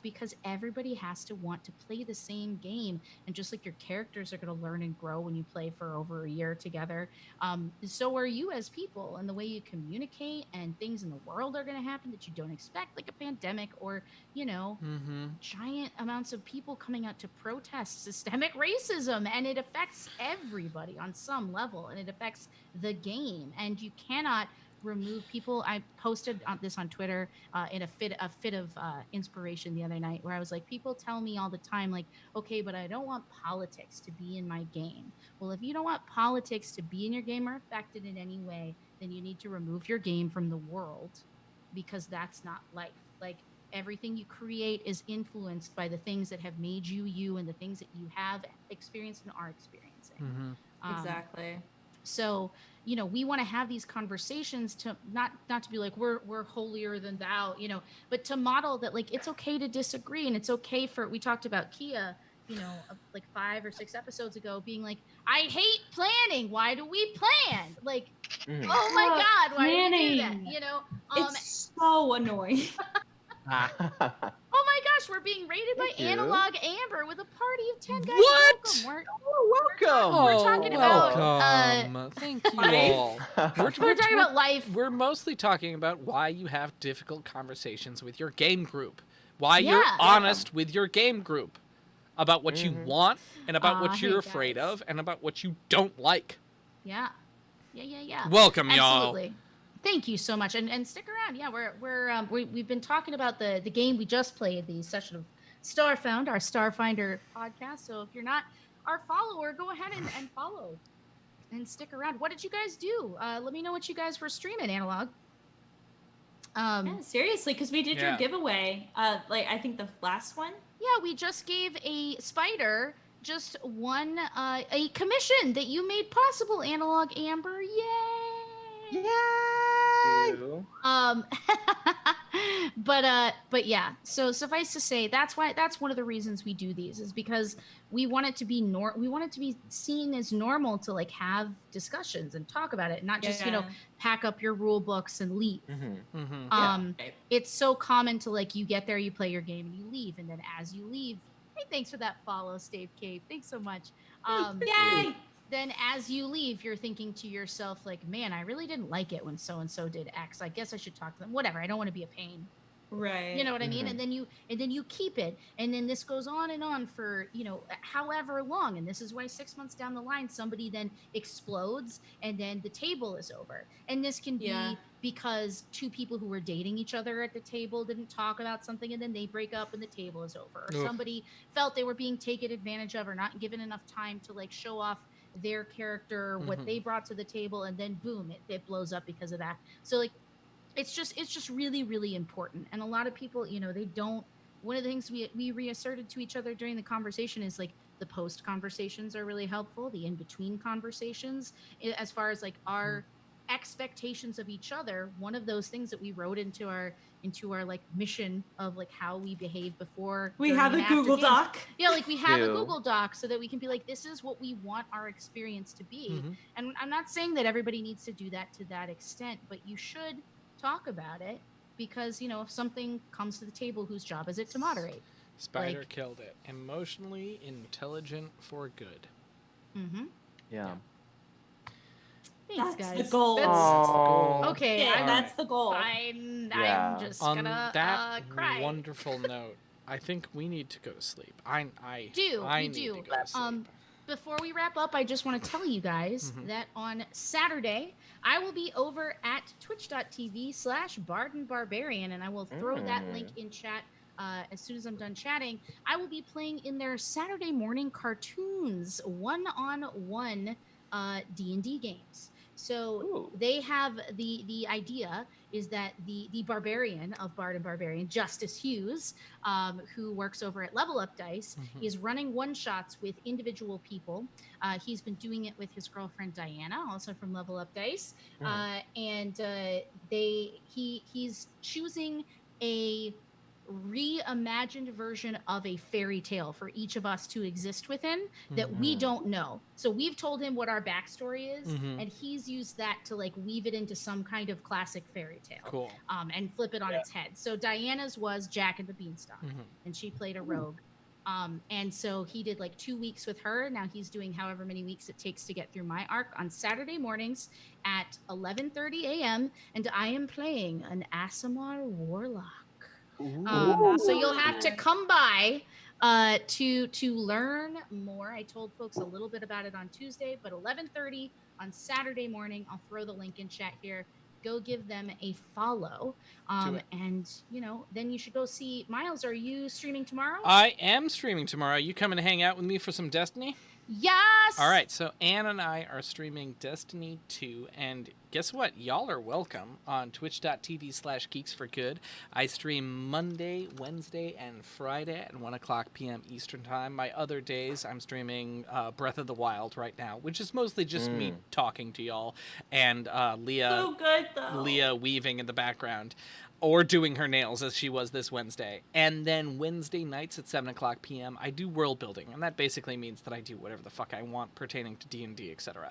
because everybody has to want to play the same game. And just like your characters are going to learn and grow when you play for over a year together, so are you as people, and the way you communicate, and things in the world are going to happen that you don't expect, like a pandemic, or giant amounts of people coming out to protest systemic racism, and it affects everybody on some level, and it affects the game, and you cannot remove people. I posted on this on Twitter in a fit of inspiration the other night, where I was like, people tell me all the time, like, okay, but I don't want politics to be in my game. Well, if you don't want politics to be in your game or affected in any way, then you need to remove your game from the world, because that's not life. Like, everything you create is influenced by the things that have made you you, and the things that you have experienced and are experiencing. Exactly. So, we want to have these conversations to not to be like we're holier than thou, but to model that, like, it's okay to disagree, and it's okay for, we talked about Kia, like 5 or 6 episodes ago, being like, I hate planning. Why do we plan? Like, oh my God, why do we do that? Planning. It's so annoying. Oh my gosh, we're being rated by Thank you. Analog Amber with a party of 10 guys. What? Welcome. welcome. We're talking about, welcome. Thank you life. all. We're talking about life. We're mostly talking about why you have difficult conversations with your game group. Why you're honest with your game group about what you want, and about what you're afraid of, and about what you don't like. Yeah. Welcome, y'all. Absolutely. Thank you so much, and stick around. Yeah, we've been talking about the game we just played, the session of Starfound, our Starfinder podcast. So if you're not our follower, go ahead and follow, and stick around. What did you guys do? Let me know what you guys were streaming, Analog. Yeah, seriously, because we did your giveaway. Like, I think the last one. Yeah, we just gave a spider just one a commission that you made possible, Analog Amber. Yay! Yay! But yeah, so suffice to say, that's one of the reasons we do these, is because we want it to be we want it to be seen as normal to, like, have discussions and talk about it, not just pack up your rule books and leave. It's so common to, like, you get there, you play your game, and you leave, and then as you leave, hey, thanks for that follow, Stave Cave, thanks so much. Yay! Then as you leave, you're thinking to yourself, like, man, I really didn't like it when so-and-so did X. I guess I should talk to them. Whatever. I don't want to be a pain. Right. You know what I mean? And then you keep it. And then this goes on and on for, however long. And this is why 6 months down the line, somebody then explodes, and then the table is over. And this can be because 2 people who were dating each other at the table didn't talk about something, and then they break up and the table is over. Or somebody felt they were being taken advantage of, or not given enough time to, like, show off their character, what they brought to the table, and then boom, it blows up because of that. So, like, it's just really, really important. And a lot of people, they don't. One of the things we reasserted to each other during the conversation is, like, the post conversations are really helpful, the in between conversations, as far as, like, our expectations of each other. One of those things that we wrote into our like mission of, like, how we behave before we have a Google Doc. Yeah, like, we have a Google Doc so that we can be like, this is what we want our experience to be. And I'm not saying that everybody needs to do that to that extent, but you should talk about it, because if something comes to the table, whose job is it to moderate? Spider Like, killed it. Emotionally intelligent for good. Yeah. Thanks, That's guys. the goal. That's the goal. Okay, Yeah, that's the goal. I'm just On gonna that cry. wonderful note, I think we need to go to sleep. I need do. to go to sleep. Before we wrap up, I just want to tell you guys that on Saturday, I will be over at twitch.tv/BardenBarbarian, and I will throw that link in chat as soon as I'm done chatting. I will be playing in their Saturday morning cartoons, one-on-one D&D games. So they have the idea is that the barbarian of Bard and Barbarian, Justice Hughes, who works over at Level Up Dice, is running one-shots with individual people. He's been doing it with his girlfriend Diana, also from Level Up Dice, and he's choosing a reimagined version of a fairy tale for each of us to exist within that we Mhm. don't know. So we've told him what our backstory is, Mhm. and he's used that to like weave it into some kind of classic fairy tale, Cool. and flip it on its head. So Diana's was Jack and the Beanstalk, Mhm. and she played a rogue. And so he did like 2 weeks with her. Now he's doing however many weeks it takes to get through my arc on Saturday mornings at 11:30 a.m. And I am playing an Asimar Warlock. So you'll have to come by to learn more. I told folks a little bit about it on Tuesday, but 11:30 on Saturday morning. I'll throw the link in chat here. Go give them a follow. Do it. And then you should go see Miles. Are you streaming tomorrow? I am streaming tomorrow. You coming to hang out with me for some Destiny? Yes. All right, so Anne and I are streaming Destiny 2, and guess what? Y'all are welcome on twitch.tv/geeksforgood. I stream Monday, Wednesday, and Friday at 1 o'clock p.m. Eastern Time. My other days, I'm streaming Breath of the Wild right now, which is mostly just me talking to y'all, and Leah, So good though. Leah weaving in the background. Or doing her nails as she was this Wednesday. And then Wednesday nights at 7 o'clock p.m., I do world building. And that basically means that I do whatever the fuck I want pertaining to D&D, etc.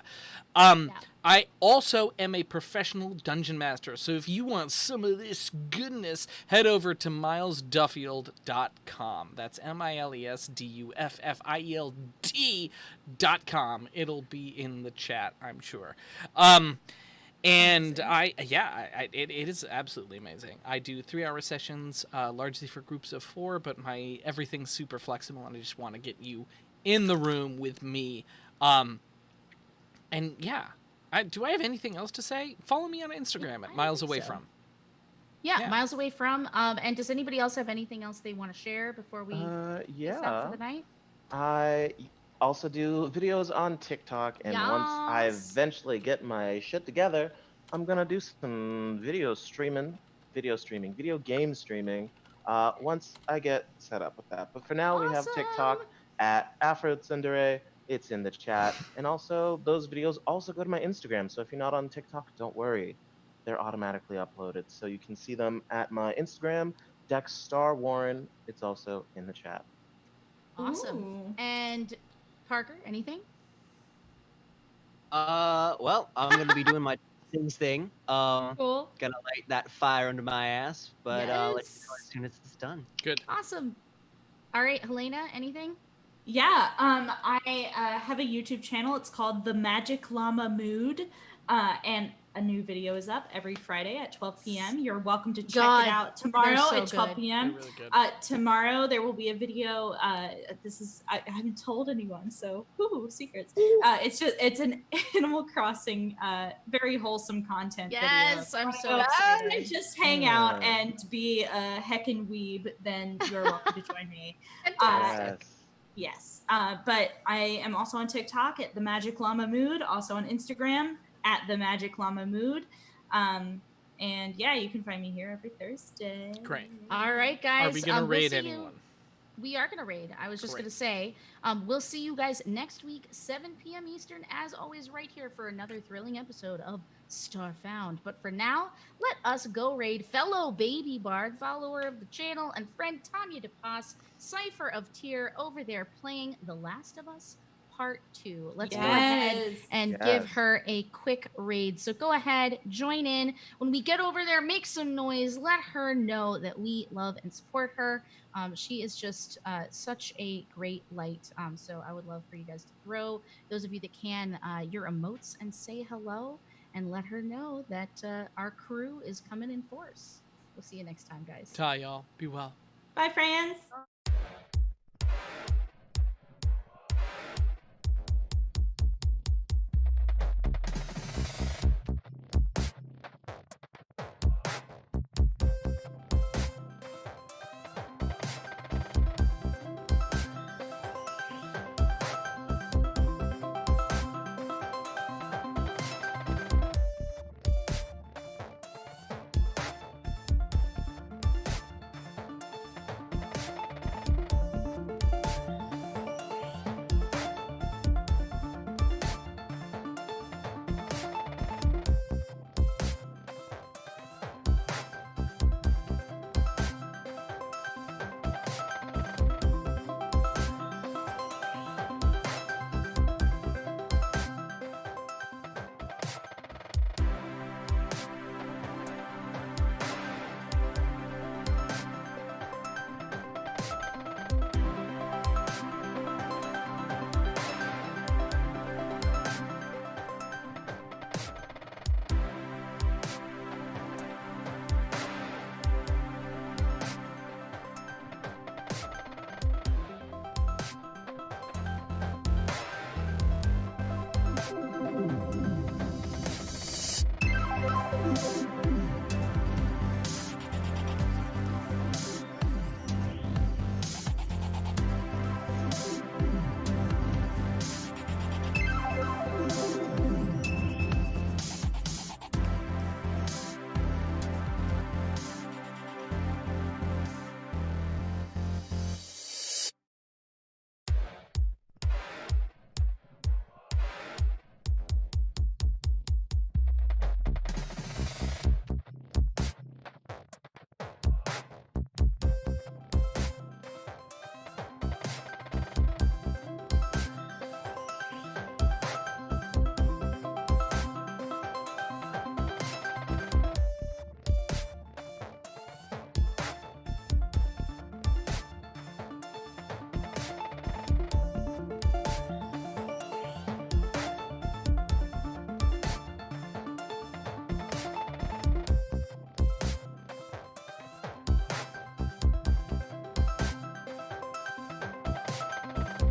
I also am a professional dungeon master. So if you want some of this goodness, head over to milesduffield.com. That's milesduffield.com. It'll be in the chat, I'm sure. And it is absolutely amazing. I do 3-hour sessions, largely for groups of 4, but my everything's super flexible, and I just want to get you in the room with me. And yeah, do I have anything else to say? Follow me on Instagram at Miles Away From. Yeah, Miles Away From. And does anybody else have anything else they want to share before we Yeah. for the night? I also do videos on TikTok, and once I eventually get my shit together, I'm gonna do some video game streaming, once I get set up with that. But for now, we have TikTok at AfroTsundere. It's in the chat, and also those videos also go to my Instagram. So if you're not on TikTok, don't worry, they're automatically uploaded, so you can see them at my Instagram, DexStarWarren. It's also in the chat. Awesome. Ooh. And Parker, anything? Well, I'm gonna be doing my things thing. Cool. Gonna light that fire under my ass, but I'll let you know as soon as it's done. Good. Awesome. All right, Helena, anything? Yeah, I have a YouTube channel. It's called The Magic Llama Mood, and a new video is up every Friday at 12 p.m. You're welcome to check it out tomorrow at 12 p.m. Really good. Tomorrow there will be a video. I haven't told anyone, so secrets. It's an Animal Crossing, very wholesome content. Yes, video. I'm so excited. Just hang out and be a heckin' weeb, then you're welcome to join me. Fantastic. Yes, but I am also on TikTok at The Magic Llama Mood, also on Instagram at The Magic Llama Mood. And yeah, you can find me here every Thursday. Great. All right, guys. Are we going to raid we'll anyone? We are going to raid. I was just going to say, we'll see you guys next week, 7 p.m. Eastern, as always, right here for another thrilling episode of Starfound. But for now, let us go raid fellow Baby Bard, follower of the channel, and friend Tanya DePass, Cypher of Tyr, over there playing The Last of Us Part 2. Let's go ahead and give her a quick raid. So go ahead, join in. When we get over there, make some noise. Let her know that we love and support her. She is just such a great light. So I would love for you guys to throw, those of you that can, your emotes and say hello and let her know that our crew is coming in force. We'll see you next time, guys. Ta, y'all. Be well. Bye, friends.